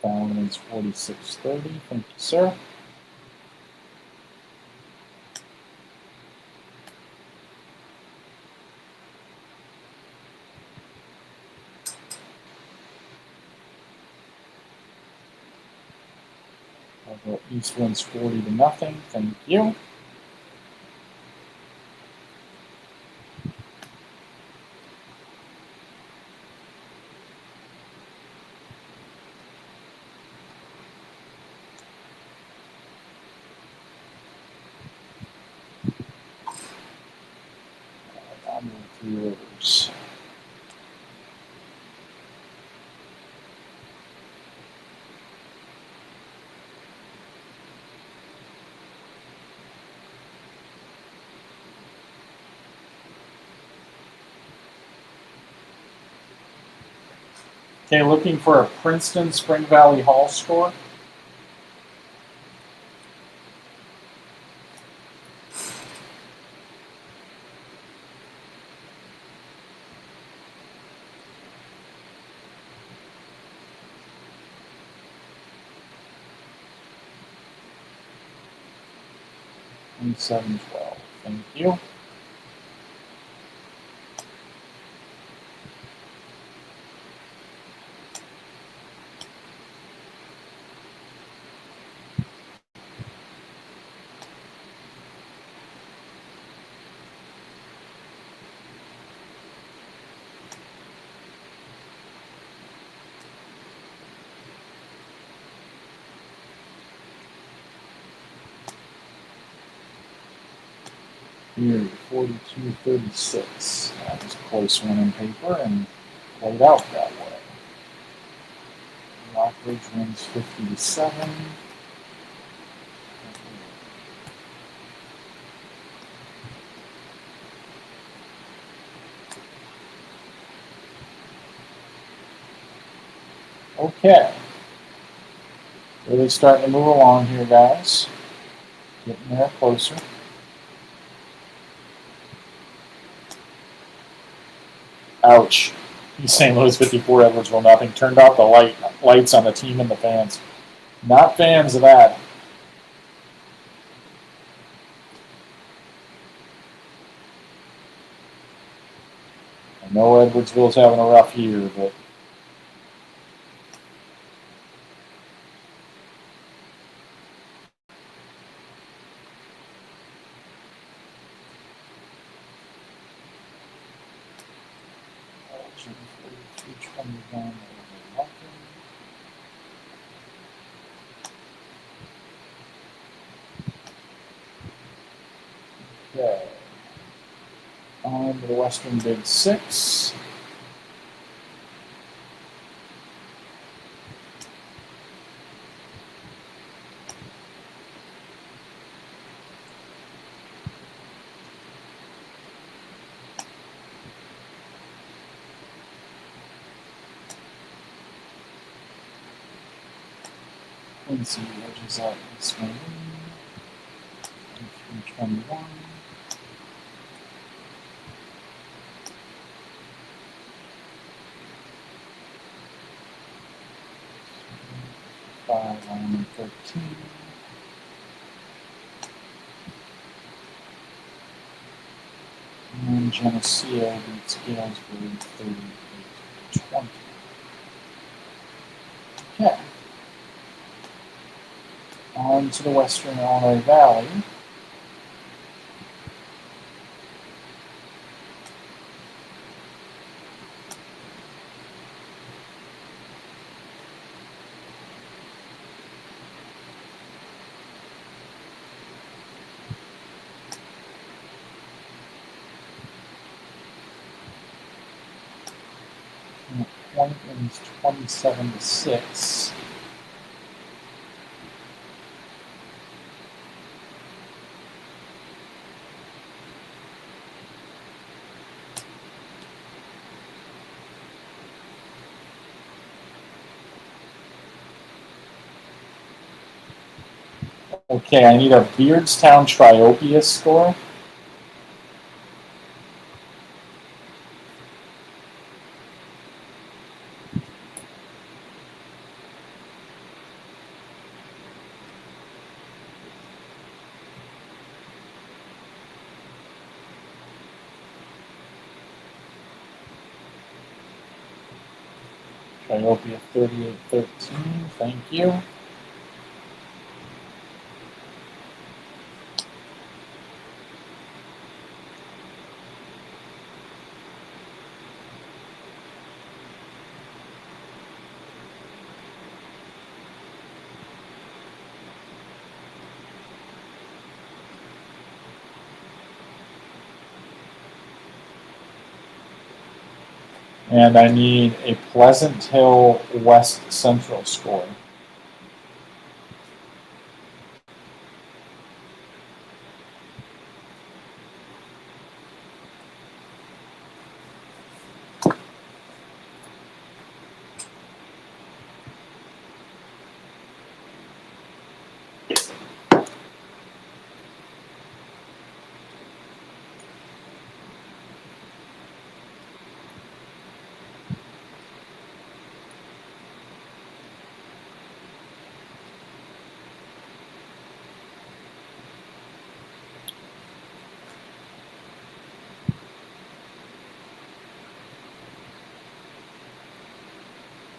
O'Fallon is 46-30. Thank you, sir. East wins 40 to nothing. Thank you. I'm in 3 orders. Okay, looking for a Princeton Spring Valley Hall score. 27-12. Thank you. Here, 42-36. That was a close one in paper and played out that way. Rockbridge wins 50-7. Okay. Really starting to move along here, guys. Getting there closer. Ouch. St. Louis 54, Edwardsville nothing. Turned off the lights on the team and the fans. Not fans of that. I know Edwardsville's having a rough year, but okay. On to the Western Big Six. Quincy edges out this one. 21. On 13. And Geneseo beats Galesburg 38-20. Okay. On to the Western Illinois Valley. Point wins 27-6. Okay, I need a Beardstown Triopia score. Triopia 38-13, thank you. And I need a Pleasant Hill West Central score.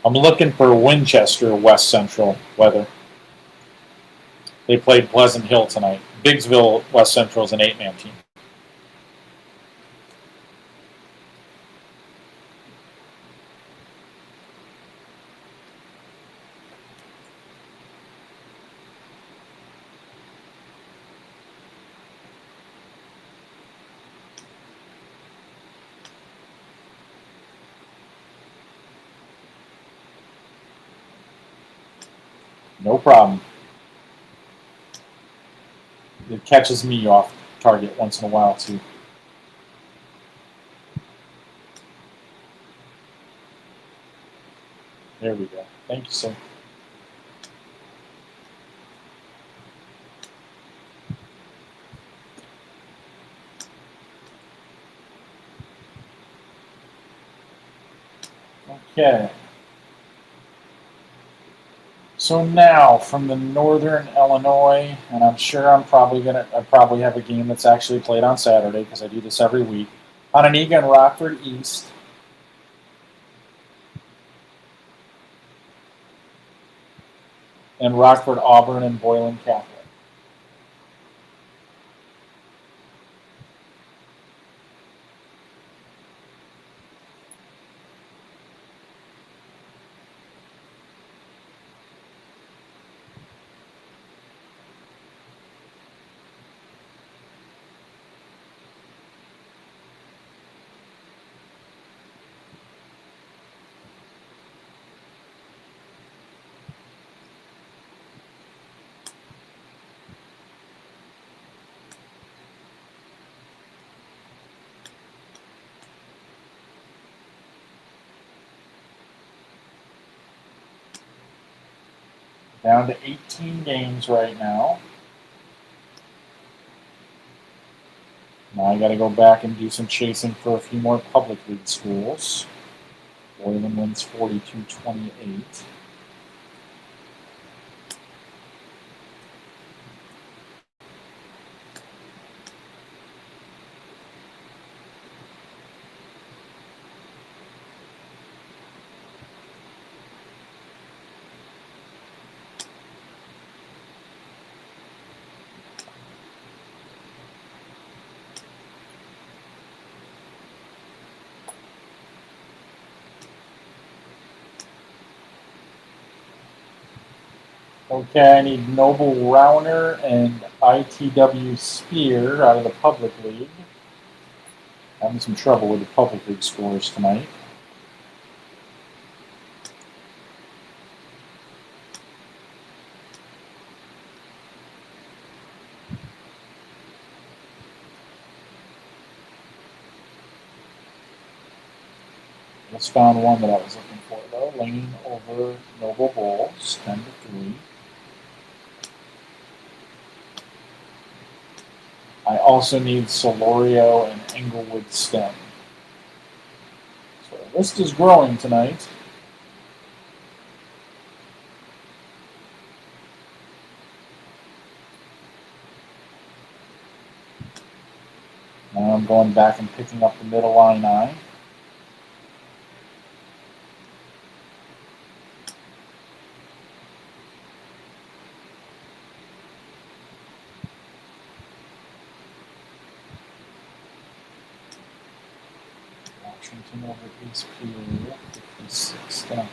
I'm looking for Winchester West Central weather. They played Pleasant Hill tonight. Biggsville West Central is an 8-man team. No problem. It catches me off target once in a while, too. There we go. Thank you, sir. Okay. So now from the Northern Illinois, and I'm sure I probably have a game that's actually played on Saturday because I do this every week. Ononega and Rockford East. And Rockford Auburn and Boylan Catholic. Down to 18 games right now. Now I got to go back and do some chasing for a few more public league schools. Boylan wins 42-28. Okay, I need Noble Rauner and ITW Spear out of the public league. Having some trouble with the public league scores tonight. Just found one that I was looking for though. Lane over Noble Bulls, 10-3. I also need Solorio and Englewood Stem. So the list is growing tonight. Now I'm going back and picking up the middle line I. Washington over East Peoria, 56-0.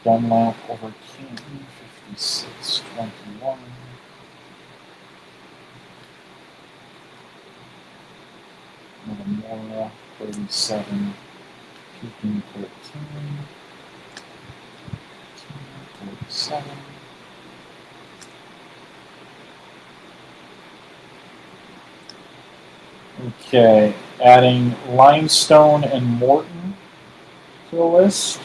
Dunlap over Canton, 56-21. Metamora, 37. Pekin, 13. 47. Okay, adding Limestone and Morton to the list.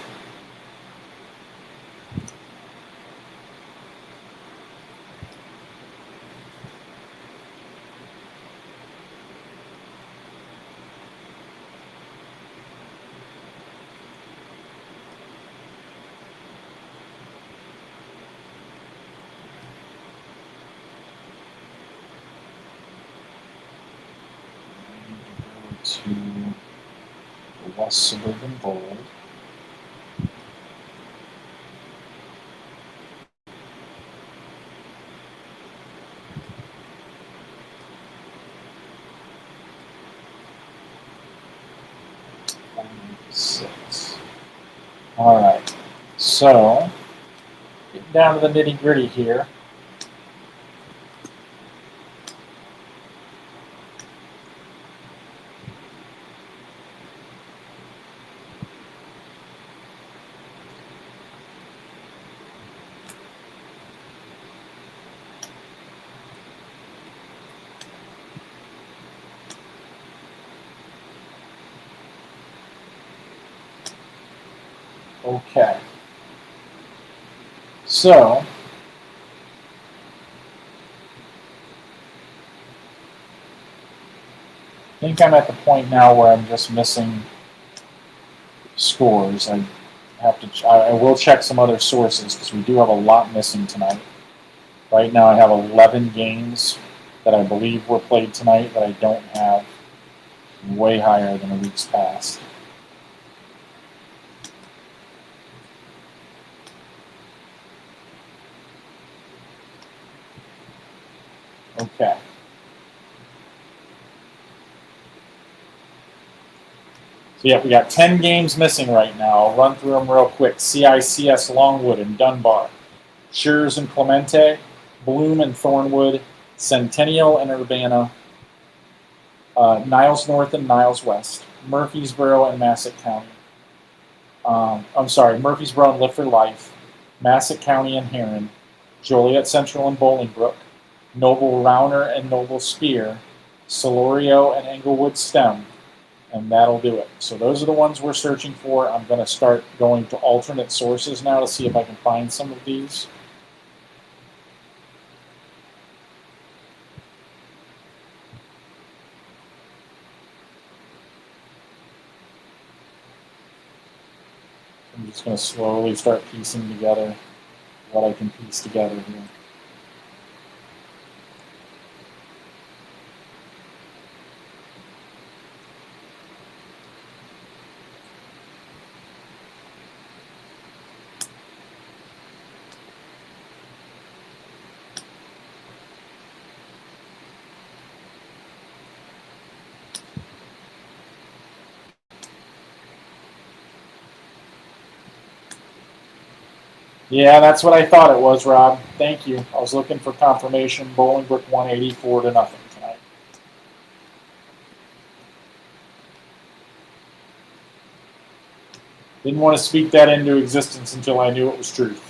To West Suburban Bold. Six. All right. So, getting down to the nitty gritty here. Okay. So, I think I'm at the point now where I'm just missing scores. I have to. I will check some other sources because we do have a lot missing tonight. Right now, I have 11 games that I believe were played tonight that I don't have way higher than a week's past. Okay. So yeah, we got 10 games missing right now. I'll run through them real quick. CICS Longwood and Dunbar, Schurz and Clemente, Bloom and Thornwood, Centennial and Urbana, Niles North and Niles West, Murfreesboro and Massac County. Murfreesboro and Lifford Life, Massac County and Heron, Joliet Central and Bolingbrook, Noble Rauner and Noble Spear, Solorio and Englewood Stem, and that'll do it. So those are the ones we're searching for. I'm going to start going to alternate sources now to see if I can find some of these. I'm just going to slowly start piecing together what I can piece together here. Yeah, that's what I thought it was, Rob. Thank you. I was looking for confirmation. Bolingbrook 184 to nothing tonight. Didn't want to speak that into existence until I knew it was truth.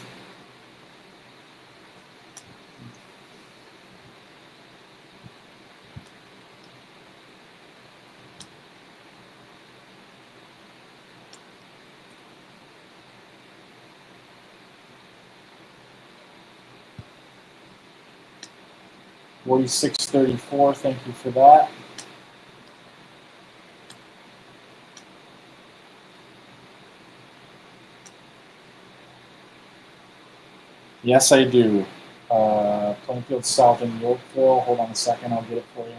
$46.34, thank you for that. Yes, I do. Plainfield South in Yorkville. Hold on a second, I'll get it for you.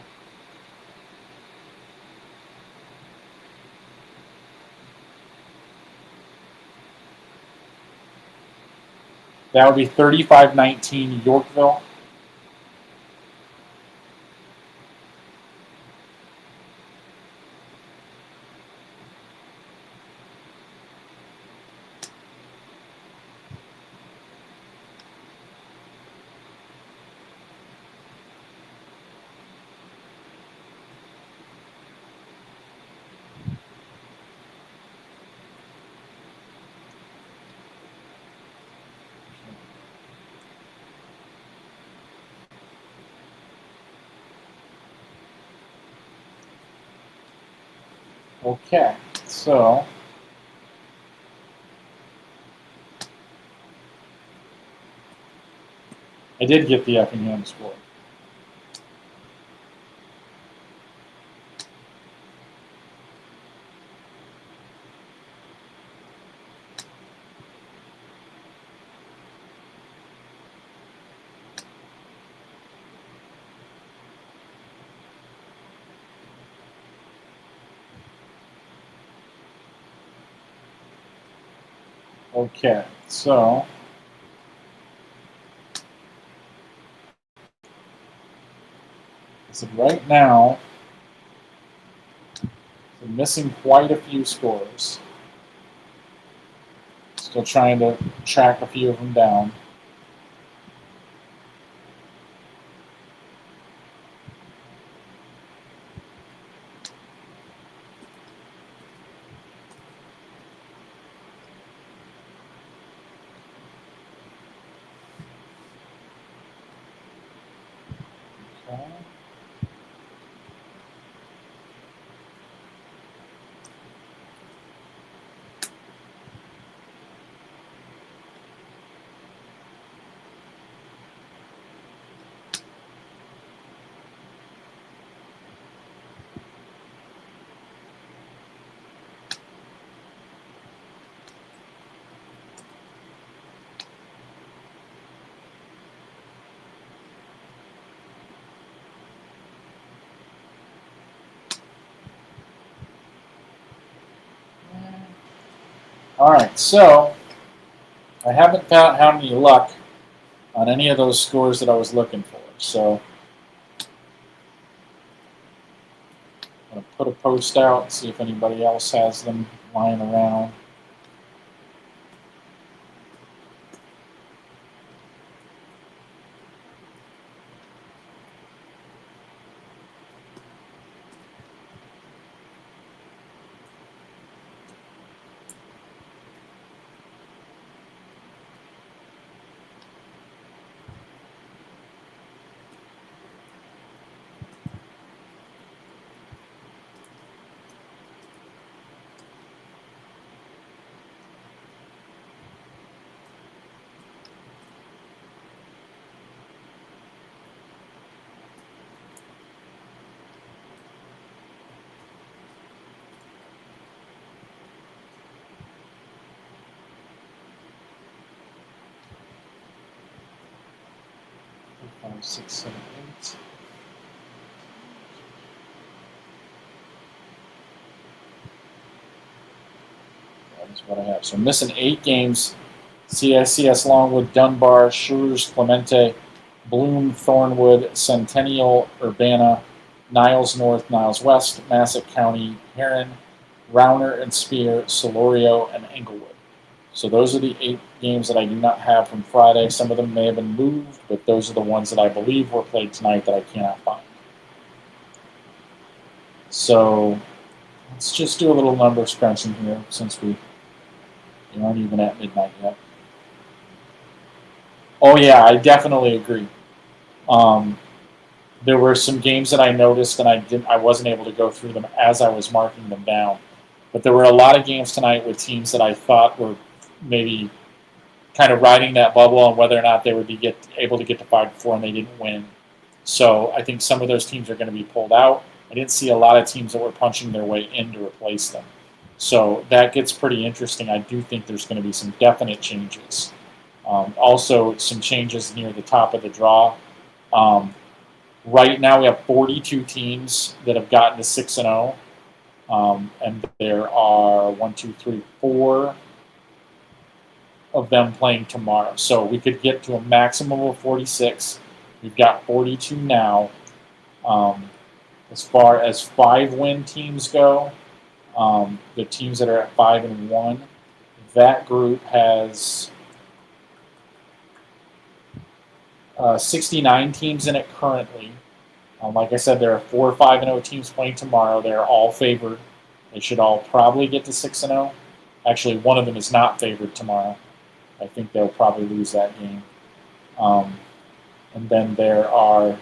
That would be 35-19 Yorkville. Okay, so I did get the Effingham score. Okay, so right now, we're missing quite a few scores. Still trying to track a few of them down. Okay. All right, so I haven't found had any luck on any of those scores that I was looking for. So I'm going to put a post out and see if anybody else has them lying around. Five, six, seven, eight. That is what I have. So I'm missing 8 games. CICS Longwood, Dunbar, Schroers, Clemente, Bloom, Thornwood, Centennial, Urbana, Niles North, Niles West, Massac County, Heron, Rauner and Spear, Solorio, and Englewood. So those are the 8 games that I do not have from Friday. Some of them may have been moved, but those are the ones that I believe were played tonight that I cannot find. So let's just do a little numbers crunching here since we aren't even at midnight yet. Oh yeah, I definitely agree. There were some games that I noticed and I wasn't able to go through them as I was marking them down. But there were a lot of games tonight with teams that I thought were maybe kind of riding that bubble on whether or not they would be able to get to 5-4 and they didn't win. So I think some of those teams are going to be pulled out. I didn't see a lot of teams that were punching their way in to replace them. So that gets pretty interesting. I do think there's going to be some definite changes. Also, some changes near the top of the draw. Right now, we have 42 teams that have gotten to 6-0. And there are 4 of them playing tomorrow. So we could get to a maximum of 46. We've got 42 now. As far as 5-win teams go, the teams that are at 5-1, that group has 69 teams in it currently. Like I said, there are 4 5-0 teams playing tomorrow. They're all favored. They should all probably get to 6-0. Actually, one of them is not favored tomorrow. I think they'll probably lose that game. And then there are, let's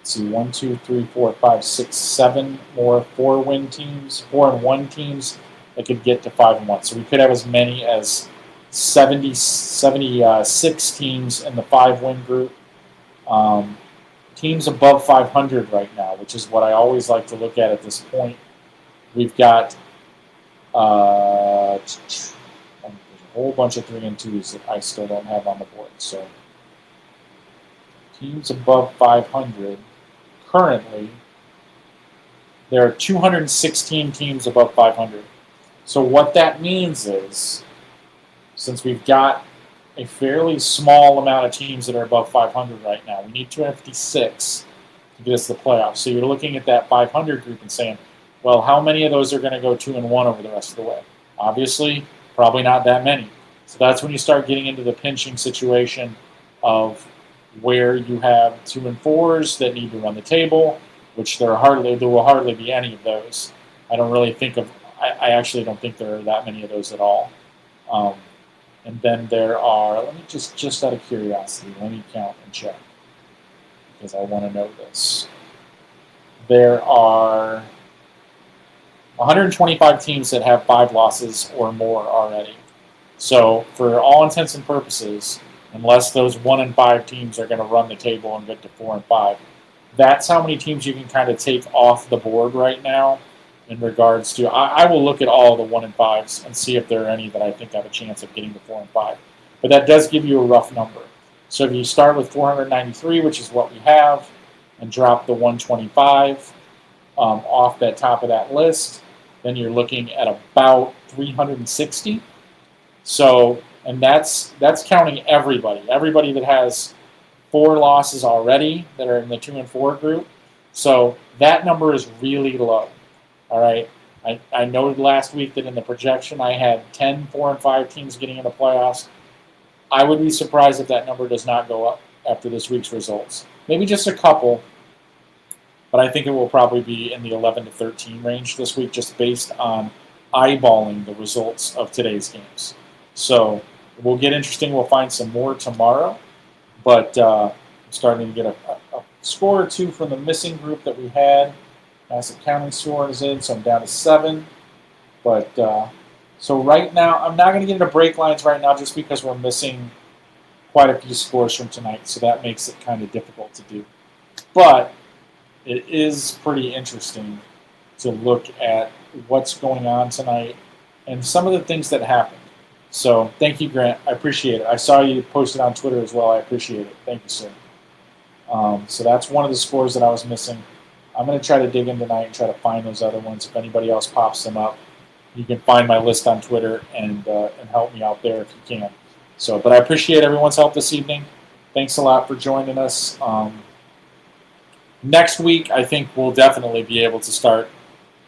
see, 1, 2, 3, 4, 5, 6, 7 more 4-win teams, 4-1 teams that could get to 5-1. So we could have as many as 76 teams in the 5-win group. Teams above 500 right now, which is what I always like to look at this point. We've got there's a whole bunch of 3-2s that I still don't have on the board. So teams above 500, currently, there are 216 teams above 500. So what that means is since we've got a fairly small amount of teams that are above 500 right now. We need 256 to get us the playoffs. So you're looking at that 500 group and saying, well, how many of those are going to go 2-1 over the rest of the way? Obviously, probably not that many. So that's when you start getting into the pinching situation of where you have 2 and 4s that need to run the table, which there will hardly be any of those. I actually don't think there are that many of those at all. And then there are, let me just out of curiosity, let me count and check, because I want to know this. There are 125 teams that have 5 losses or more already. So for all intents and purposes, unless those 1 and 5 teams are going to run the table and get to 4 and 5, that's how many teams you can kind of take off the board right now in regards to, I will look at all the 1 and 5s and see if there are any that I think have a chance of getting to 4 and 5. But that does give you a rough number. So if you start with 493, which is what we have, and drop the 125 off that top of that list, then you're looking at about 360. So, and that's counting everybody that has 4 losses already that are in the 2 and 4 group. So that number is really low. All right. I noted last week that in the projection I had 10 4 and 5 teams getting into playoffs. I would be surprised if that number does not go up after this week's results. Maybe just a couple, but I think it will probably be in the 11 to 13 range this week, just based on eyeballing the results of today's games. So it will get interesting. We'll find some more tomorrow, but I'm starting to get a score or two from the missing group that we had. Madison County score is in, so I'm down to 7. But so right now, I'm not going to get into break lines right now just because we're missing quite a few scores from tonight, so that makes it kind of difficult to do. But it is pretty interesting to look at what's going on tonight and some of the things that happened. So thank you, Grant. I appreciate it. I saw you posted on Twitter as well. I appreciate it. Thank you, sir. So that's one of the scores that I was missing. I'm going to try to dig in tonight and try to find those other ones. If anybody else pops them up, you can find my list on Twitter and help me out there if you can. So, but I appreciate everyone's help this evening. Thanks a lot for joining us. Next week, I think we'll definitely be able to start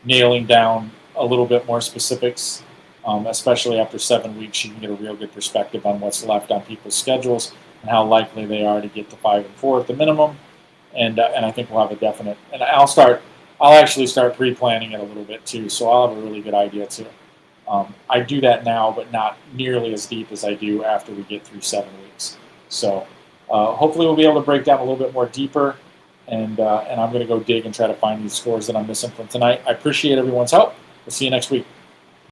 nailing down a little bit more specifics, especially after 7 weeks. You can get a real good perspective on what's left on people's schedules and how likely they are to get to 5 and 4 at the minimum. And I think we'll have a definite. And I'll actually start pre-planning it a little bit too, so I'll have a really good idea too. I do that now, but not nearly as deep as I do after we get through 7 weeks. So hopefully we'll be able to break down a little bit more deeper, and I'm going to go dig and try to find these scores that I'm missing from tonight. I appreciate everyone's help. We'll see you next week.